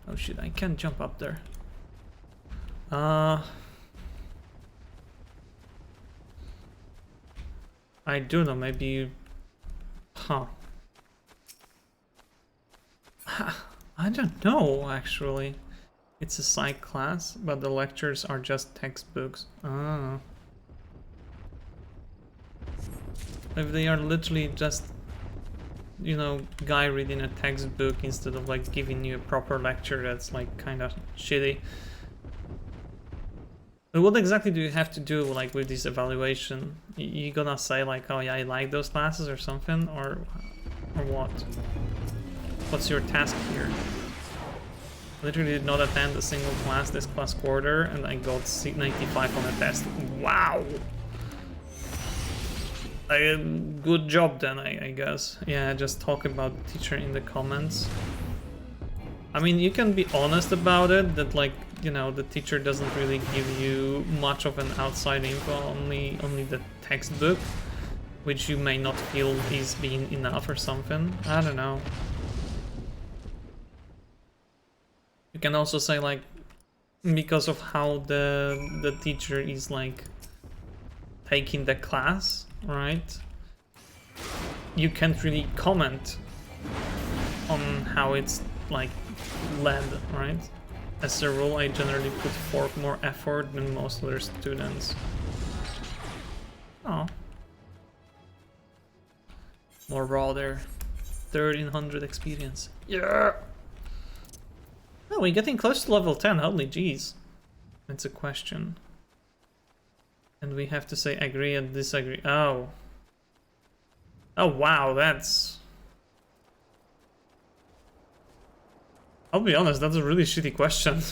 Speaker 3: Oh shit, I can't jump up there. I do know, maybe you... Huh. I don't know, actually. It's a psych class, but the lectures are just textbooks. Ah. If they are literally just, you know, guy reading a textbook instead of like giving you a proper lecture, that's like kind of shitty. But what exactly do you have to do like with this evaluation? You gonna say like, oh yeah, I like those classes or something, or what? What's your task here? Literally did not attend a single class this class quarter, and I got 95 on the test. Wow! Good job then, I guess. Yeah, just talk about the teacher in the comments. I mean, you can be honest about it, that like, you know, the teacher doesn't really give you much of an outside info, only the textbook, which you may not feel is being enough or something. I don't know. You can also say like, because of how the teacher is like taking the class, right? You can't really comment on how it's like led, right? As a rule, I generally put forth more effort than most other students. Oh. More raw there. 1300 experience. Yeah! Oh, we're getting close to level 10, holy jeez. It's a question. And we have to say agree and disagree. Oh. Oh wow, that's... I'll be honest, that's a really shitty question.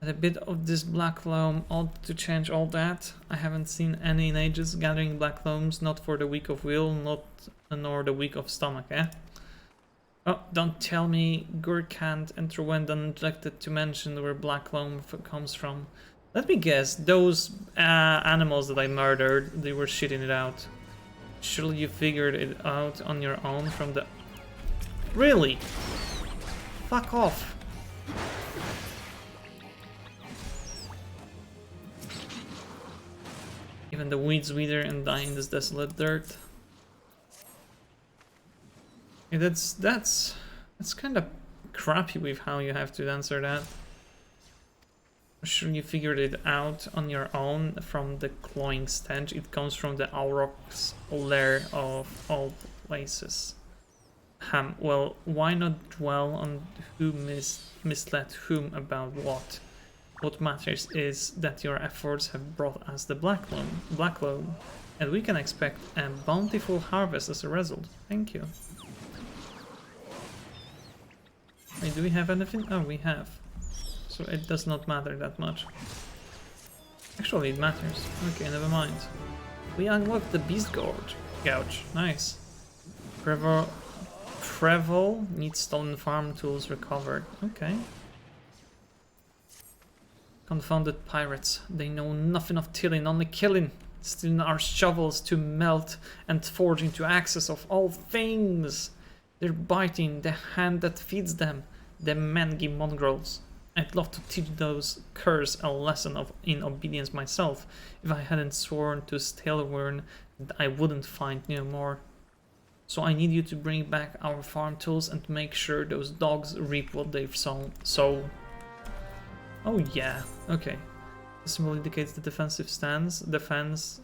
Speaker 3: A bit of this black loam ought to change all that. I haven't seen any in ages gathering black loams, not for the weak of will, nor the weak of stomach, eh? Oh, don't tell me Gurkhand and Rwanda neglected to mention where black loam comes from. Let me guess, those animals that I murdered, they were shitting it out. Surely you figured it out on your own from the... Really? Fuck off. Even the weeds wither and die in this desolate dirt. Yeah, that's kind of crappy with how you have to answer that. I'm sure you figured it out on your own from the cloying stench. It comes from the Aurochs lair of all places. Well, why not dwell on who misled whom about what? What matters is that your efforts have brought us the black loam, and we can expect a bountiful harvest as a result. Thank you. Wait, do we have anything? Oh, we have. So it does not matter that much. Actually, it matters. Okay, never mind. We unlocked the beast gouge. Nice. Preval needs stolen farm tools recovered. Okay. Confounded pirates. They know nothing of tilling, only killing. Stealing our shovels to melt and forge into axes of all things. They're biting the hand that feeds them, the mangy mongrels. I'd love to teach those curs a lesson in obedience myself, if I hadn't sworn to Stalewern that I wouldn't find no more. So I need you to bring back our farm tools and make sure those dogs reap what they've sown. Oh yeah, okay. The symbol indicates the defensive stance. Defiance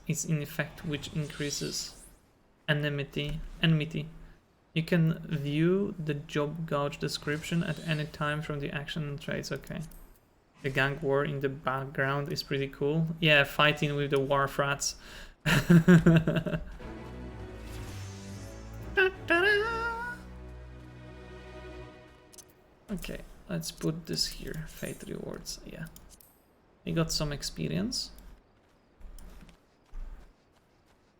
Speaker 3: is in effect, which increases enmity. You can view the job gauge description at any time from the action and traits. Okay. The gang war in the background is pretty cool. Yeah, fighting with the war frats. Okay, let's put this here. Fate rewards. Yeah. We got some experience.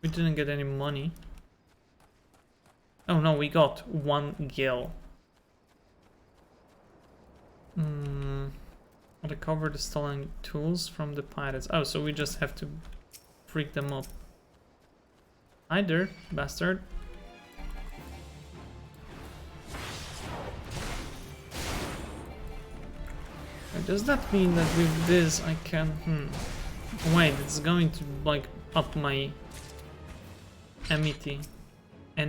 Speaker 3: We didn't get any money. Oh no, we got 1 gil. Recover the stolen tools from the pirates. Oh, so we just have to freak them up. Hi there, bastard. Does that mean that with this I can... Wait, it's going to like up my enmity, I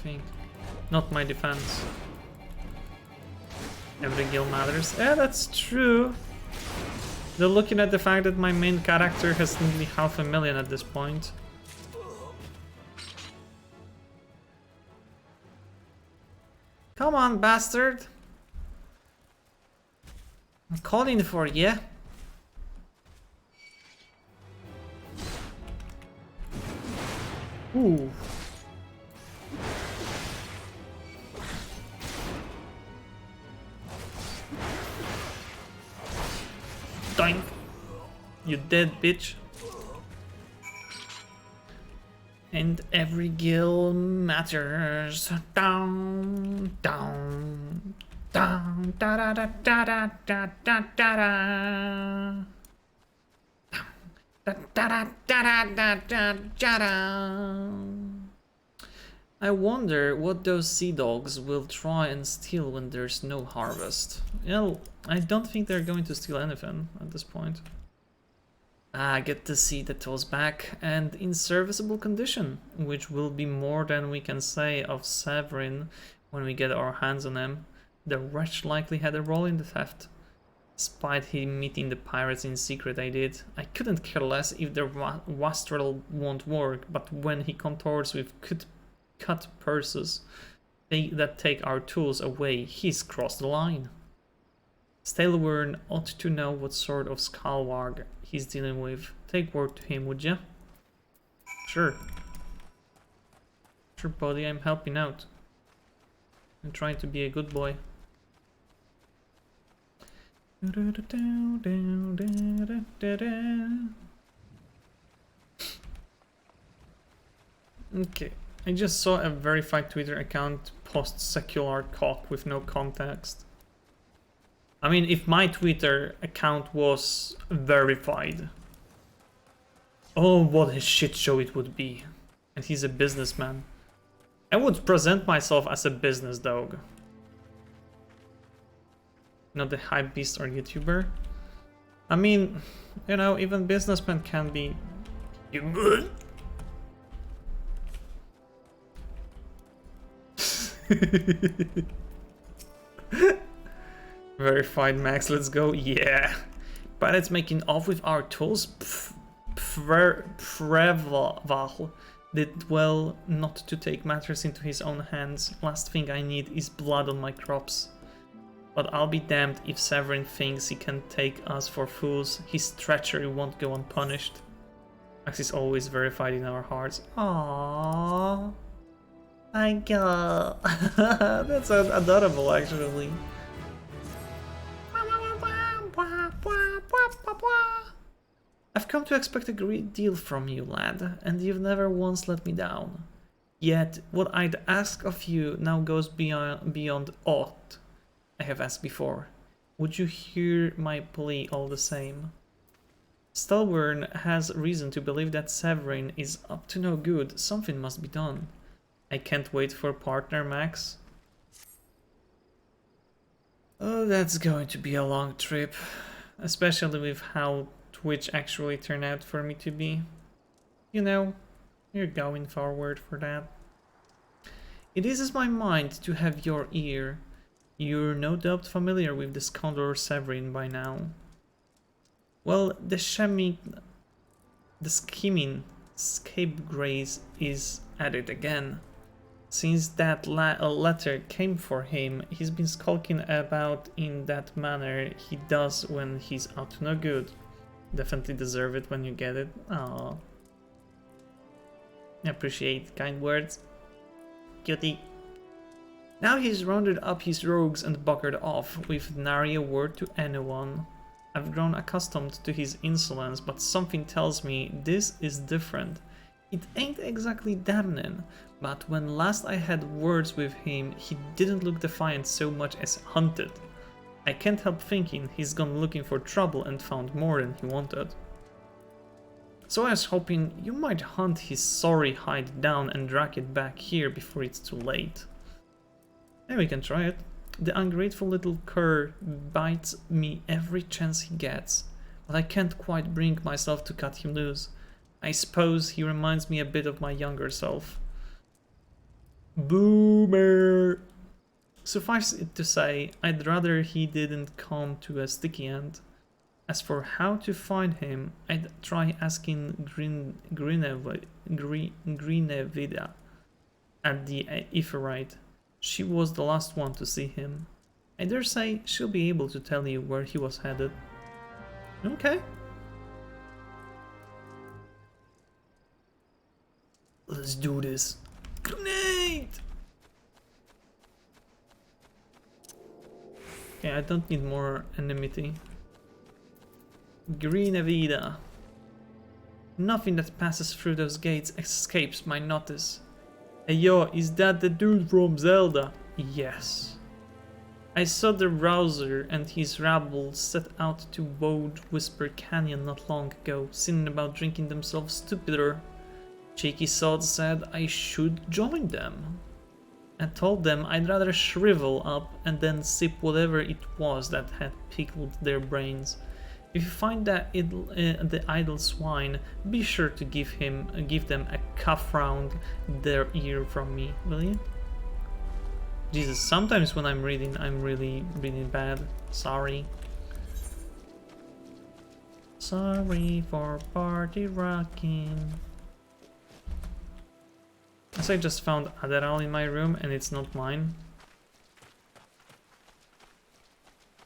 Speaker 3: think. Not my defense. Every guild matters. Yeah, that's true. They're looking at the fact that my main character has nearly 500,000 at this point. Come on, bastard. I'm calling for you. Ooh. Doink. You dead, bitch. And every guild matters. Down, down, down, da da da da da da da da da. Da da da da da da da. I wonder what those sea dogs will try and steal when there's no harvest. Well, I don't think they're going to steal anything at this point. I get to see the tools back and in serviceable condition, which will be more than we can say of Severin when we get our hands on him. The wretch likely had a role in the theft. Despite him meeting the pirates in secret, I couldn't care less if the wastrel won't work, but when he contorts with cut purses that take our tools away, he's crossed the line. Stalewern ought to know what sort of scalwag he's dealing with. Take word to him, would ya? Sure. Sure, buddy, I'm helping out. I'm trying to be a good boy. Okay, I just saw a verified Twitter account post secular cock with no context. I mean, if my Twitter account was verified, oh, what a shit show it would be. And he's a businessman. I would present myself as a business dog. Not the hype beast or YouTuber. I mean, you know, even businessmen can be human. Verified Max, let's go. Yeah. Pirates making off with our tools? Preval did well not to take matters into his own hands. Last thing I need is blood on my crops. But I'll be damned if Severin thinks he can take us for fools. His treachery won't go unpunished. Max is always verified in our hearts. Aww. My god. That's adorable, actually. I've come to expect a great deal from you, lad, and you've never once let me down. Yet, what I'd ask of you now goes beyond aught I have asked before. Would you hear my plea all the same? Stalwern has reason to believe that Severin is up to no good. Something must be done. I can't wait for partner, Max. Oh, that's going to be a long trip, especially with how Twitch actually turned out for me to be. You know, you're going forward for that. It eases my mind to have your ear. You're no doubt familiar with the scoundrel Severin by now. Well, the scheming scapegrace is at it again. Since that letter came for him, he's been skulking about in that manner he does when he's up to no good. Definitely deserve it when you get it. Aww. Appreciate kind words. Cutie. Now he's rounded up his rogues and buckered off, with nary a word to anyone. I've grown accustomed to his insolence, but something tells me this is different. It ain't exactly damning, but when last I had words with him, he didn't look defiant so much as hunted. I can't help thinking he's gone looking for trouble and found more than he wanted. So I was hoping you might hunt his sorry hide down and drag it back here before it's too late. Yeah, we can try it. The ungrateful little cur bites me every chance he gets, but I can't quite bring myself to cut him loose. I suppose he reminds me a bit of my younger self. Boomer! Suffice it to say, I'd rather he didn't come to a sticky end. As for how to find him, I'd try asking Grinevida at the Iferite. She was the last one to see him. I dare say she'll be able to tell you where he was headed. Okay. Let's do this. Grenade! Okay, I don't need more enmity. Grinevida. Nothing that passes through those gates escapes my notice. Hey yo, is that the dude from Zelda? Yes. I saw the Rouser and his rabble set out to Woad Whisper Canyon not long ago, sinning about drinking themselves stupider. Cheeky Sod said I should join them. I told them I'd rather shrivel up and then sip whatever it was that had pickled their brains. If you find that the idle swine, be sure to give them a cuff round their ear from me, will you? Jesus, sometimes when I'm reading, I'm really bad. Sorry. Sorry for party rocking. So I just found Adderall in my room and it's not mine.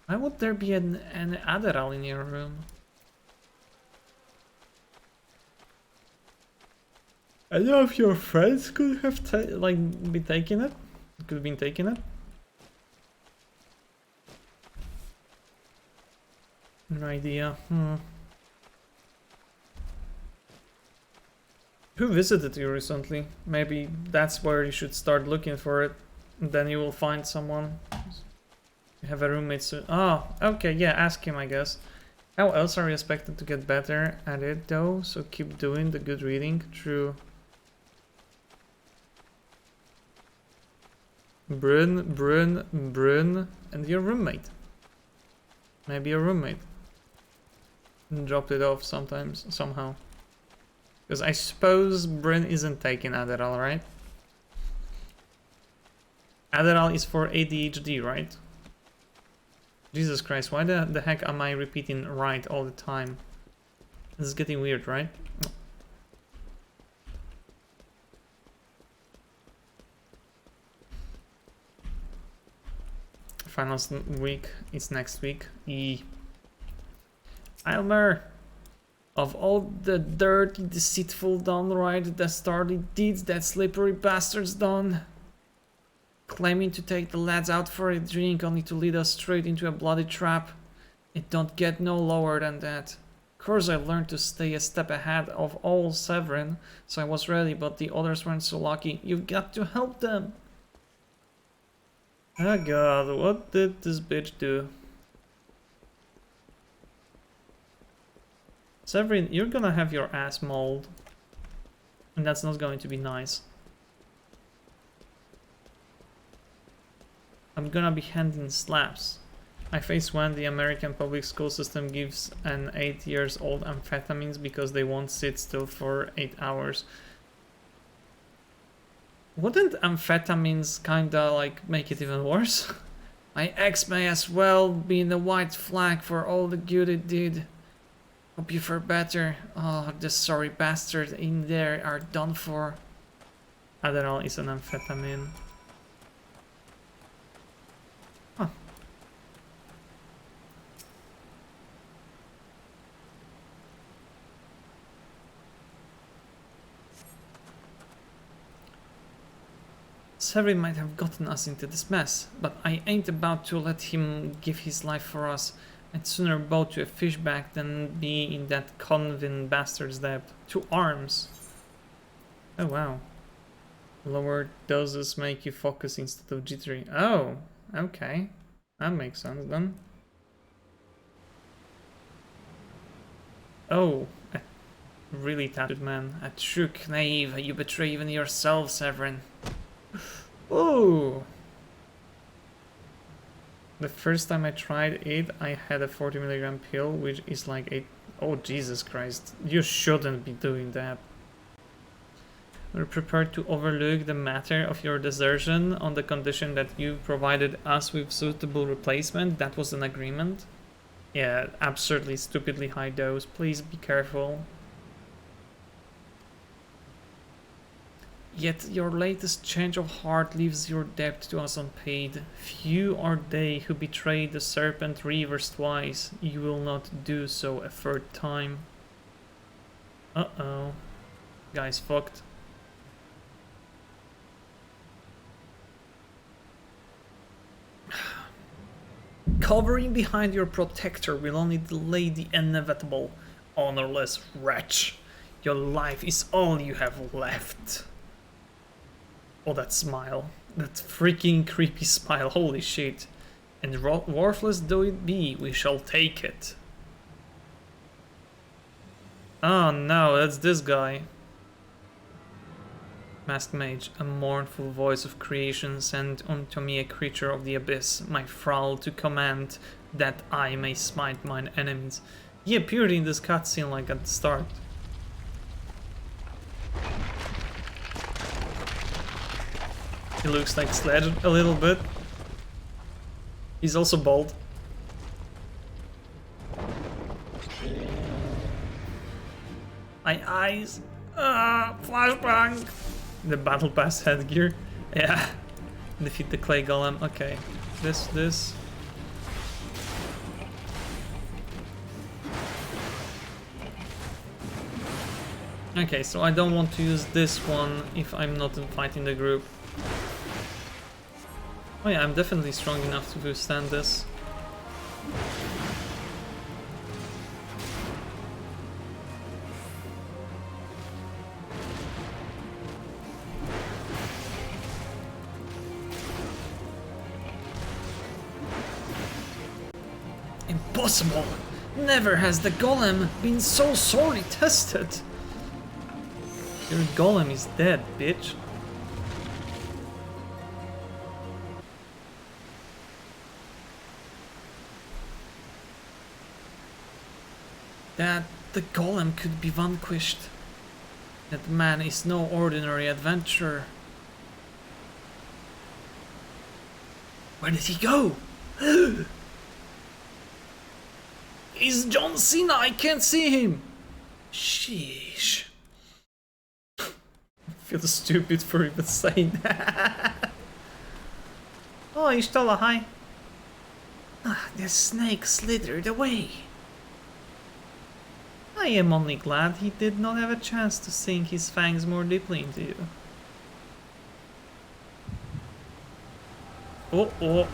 Speaker 3: Why would there be an Adderall in your room? I don't know if your friends could have be taking it. Could have been taking it. No idea. Who visited you recently? Maybe that's where you should start looking for it. And then you will find someone. You have a roommate soon. Oh, okay, yeah, ask him, I guess. How else are you expected to get better at it, though? So keep doing the good reading. True. Brun, and your roommate. Maybe your roommate. Dropped it off sometimes, somehow. Because I suppose Bryn isn't taking Adderall, right? Adderall is for ADHD, right? Jesus Christ, why the heck am I repeating right all the time? This is getting weird, right? Finals week is next week. Aylmer! Of all the dirty, deceitful, downright dastardly deeds that slippery bastard's done. Claiming to take the lads out for a drink only to lead us straight into a bloody trap. It don't get no lower than that. Of course I learned to stay a step ahead of all Severin, so I was ready, but the others weren't so lucky. You've got to help them. Oh god, what did this bitch do? Severin, you're gonna have your ass mauled. And that's not going to be nice. I'm gonna be handing slaps. I face when the American public school system gives an 8-year-old amphetamines because they won't sit still for 8 hours. Wouldn't amphetamines kinda like make it even worse? My ex may as well be in the white flag for all the good it did. Hope you fare better. Oh, the sorry bastards in there are done for. Adderall is an amphetamine. Huh. Severin might have gotten us into this mess, but I ain't about to let him give his life for us. I'd sooner bow to a fishback than be in that convin bastard's debt. To arms! Oh wow. Lower doses make you focus instead of jittery. Oh, okay. That makes sense then. Oh, a really tattooed man. A true knave, you betray even yourself, Severin. Oh! The first time I tried it, I had a 40 milligram pill, which is like 8. Oh, Jesus Christ. You shouldn't be doing that. We're prepared to overlook the matter of your desertion on the condition that you provided us with suitable replacement. That was an agreement. Yeah, absurdly, stupidly high dose. Please be careful. Yet your latest change of heart leaves your debt to us unpaid. Few are they who betray the serpent reavers twice. You will not do so a third time. Uh-oh. Guy's fucked. Covering behind your protector will only delay the inevitable. Honorless wretch. Your life is all you have left. Oh, that smile. That freaking creepy smile. Holy shit. And worthless though it be, we shall take it. Oh no, that's this guy. Masked Mage, a mournful voice of creation, send unto me a creature of the abyss, my thrall to command, that I may smite mine enemies. He appeared in this cutscene like at the start. He looks like Sledge a little bit. He's also bald. My eyes! Flashbang! The battle pass headgear. Yeah. Defeat the clay golem. Okay. This. Okay, so I don't want to use this one if I'm not fighting the group. Oh yeah, I'm definitely strong enough to withstand this. Impossible! Never has the golem been so sorely tested! Your golem is dead, bitch. That the golem could be vanquished. That man is no ordinary adventurer. Where did he go? It's John Cena, I can't see him! Sheesh. I feel stupid for even saying that. Oh, Ishtola, hi. Ah, the snake slithered away. I am only glad he did not have a chance to sink his fangs more deeply into you. Oh,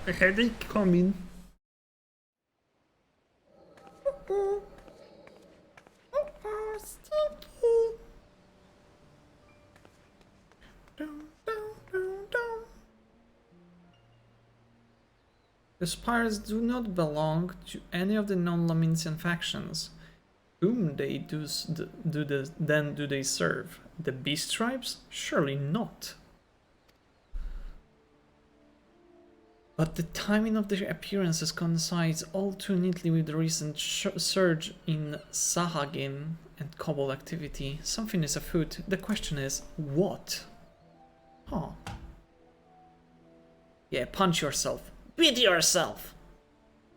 Speaker 3: a headache coming. Stinky. The spires do not belong to any of the non-Lominsian factions. Whom they do they serve? The Beast Tribes? Surely not. But the timing of their appearances coincides all too neatly with the recent surge in Sahagin and Kobold activity. Something is afoot. The question is, what? Huh. Yeah, punch yourself. Beat yourself!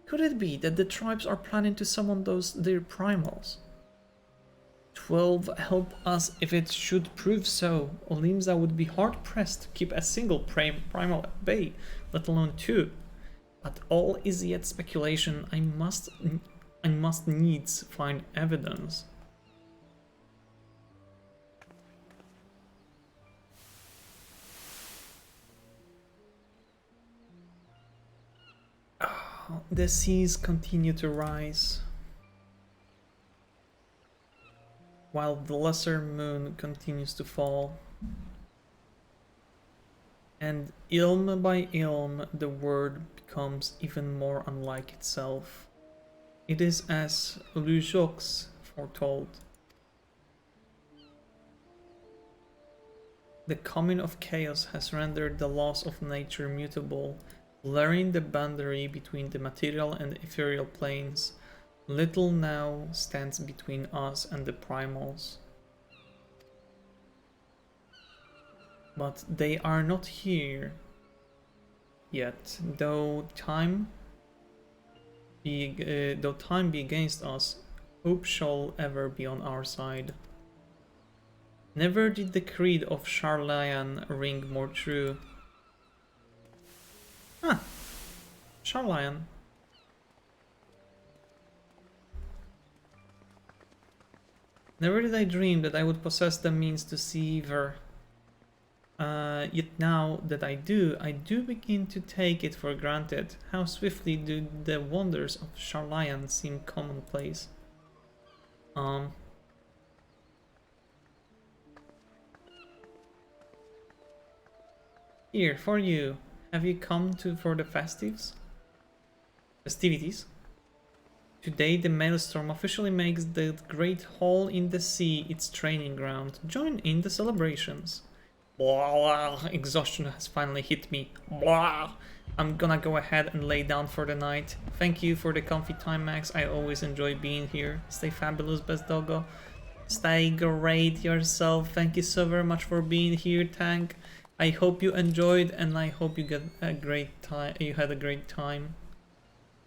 Speaker 3: Could it be that the tribes are planning to summon their primals? 12 help us if it should prove so. Olimsa would be hard-pressed to keep a single primal at bay, let alone two. But all is yet speculation. I must needs find evidence. The seas continue to rise, while the lesser moon continues to fall. And ilm by ilm, the world becomes even more unlike itself. It is as Lujox foretold. The coming of chaos has rendered the laws of nature mutable, blurring the boundary between the material and ethereal planes. Little now stands between us and the primals. But they are not here yet, though time be against us, hope shall ever be on our side. Never did the creed of Charlayan ring more true. Ah, Charlayan. Never did I dream that I would possess the means to see her. Yet now that I do begin to take it for granted. How swiftly do the wonders of Charlayan seem commonplace. Here, for you. Have you come for the festivities? Today the Maelstrom officially makes the Great Hall in the Sea its training ground. Join in the celebrations. Blah, exhaustion has finally hit me. Blah. I'm gonna go ahead and lay down for the night. Thank you for the comfy time, Max. I always enjoy being here. Stay fabulous, best doggo. Stay great yourself. Thank you so very much for being here, Tank. I hope you enjoyed, and I hope you get a great time. You had a great time.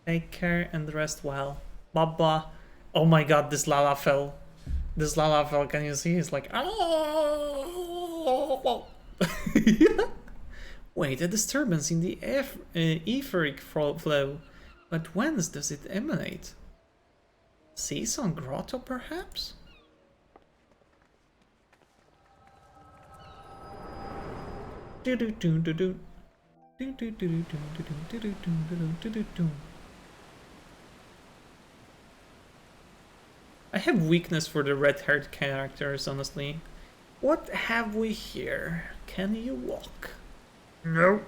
Speaker 3: Take care and rest well. Baba. Oh my god, this Lalafell. This Lalafell, can you see? He's like, oh. Wait, a disturbance in the etheric flow. But whence does it emanate? Season Grotto, perhaps? I have weakness for the red-haired characters, honestly. What have we here? Can you walk? No.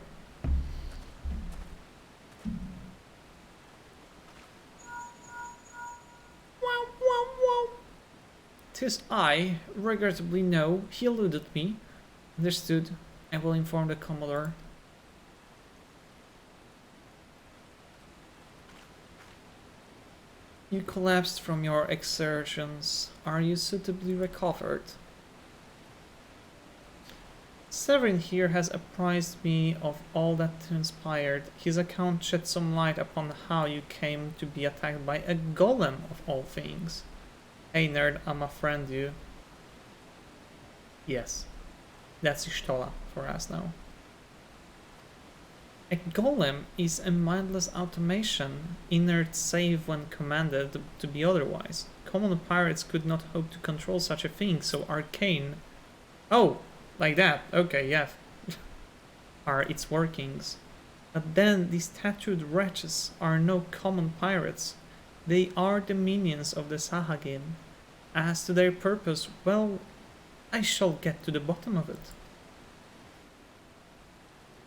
Speaker 3: Wow, wow, wow. 'Tis I. Regrettably, no. He eluded me. Understood. I will inform the Commodore. You collapsed from your exertions. Are you suitably recovered? Severin here has apprised me of all that transpired. His account shed some light upon how you came to be attacked by a golem of all things. Hey nerd, I'm a friend you. Yes, that's Ishtola for us now. A golem is a mindless automation, inert save when commanded to be otherwise. Common pirates could not hope to control such a thing, so arcane... Oh, like that, okay, yeah. Are its workings. But then these tattooed wretches are no common pirates. They are the minions of the Sahagin. As to their purpose, well, I shall get to the bottom of it.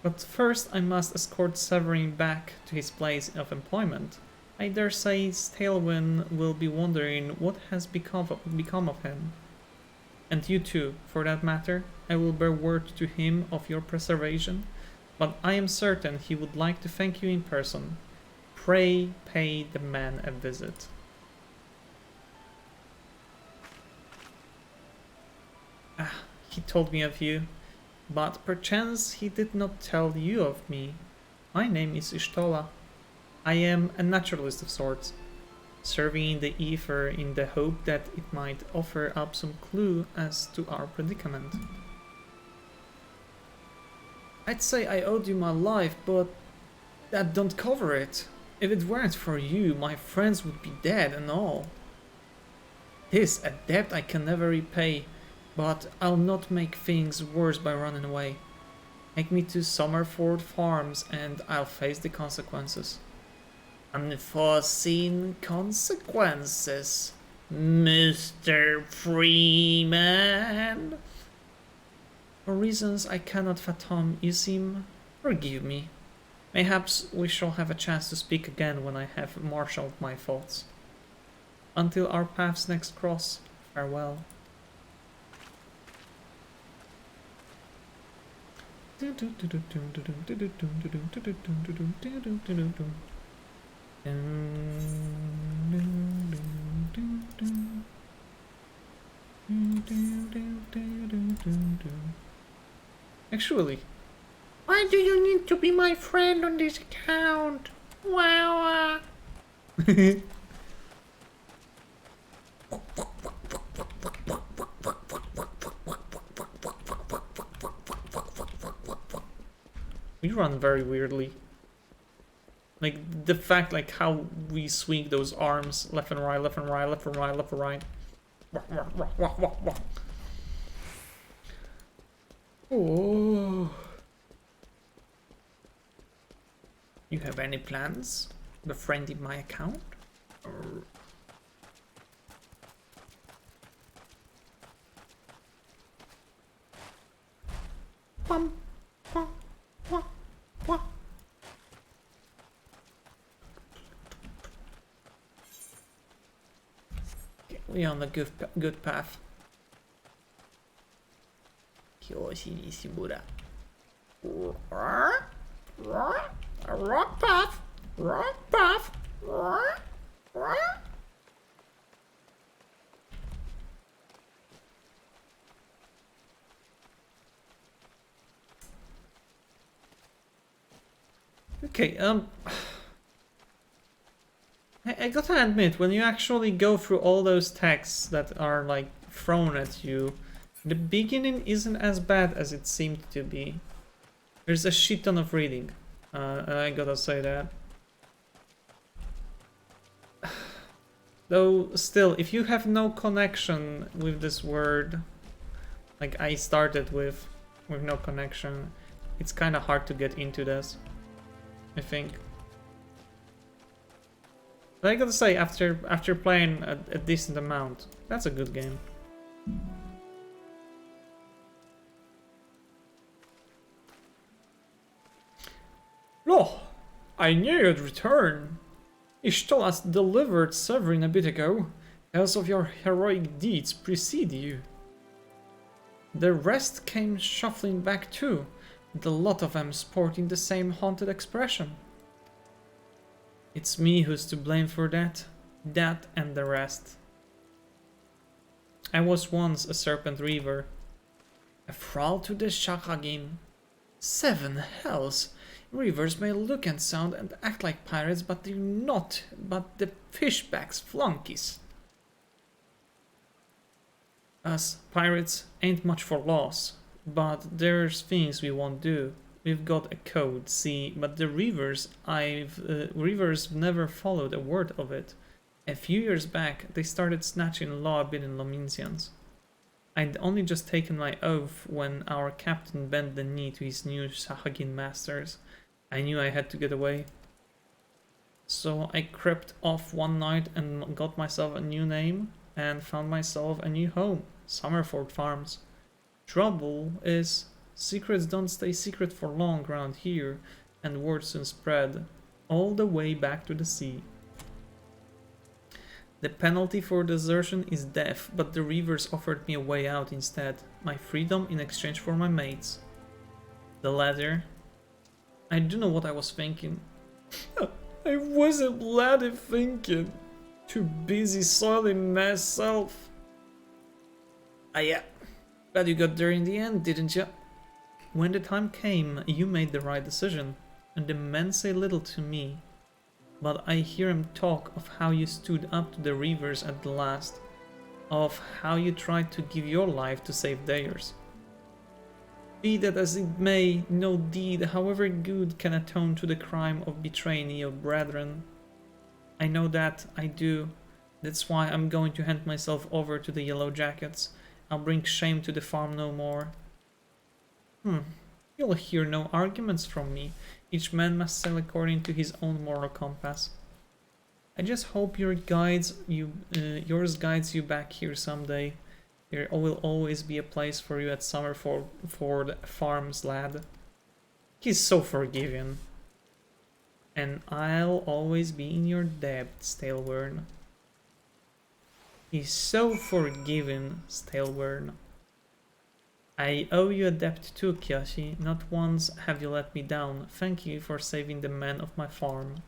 Speaker 3: But first I must escort Severin back to his place of employment. I dare say Stalewin will be wondering what has become of him. And you too, for that matter. I will bear word to him of your preservation, but I am certain he would like to thank you in person. Pray pay the man a visit. Ah, he told me of you. But perchance he did not tell you of me. My name is Ishtola. I am a naturalist of sorts, serving in the ether in the hope that it might offer up some clue as to our predicament. I'd say I owed you my life, but that don't cover it. If it weren't for you, my friends would be dead and all. This a debt I can never repay, but I'll not make things worse by running away. Take me to Summerford Farms and I'll face the consequences. Unforeseen consequences, Mr. Freeman. For reasons I cannot fathom, you seem... Forgive me. Mayhaps we shall have a chance to speak again when I have marshaled my thoughts. Until our paths next cross, farewell. Actually, why do you need to be my friend on this account? Wow. We run very weirdly. Like the fact like how we swing those arms left and right, left and right, left and right, left and right. Oh. You have any plans? Befriending my account? Or... Bum, bum, bum, bum. We're on the good path. Rock path. Rock path. Okay, I gotta admit, when you actually go through all those texts that are like thrown at you, the beginning isn't as bad as it seemed to be. There's a shit ton of reading, I gotta say that. Though still, if you have no connection with this word, like I started with no connection, it's kind of hard to get into this, I think. But I gotta say, after playing a decent amount, that's a good game. Loh, I knew you'd return. Ishtolas delivered Severin a bit ago. Tales of your heroic deeds precede you. The rest came shuffling back too, the lot of them sporting the same haunted expression. It's me who's to blame for that and the rest. I was once a serpent reaver, a thrall to the Shahagim. 7 hells! Reavers may look and sound and act like pirates, but they're not, but the fishbacks flunkies. Us pirates ain't much for laws, but there's things we won't do. We've got a code, see, but the Reavers, Reavers never followed a word of it. A few years back, they started snatching law-abiding Lominsians. I'd only just taken my oath when our captain bent the knee to his new Sahagin masters. I knew I had to get away. So I crept off one night and got myself a new name and found myself a new home, Summerford Farms. Trouble is, secrets don't stay secret for long around here, and word soon spread, all the way back to the sea. The penalty for desertion is death, but the Reavers offered me a way out instead, my freedom in exchange for my mates. The latter... I don't know what I was thinking. I wasn't bloody thinking. Too busy soiling myself. Ah yeah, but you got there in the end, didn't you? When the time came, you made the right decision. and the men say little to me. But I hear him talk of how you stood up to the reavers at the last, of how you tried to give your life to save theirs. Be that as it may, no deed, however good, can atone to the crime of betraying your brethren. I know that, I do. That's why I'm going to hand myself over to the Yellow Jackets. I'll bring shame to the farm no more. You'll hear no arguments from me. Each man must sail according to his own moral compass. I just hope yours guides you back here someday. There will always be a place for you at Summerford Farms, lad. He's so forgiving. And I'll always be in your debt, Stalewern. He's so forgiving, Stalewern. I owe you a debt too, Kyoshi. Not once have you let me down. Thank you for saving the men of my farm.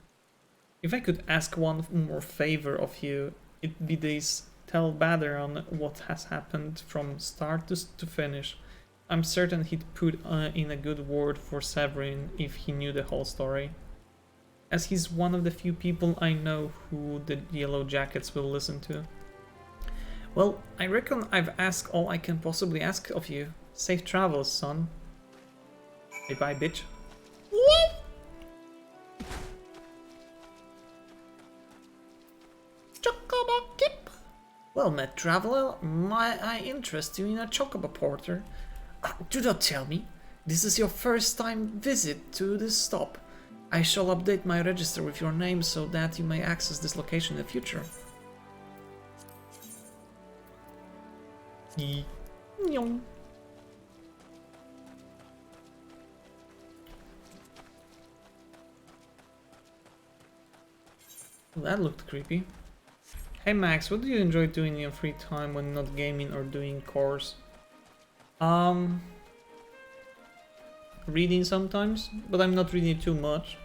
Speaker 3: If I could ask one more favor of you, it'd be this. Tell Badaron what has happened from start to finish. I'm certain he'd put in a good word for Severin if he knew the whole story. As he's one of the few people I know who the Yellow Jackets will listen to. Well, I reckon I've asked all I can possibly ask of you. Safe travels, son. Hey, bye, bitch. Chocobo Kip. Well met, traveler. Might I interest you in a chocobo porter? Do not tell me. This is your first time visit to this stop. I shall update my register with your name so that you may access this location in the future. Nyong. Well, that looked creepy. Hey Max, what do you enjoy doing in your free time when not gaming or doing chores? Reading sometimes, but I'm not reading too much.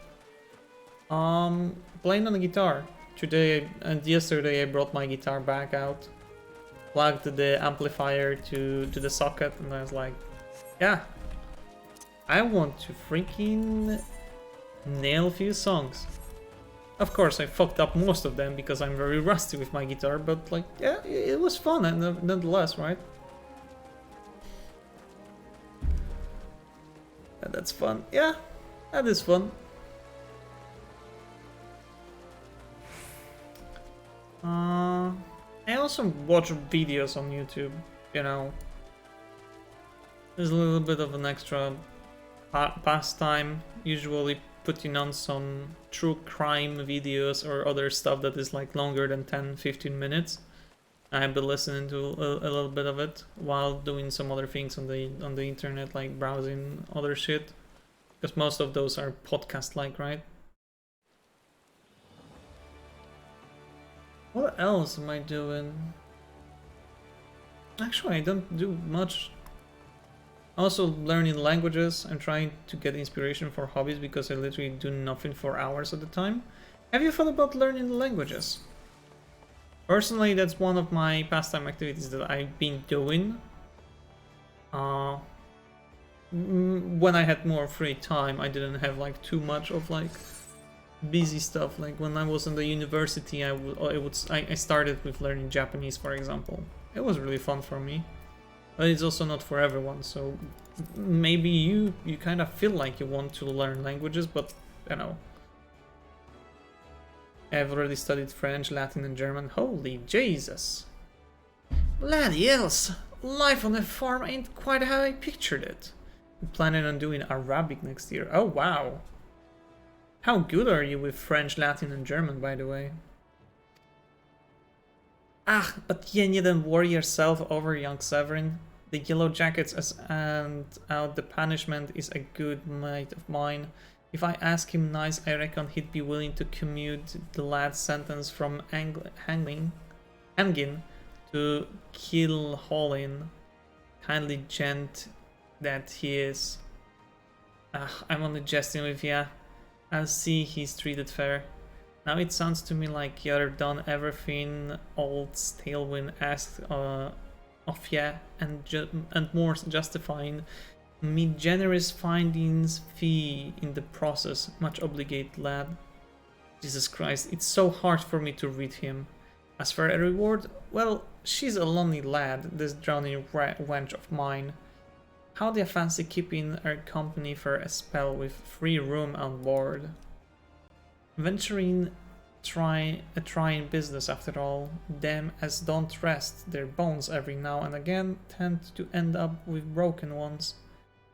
Speaker 3: Playing on the guitar. Today and yesterday I brought my guitar back out, plugged the amplifier to the socket, and I was like, yeah, I want to freaking nail a few songs. Of course, I fucked up most of them because I'm very rusty with my guitar, but like, yeah, it was fun nonetheless, right? And that's fun. Yeah, that is fun. I also watch videos on YouTube, you know. There's a little bit of an extra pastime, usually putting on some true crime videos or other stuff that is like longer than 10-15 minutes. I've been listening to a little bit of it while doing some other things on the internet, like browsing other shit, because most of those are podcast like, right? What else am I doing? Actually, I don't do much. Also learning languages. I'm trying to get inspiration for hobbies because I literally do nothing for hours at a time. Have you thought about learning languages? Personally, that's one of my pastime activities that I've been doing. When I had more free time, I didn't have like too much of like busy stuff. Like when I was in the university, I started with learning Japanese, for example. It was really fun for me. But it's also not for everyone, so maybe you kind of feel like you want to learn languages, but you know. I've already studied French, Latin and German. Holy Jesus! Bloody else! Life on a farm ain't quite how I pictured it. I'm planning on doing Arabic next year. Oh wow! How good are you with French, Latin and German, by the way? Ah, but you needn't worry yourself over, young Severin. The Yellow Jackets and out the punishment is a good mate of mine. If I ask him nice, I reckon he'd be willing to commute the lad's sentence from hanging to Kilholin. Kindly gent that he is. I'm only jesting with ya. I'll see he's treated fair. Now it sounds to me like you're done everything old Stalewyn asked of ya, and more justifying Me generous findings fee in the process. Much obligate, lad. Jesus Christ, it's so hard for me to read him. As for a reward, well, she's a lonely lad, this drowning wench of mine. How do you fancy keeping her company for a spell with free room on board? Venturing a trying business after all. Them as don't rest their bones every now and again tend to end up with broken ones.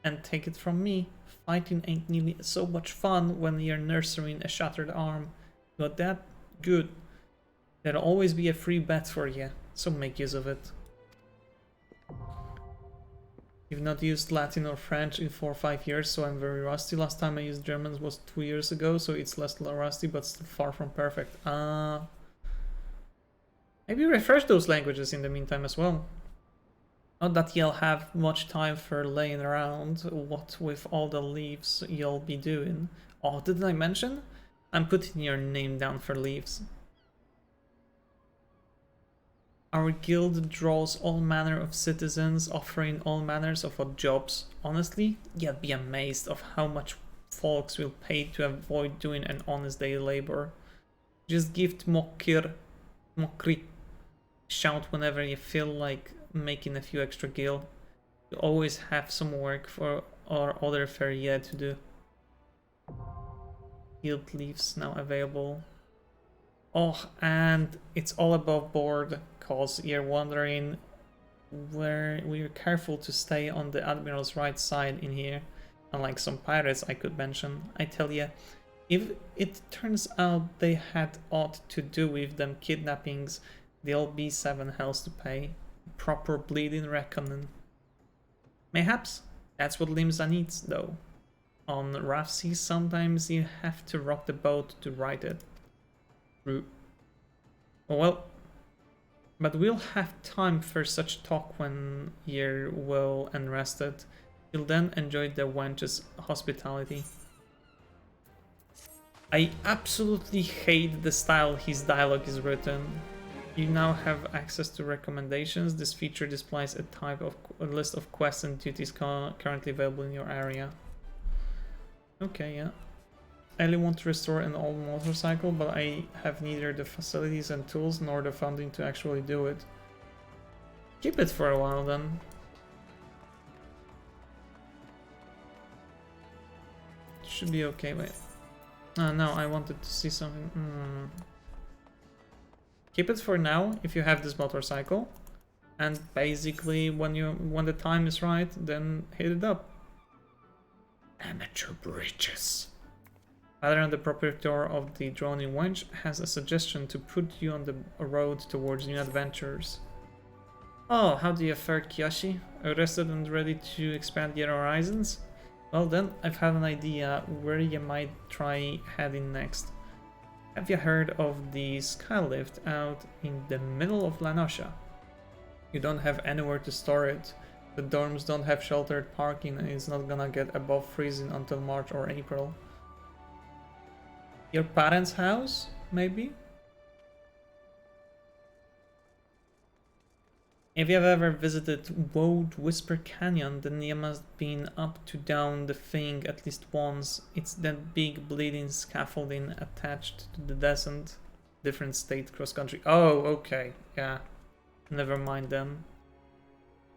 Speaker 3: And take it from me, fighting ain't nearly so much fun when you're nursing a shattered arm. Got that? Good. There'll always be a free bet for you, so make use of it. You've not used Latin or French in 4 or 5 years, so I'm very rusty. Last time I used German was 2 years ago, so it's less rusty, but still far from perfect. Maybe refresh those languages in the meantime as well. Not that you'll have much time for laying around, what with all the leaves you'll be doing. Oh, didn't I mention? I'm putting your name down for leaves. Our guild draws all manner of citizens, offering all manners of odd jobs. Honestly, you'd be amazed of how much folks will pay to avoid doing an honest day labor. Just give mokri shout whenever you feel like making a few extra gil. You always have some work for or other fair yet to do. Guild leaves now available. Oh, and it's all above board, cause you're wondering where we're careful to stay on the Admiral's right side in here. Unlike some pirates I could mention. I tell ya, if it turns out they had aught to do with them kidnappings, there'll be 7 hells to pay. Proper bleeding reckoning. Mayhaps that's what Limsa needs, though. On rough seas, sometimes you have to rock the boat to right it. True. Well, but we'll have time for such talk when you're well and rested. Till then, enjoy the wench's hospitality. I absolutely hate the style his dialogue is written. You now have access to recommendations. This feature displays a list of quests and duties currently available in your area. Okay, yeah. I really want to restore an old motorcycle, but I have neither the facilities and tools nor the funding to actually do it. Keep it for a while then. Should be okay, wait. No, I wanted to see something. Keep it for now if you have this motorcycle, and basically when the time is right, then hit it up. Amateur bridges. Patron, the proprietor of the droning wench, has a suggestion to put you on the road towards new adventures. Oh, how do you fare, Kiyoshi? Rested and ready to expand your horizons? Well then, I've had an idea where you might try heading next. Have you heard of the skylift out in the middle of La Noscia? You don't have anywhere to store it. The dorms don't have sheltered parking and it's not gonna get above freezing until March or April. Your parents' house, maybe? If you have ever visited Woad Whisper Canyon, then you must have been up to down the thing at least once. It's that big bleeding scaffolding attached to the descent. Different state cross country. Oh, okay, yeah. Never mind then.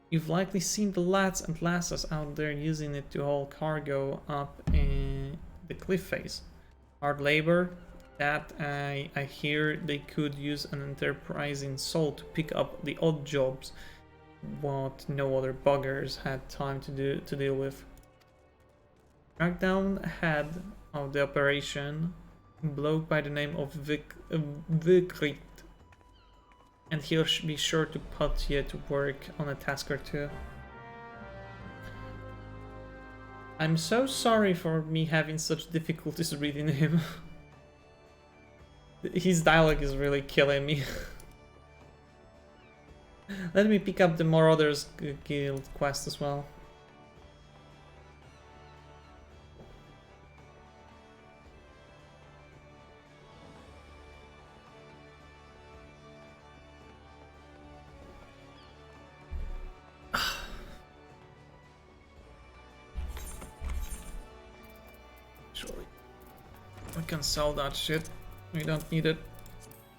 Speaker 3: You've likely seen the lads and lasses out there using it to haul cargo up in the cliff face. Hard labor, that I hear they could use an enterprising soul to pick up the odd jobs what no other buggers had time to deal with. Track down head of the operation, a bloke by the name of Vikrit, and he'll be sure to put you to work on a task or two. I'm so sorry for me having such difficulties reading him. His dialogue is really killing me. Let me pick up the Marauders Guild quest as well. actually. We can sell that shit. We don't need it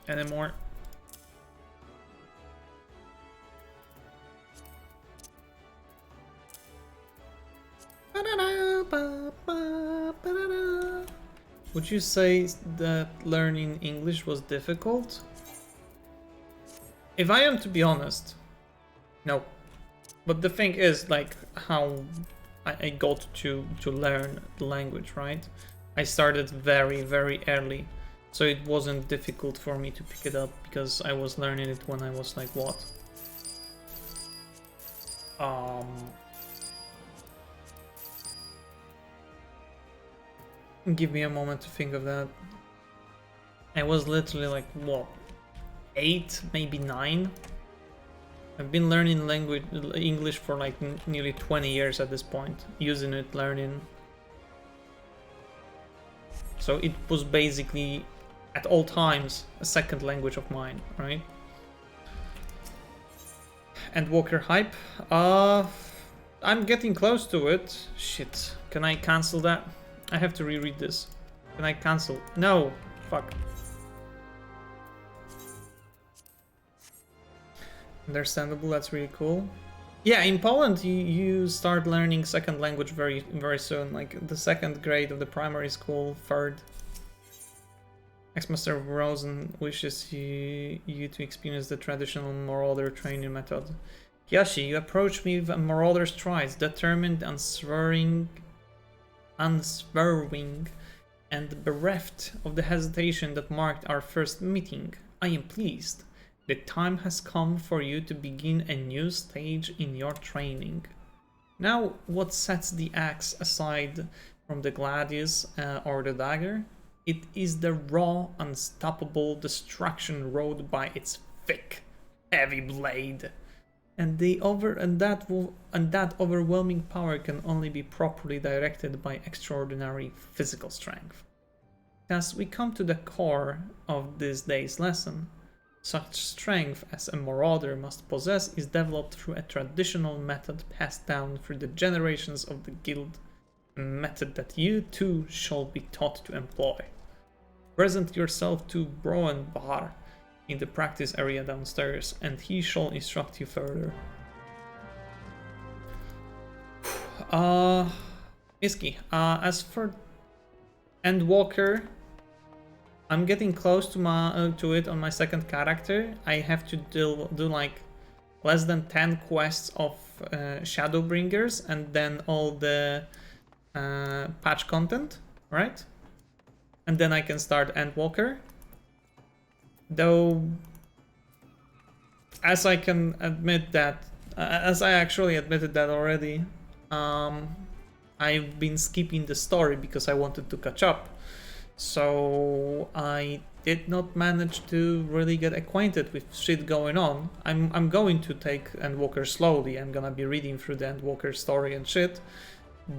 Speaker 3: anymore. Would you say that learning English was difficult? If I am to be honest, no. But the thing is, like, how I got to learn the language, right? I started very, very early, so it wasn't difficult for me to pick it up because I was learning it when I was like, what? Give me a moment to think of that. I was literally like, what? 8, maybe 9? I've been learning English for like nearly 20 years at this point, using it, learning. So it was basically, at all times, a second language of mine, right? And Walker hype? I'm getting close to it. Shit, can I cancel that? I have to reread this. Can I cancel? No, fuck. Understandable, that's really cool. Yeah, in Poland you start learning second language very, very soon, like the second grade of the primary school, third. Ex-Master Rosen wishes you to experience the traditional Marauder training method. Yashi, you approach me with a Marauder's strides, determined, unswerving, and bereft of the hesitation that marked our first meeting. I am pleased. The time has come for you to begin a new stage in your training. Now, what sets the axe aside from the gladius or the dagger? It is the raw, unstoppable destruction wrought by its thick, heavy blade. And that overwhelming power can only be properly directed by extraordinary physical strength. Thus, we come to the core of this day's lesson. Such strength as a marauder must possess is developed through a traditional method passed down through the generations of the guild, a method that you too shall be taught to employ. Present yourself to Broenbar in the practice area downstairs, and he shall instruct you further. Iski, as for Endwalker, I'm getting close to it on my second character. I have to do like less than 10 quests of Shadowbringers and then all the patch content, right? And then I can start Endwalker. Though, as I can admit that, as I actually admitted that already, I've been skipping the story because I wanted to catch up. So I did not manage to really get acquainted with shit going on. I'm going to take Endwalker slowly. I'm gonna be reading through the Endwalker story and shit,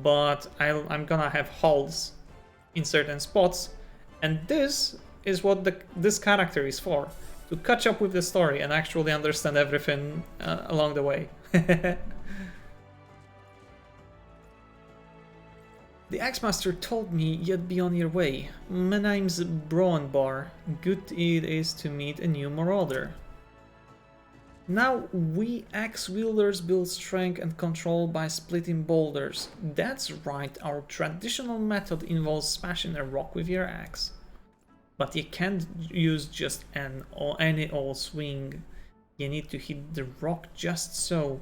Speaker 3: but I'm gonna have halts in certain spots, and this is what this character is for, to catch up with the story and actually understand everything along the way. The Axe-Master told me you'd be on your way. My name's Broenbar. Good it is to meet a new marauder. Now, we axe-wielders build strength and control by splitting boulders. That's right, our traditional method involves smashing a rock with your axe. But you can't use just any old swing. You need to hit the rock just so.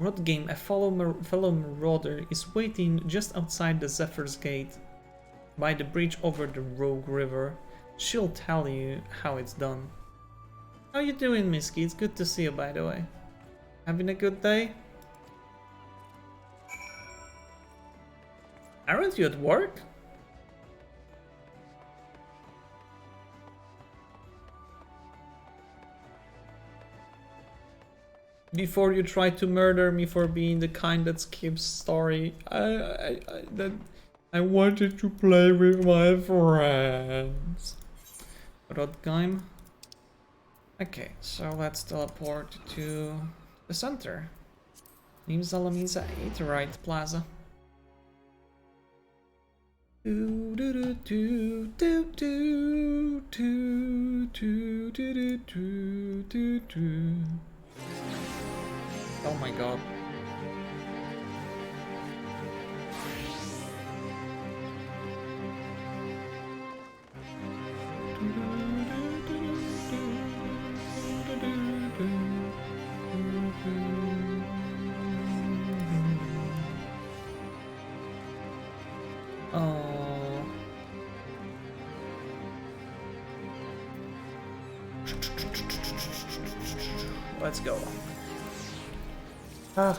Speaker 3: Rodgame, a fellow marauder, is waiting just outside the Zephyr's Gate, by the bridge over the Rogue River. She'll tell you how it's done. How you doing, Misky? It's good to see you, by the way. Having a good day? Aren't you at work? Before you try to murder me for being the kind that skips story, I wanted to play with my friends. Rodgame. Okay, so let's teleport to the center. Nimza Lamisa 8, right, Plaza. Do, do, do, do, do, do, do, do, do, do, do, do. Oh my god. Oh. Let's go. I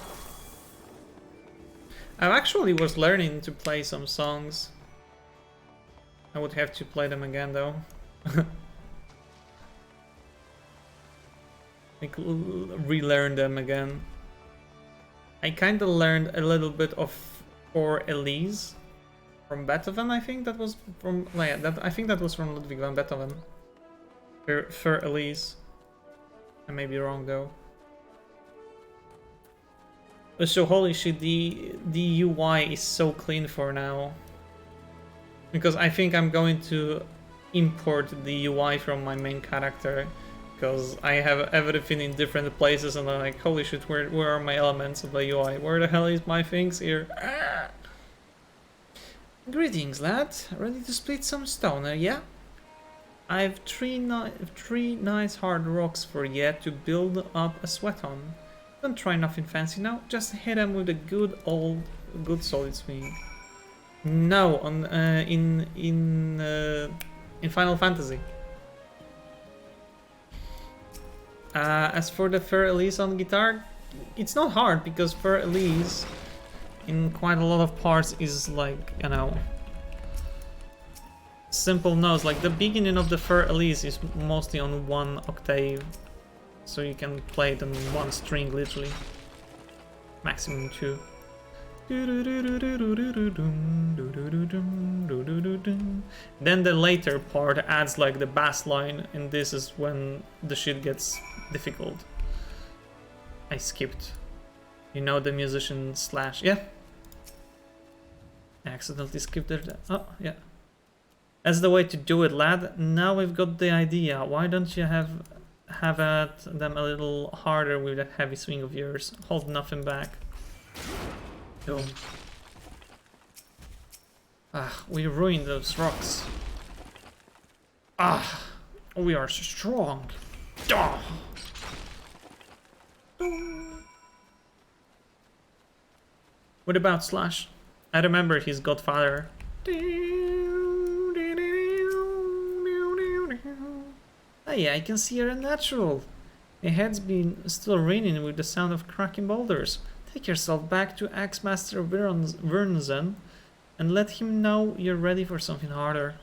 Speaker 3: actually was learning to play some songs. I would have to play them again though. Like relearn them again. I kinda learned a little bit of For Elise from Beethoven, I think that was from I think that was from Ludwig van Beethoven. For Elise. I may be wrong though. So holy shit, the UI is so clean for now. Because I think I'm going to import the UI from my main character. Because I have everything in different places and I'm like, holy shit, where are my elements of the UI? Where the hell is my things here? Ah! Greetings, lad. Ready to split some stone, yeah? I've three nice hard rocks for you to build up a sweat on. Don't try nothing fancy now, just hit them with a good solid swing. No, on in Final Fantasy. As for the Fair Elise on guitar, it's not hard because Fair Elise in quite a lot of parts is like, you know, simple notes. Like the beginning of the Fair Elise is mostly on one octave, so you can play it on one string literally, maximum two. Then the later part adds like the bass line, and this is when the shit gets difficult. I skipped. You know the musician slash, yeah. I accidentally skipped it. Oh, yeah. That's the way to do it, lad. Now we've got the idea. Why don't you have at them a little harder with that heavy swing of yours? Hold nothing back. Boom. Ah, we ruined those rocks. Ah, we are strong. Ah. What about Slash? I remember his godfather. Hey, I can see you're a natural. My head's been still ringing with the sound of cracking boulders. Take yourself back to Axemaster Vernzen and let him know you're ready for something harder.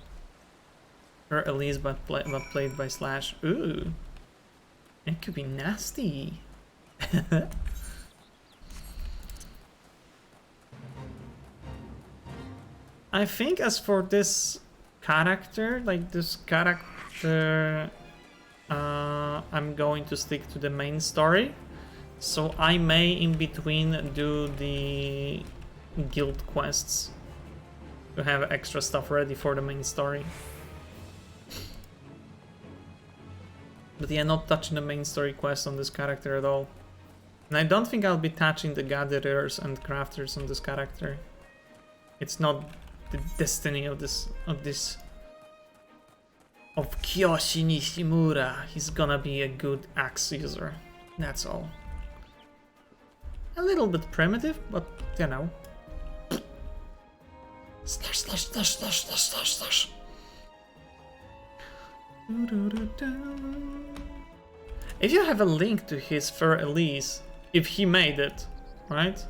Speaker 3: Or at least but played by Slash. Ooh. It could be nasty. I think as for this character, I'm going to stick to the main story. So I may in between do the guild quests to have extra stuff ready for the main story. But yeah, not touching the main story quest on this character at all. And I don't think I'll be touching the gatherers and crafters on this character. It's not the destiny of Kiyoshi Nishimura. He's gonna be a good axe user. That's all. A little bit primitive, but you know. Slash slash slash slash slash slash slash. If you have a link to his Fair Elise, if he made it, right?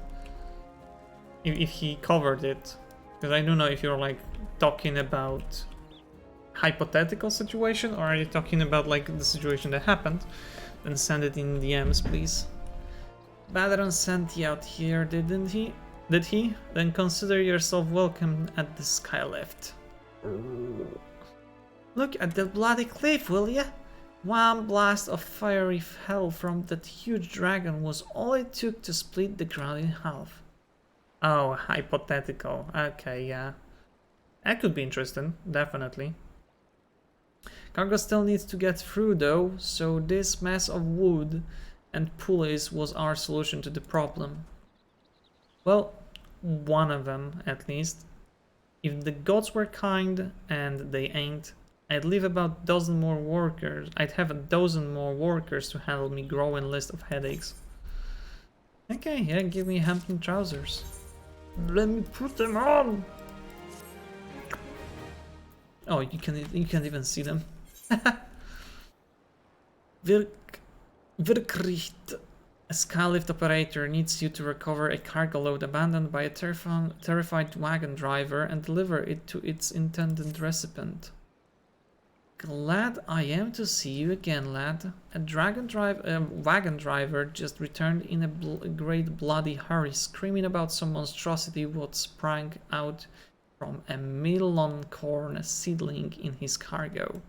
Speaker 3: If he covered it, because I don't know if you're like talking about hypothetical situation or are you talking about like the situation that happened, then send it in DMs, please. Badron sent you out here, didn't he? Did he? Then consider yourself welcome at the Skylift. Look at that bloody cliff, will ya? One blast of fiery hell from that huge dragon was all it took to split the ground in half. Oh, hypothetical. Okay, yeah. That could be interesting, definitely. Cargo still needs to get through though, so this mess of wood and pulleys was our solution to the problem. Well, one of them at least. If the gods were kind, and they ain't, I'd leave about a dozen more workers. I'd have a dozen more workers to handle me growing list of headaches. Okay, yeah, give me Hampton trousers. Let me put them on. Oh, you can't even see them. Virkricht, a skylift operator, needs you to recover a cargo load abandoned by a terrified wagon driver and deliver it to its intended recipient. Glad I am to see you again, lad. A wagon driver just returned in a great bloody hurry, screaming about some monstrosity what sprang out from a melon corn seedling in his cargo.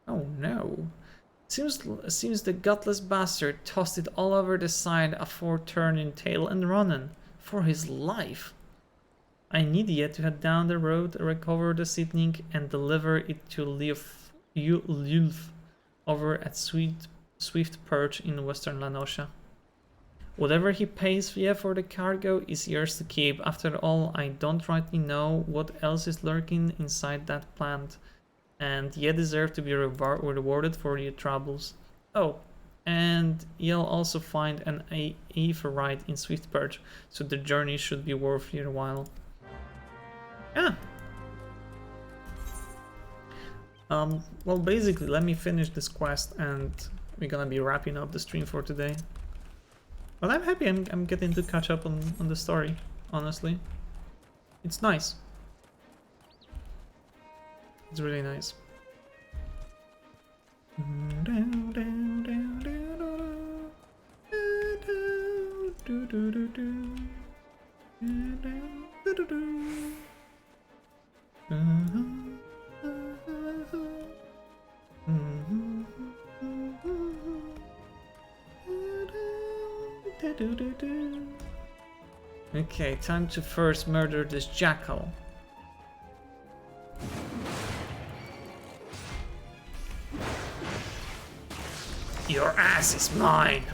Speaker 3: Oh no. Seems the gutless bastard tossed it all over the side afore turning tail and running for his life. I need yet to head down the road, recover the seedling, and deliver it to Lulf over at Swift Perch in western Lanosha. Whatever he pays you for the cargo is yours to keep. After all, I don't rightly know what else is lurking inside that plant, and you deserve to be rewarded for your troubles. Oh, and you'll also find an Aephorite in Swift Perch, so the journey should be worth your while. Yeah. Well, basically, let me finish this quest, and we're gonna be wrapping up the stream for today. But I'm happy I'm getting to catch up on the story, honestly. It's nice. It's really nice. Okay, time to first murder this jackal. Your ass is mine.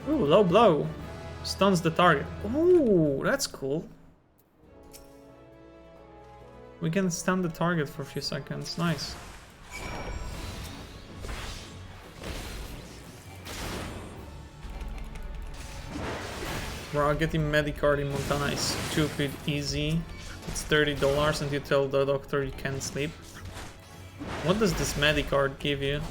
Speaker 3: Ooh, low blow. Stuns the target. Ooh, that's cool. We can stun the target for a few seconds. Nice. Bro, getting Medicard in Montana is stupid easy. It's $30 and you tell the doctor you can't sleep. What does this Medicard give you?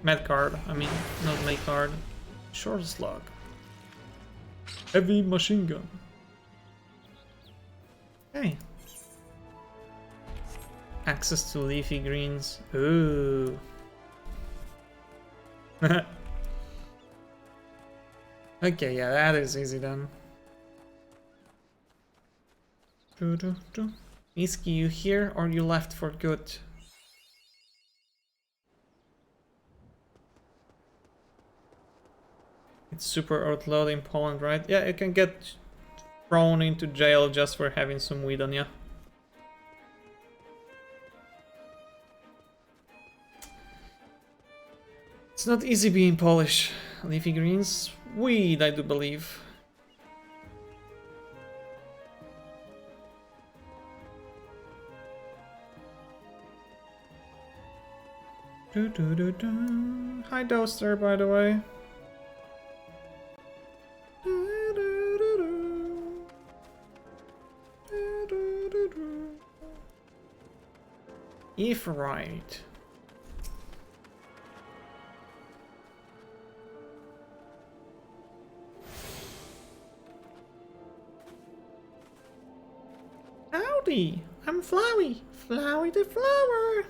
Speaker 3: Medcard, I mean, not Medcard. Short slug. Heavy machine gun. Okay. Access to leafy greens. Ooh. Okay, yeah, that is easy then. Miski, you here or you left for good? It's super outlawed in Poland, right? Yeah, you can get thrown into jail just for having some weed on you. It's not easy being Polish. Leafy greens, weed, I do believe. Hi, Doster, by the way. If right. Howdy, I'm Flowey. Flowey the flower.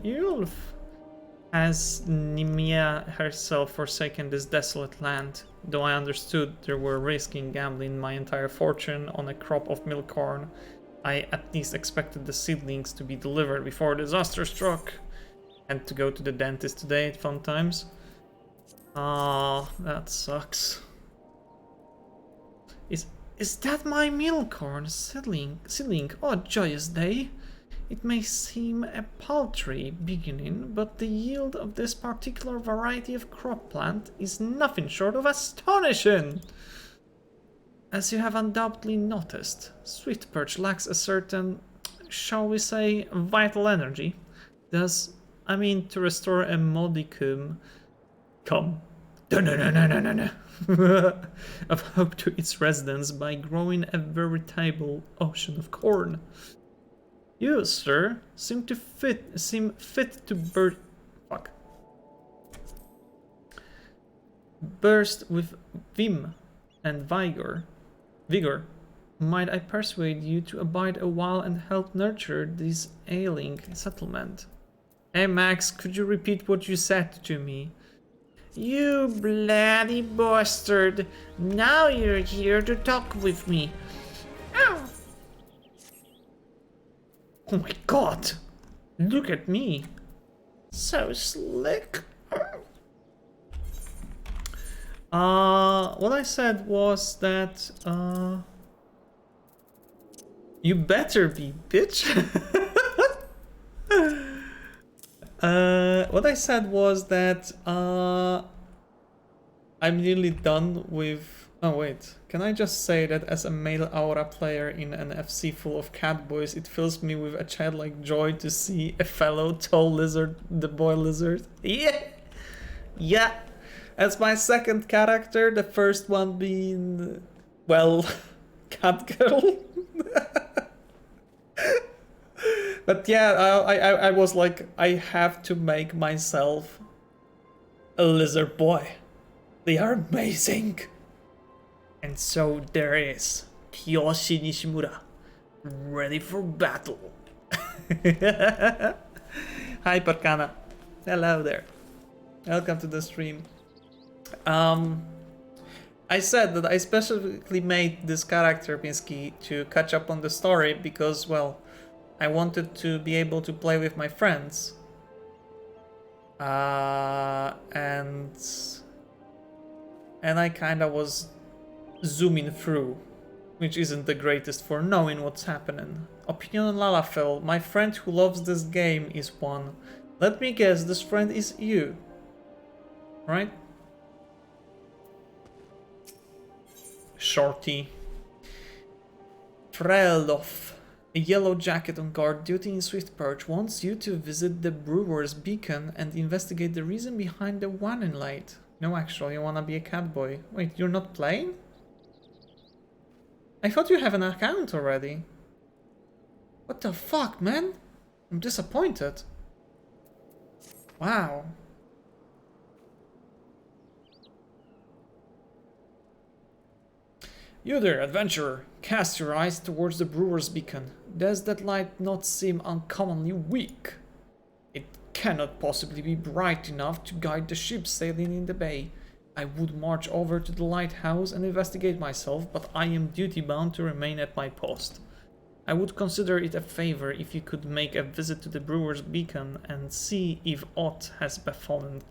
Speaker 3: Yulf. Has Nimia herself forsaken this desolate land? Though I understood there were risking gambling my entire fortune on a crop of milk corn, I at least expected the seedlings to be delivered before disaster struck. And to go to the dentist today at fun times. Ah, that sucks. Is that my milk corn seedling? Oh, joyous day. It may seem a paltry beginning, but the yield of this particular variety of crop plant is nothing short of astonishing. As you have undoubtedly noticed, sweet perch lacks a certain, shall we say, vital energy. Thus, I mean to restore a modicum of hope to its residents by growing a veritable ocean of corn. You, sir, seem fit to burst with vim and vigor. Might I persuade you to abide a while and help nurture this ailing settlement? Hey Max, could you repeat what you said to me? You bloody bastard! Now you're here to talk with me. Ow! Oh my god! Look at me! So slick! What I said was that, you better be, bitch! What I said was that, I'm nearly done with... Oh wait, can I just say that as a male aura player in an FC full of cat boys, it fills me with a childlike joy to see a fellow tall lizard, the boy lizard. Yeah! Yeah! As my second character, the first one being... well... cat girl. But yeah, I was like, I have to make myself a lizard boy. They are amazing. And so there is Kiyoshi Nishimura, ready for battle. Hi Parkana, hello there. Welcome to the stream. I said that I specifically made this character, Pinsky, to catch up on the story because, well, I wanted to be able to play with my friends. And I kinda was zooming through, which isn't the greatest for knowing what's happening. Opinion on Lalafell, my friend who loves this game is one. Let me guess, this friend is you. Right? Shorty. Freloff, a yellow jacket on guard duty in Swift Perch, wants you to visit the Brewer's Beacon and investigate the reason behind the warning light. No, actually, you wanna be a cat boy. Wait, you're not playing? I thought you have an account already. What the fuck, man? I'm disappointed. Wow. You there, adventurer. Cast your eyes towards the Brewer's Beacon. Does that light not seem uncommonly weak? It cannot possibly be bright enough to guide the ships sailing in the bay. I would march over to the lighthouse and investigate myself, but I am duty-bound to remain at my post. I would consider it a favor if you could make a visit to the Brewer's Beacon and see if aught has befallen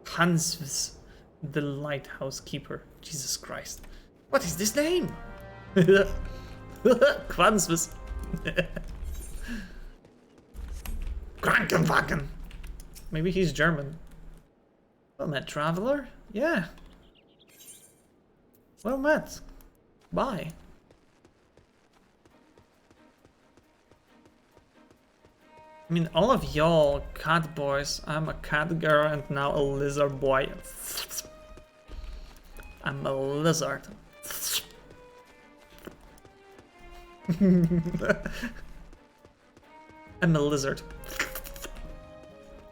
Speaker 3: Hansvs, the lighthouse keeper. Jesus Christ. What is this name? Hansvs. Krankenwagen. Maybe he's German. Well met, traveler. Yeah. Well met. Bye. I mean, all of y'all cat boys. I'm a cat girl and now a lizard boy. I'm a lizard. I'm a lizard.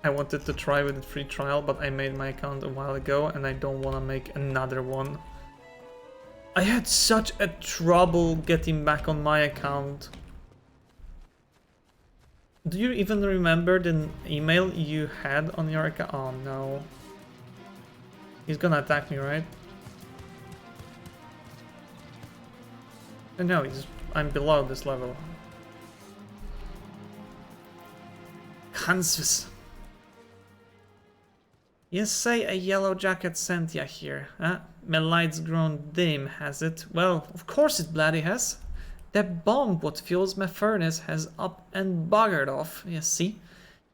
Speaker 3: I wanted to try with the free trial, but I made my account a while ago and I don't want to make another one. I had such a trouble getting back on my account. Do you even remember the email you had on your account? Oh no. He's gonna attack me, right? No, I'm below this level. Kansas. Yes, say a yellow jacket sent ya here, huh? My light's grown dim, has it? Well, of course it bloody has. That bomb what fuels my furnace has up and buggered off, you see?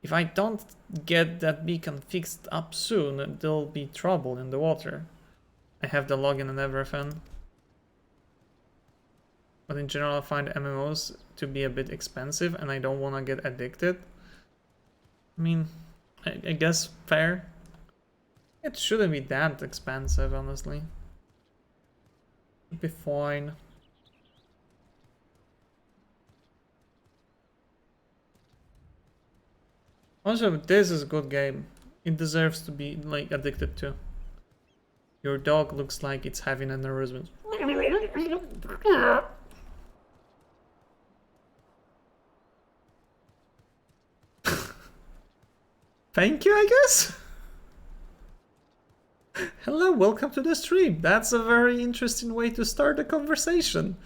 Speaker 3: If I don't get that beacon fixed up soon, there'll be trouble in the water. I have the login and everything. But in general I find MMOs to be a bit expensive and I don't want to get addicted. I mean, I guess fair. It shouldn't be that expensive, honestly. It'd be fine. Also, this is a good game. It deserves to be, like, addicted to. Your dog looks like it's having an arousal. Thank you, I guess? Hello, welcome to the stream. That's a very interesting way to start a conversation.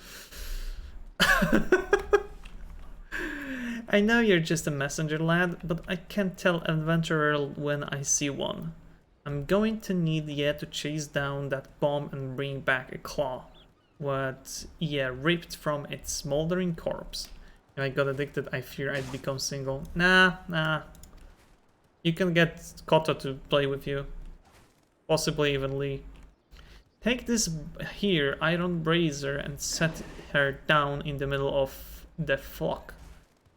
Speaker 3: I know you're just a messenger lad, but I can't tell adventurer when I see one. I'm going to need you to chase down that bomb and bring back a claw. What, yeah, ripped from its smoldering corpse. If I got addicted, I fear I'd become single. Nah. You can get Koto to play with you. Possibly even Lee. Take this here iron brazier and set her down in the middle of the flock.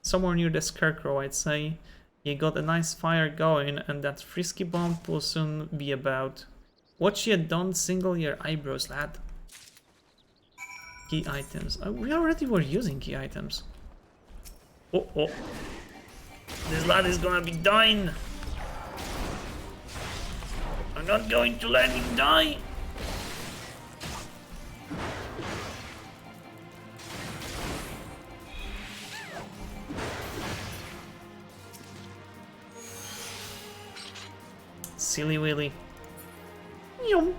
Speaker 3: Somewhere near the scarecrow, I'd say. You got a nice fire going and that frisky bomb will soon be about. What you don't single your eyebrows, lad. Key items. We already were using key items. Oh. This lad is gonna be dying. I'm not going to let him die. Silly Willy. Yum.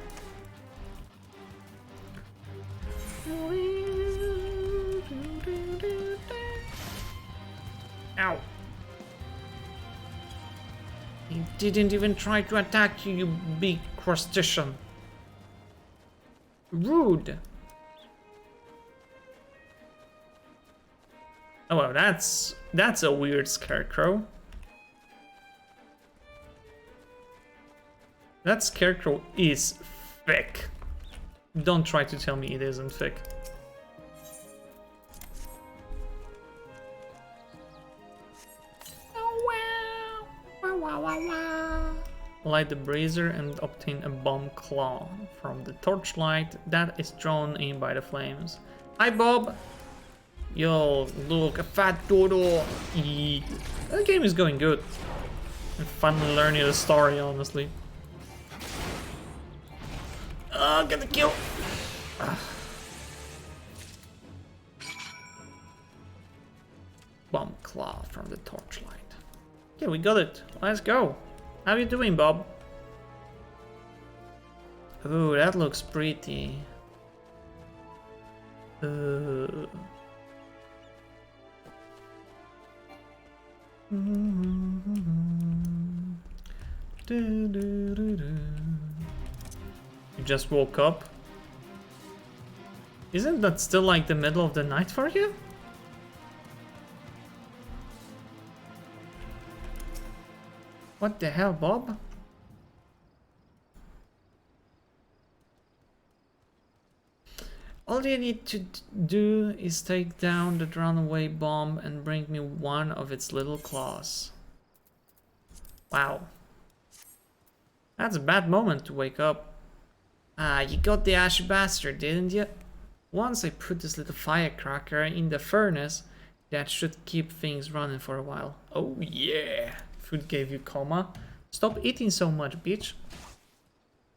Speaker 3: Ow. He didn't even try to attack you, you big crustacean. Rude. Oh well, that's a weird scarecrow. That scarecrow is thick. Don't try to tell me it isn't thick. Light the brazier and obtain a bomb claw from the torchlight that is drawn in by the flames. Hi Bob! Yo, look, a fat dodo! That game is going good. I'm finally learning the story, honestly. Oh, get the kill! Bomb claw from the torchlight. Okay, we got it. Let's go. How you doing, Bob? Ooh, that looks pretty. You just woke up? Isn't that still like the middle of the night for you? What the hell, Bob? All you need to do is take down the runaway bomb and bring me one of its little claws. Wow. That's a bad moment to wake up. Ah, you got the ash bastard, didn't you? Once I put this little firecracker in the furnace, that should keep things running for a while. Oh yeah! Food gave you coma. Stop eating so much, bitch.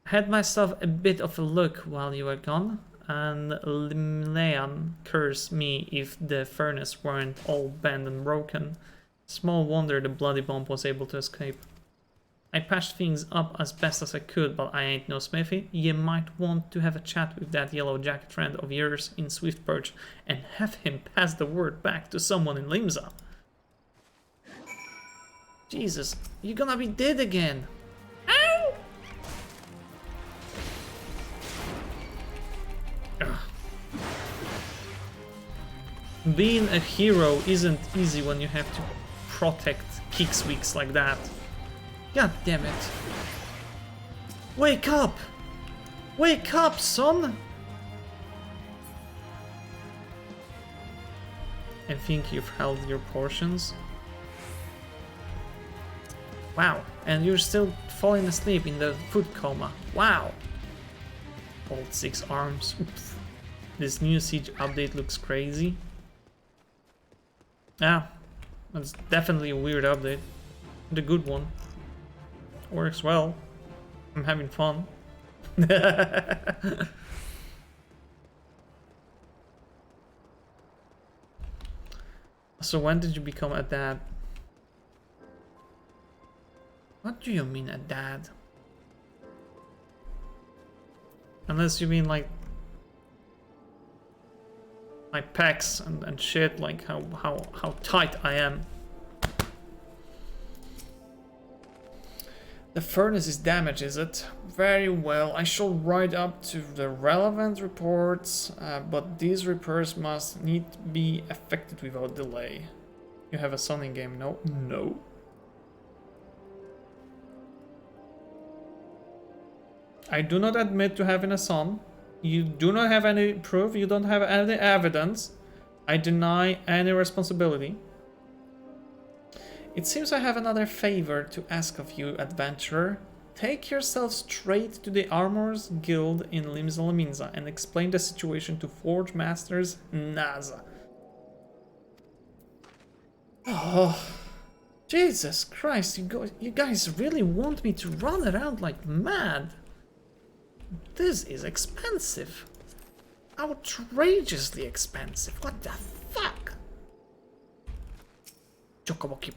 Speaker 3: I had myself a bit of a look while you were gone. and Limlean curse me if the furnace weren't all bent and broken. Small wonder the bloody bomb was able to escape. I patched things up as best as I could, but I ain't no smithy. You might want to have a chat with that yellow jacket friend of yours in Swiftperch and have him pass the word back to someone in Limsa. Jesus, you're gonna be dead again. Ow! Ugh. Being a hero isn't easy when you have to protect Kicksweeks like that. God damn it. Wake up! Wake up, son! I think you've held your portions. Wow, and you're still falling asleep in the food coma. Wow! Hold 6 arms. Oops. This new siege update looks crazy. Yeah, that's definitely a weird update. The good one. Works well. I'm having fun. So when did you become a dad? What do you mean a dad? Unless you mean like my pecs and shit, like how tight I am. The furnace is damaged, is it? Very well, I shall write up to the relevant reports, but these repairs must need be effected without delay. You have a son in game, no? No. I do not admit to having a son. You do not have any proof, you don't have any evidence. I deny any responsibility. It seems I have another favor to ask of you, adventurer. Take yourself straight to the Armorers Guild in Limsa Lominsa and explain the situation to Forge Masters Naza. Oh, Jesus Christ, you guys really want me to run around like mad? This is expensive. Outrageously expensive. What the fuck? Chocobo Cube.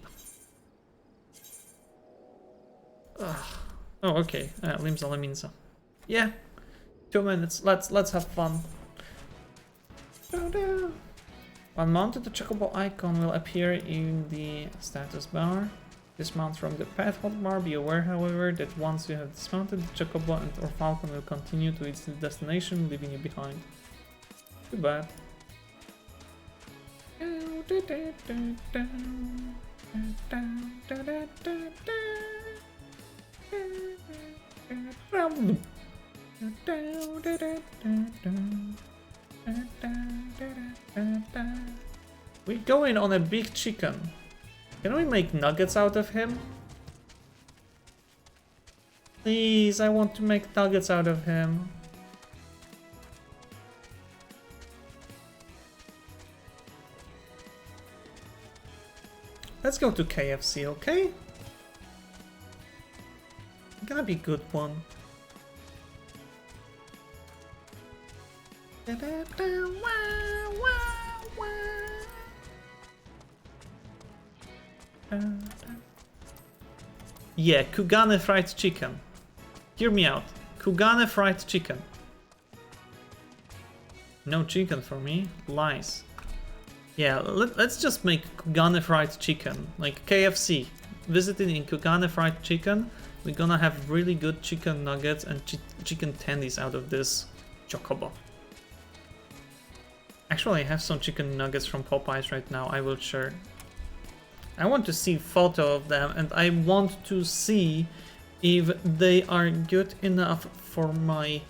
Speaker 3: Ugh. Oh, okay. Limsa Lominsa. Yeah. 2 minutes. Let's have fun. When mounted, the chocobo icon will appear in the status bar. Dismount from the path hotbar. Be aware, however, that once you have dismounted, the chocobo or falcon will continue to its destination, leaving you behind. Too bad. We're going on a big chicken. Can we make nuggets out of him? Please, I want to make nuggets out of him. Let's go to KFC, okay? Gonna be a good one. Yeah, Kugane fried chicken. Hear me out. Kugane fried chicken. No chicken for me. Lies. Yeah, let's just make Kugane fried chicken. Like KFC. Visiting in Kugane fried chicken. We're gonna have really good chicken nuggets and chicken tendies out of this chocobo. Actually, I have some chicken nuggets from Popeyes right now. I will share. I want to see photo of them, and I want to see if they are good enough for my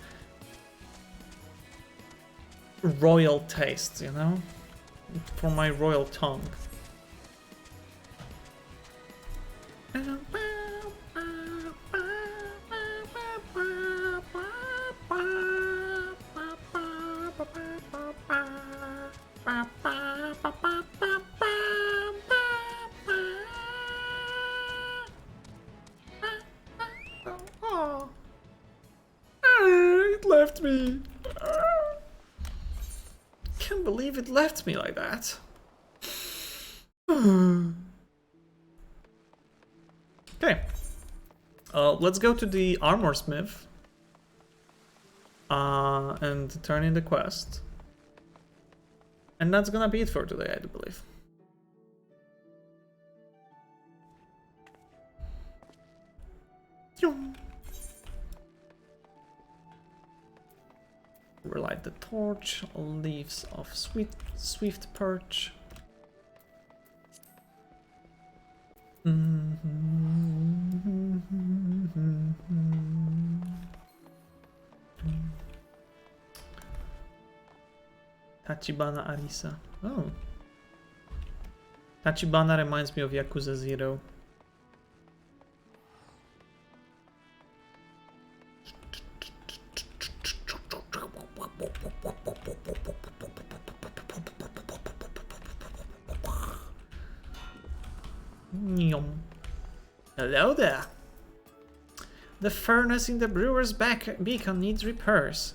Speaker 3: royal taste, you know? For my royal tongue. It left me. can't believe it left me like that. Okay. Let's go to the armor smith. And turn in the quest. And that's gonna be it for today, I do believe. Relight the torch, leaves of swift perch. Tachibana Arisa. Oh. Tachibana reminds me of Yakuza 0. Hello there. The furnace in the brewer's beacon needs repairs.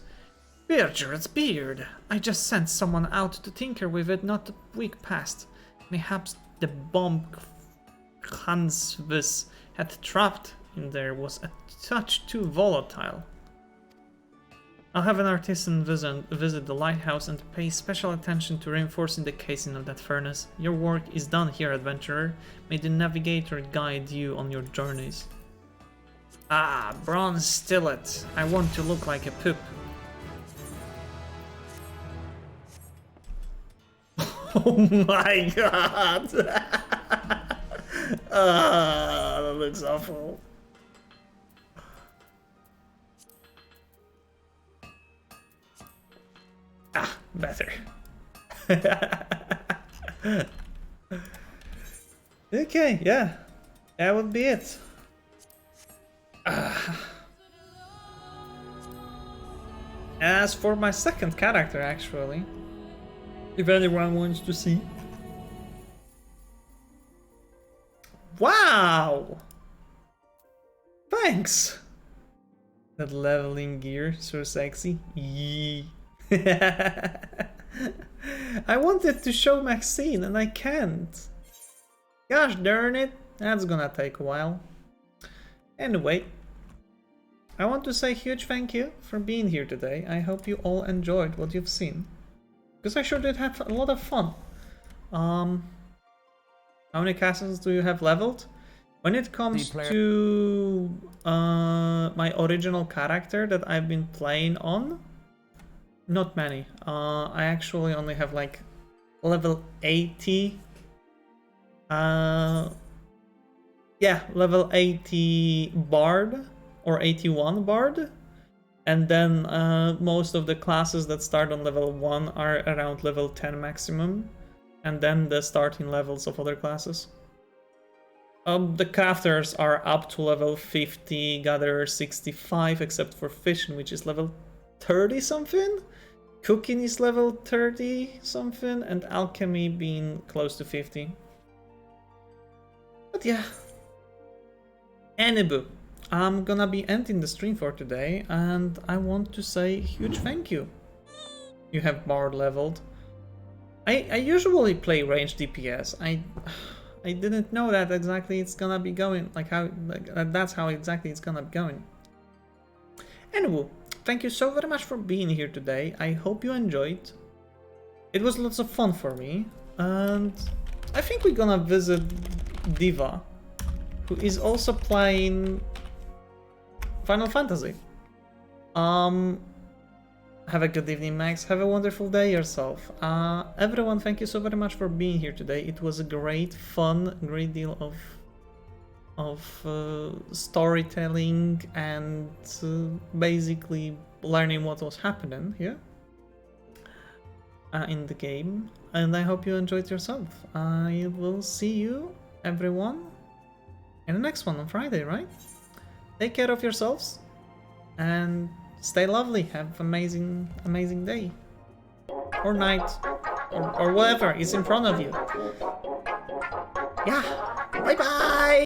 Speaker 3: Beard's beard. I just sent someone out to tinker with it not a week past. Perhaps the bomb Hansvis had trapped in there was a touch too volatile. I'll have an artisan visit the lighthouse and pay special attention to reinforcing the casing of that furnace. Your work is done here, adventurer. May the navigator guide you on your journeys. Ah, bronze stillet. I want to look like a poop. Oh my god! That looks awful. Ah, better. Okay, yeah. That would be it. As for my second character, actually, if anyone wants to see. Wow! Thanks! That leveling gear, so sexy. Yee. I wanted to show Maxine and I can't. Gosh darn it, that's gonna take a while. Anyway, I want to say a huge thank you for being here today. I hope you all enjoyed what you've seen. Because I sure did have a lot of fun. How many castles do you have leveled? When it comes to my original character that I've been playing on, not many. I actually only have like level 80. Yeah, level 80 Bard or 81 Bard. And then most of the classes that start on level 1 are around level 10 maximum. And then the starting levels of other classes. The crafters are up to level 50, gatherer 65, except for fishing, which is level 30 something. Cooking is level 30 something, and alchemy being close to 50. But yeah. Anywho, I'm gonna be ending the stream for today, and I want to say a huge thank you. You have Bard leveled. I usually play ranged DPS. I didn't know that exactly it's gonna be going, that's how exactly it's gonna be going. Anyway, thank you so very much for being here today. I hope you enjoyed. It was lots of fun for me, and I think we're gonna visit Diva, who is also playing Final Fantasy. Have a good evening, Max. Have a wonderful day yourself. Everyone, thank you so very much for being here today. It was a great fun, great deal of storytelling and basically learning what was happening here in the game. And I hope you enjoyed yourself. I will see you, everyone, in the next one on Friday, right? Take care of yourselves and stay lovely. Have an amazing day or night or whatever is in front of you. Yeah, bye bye.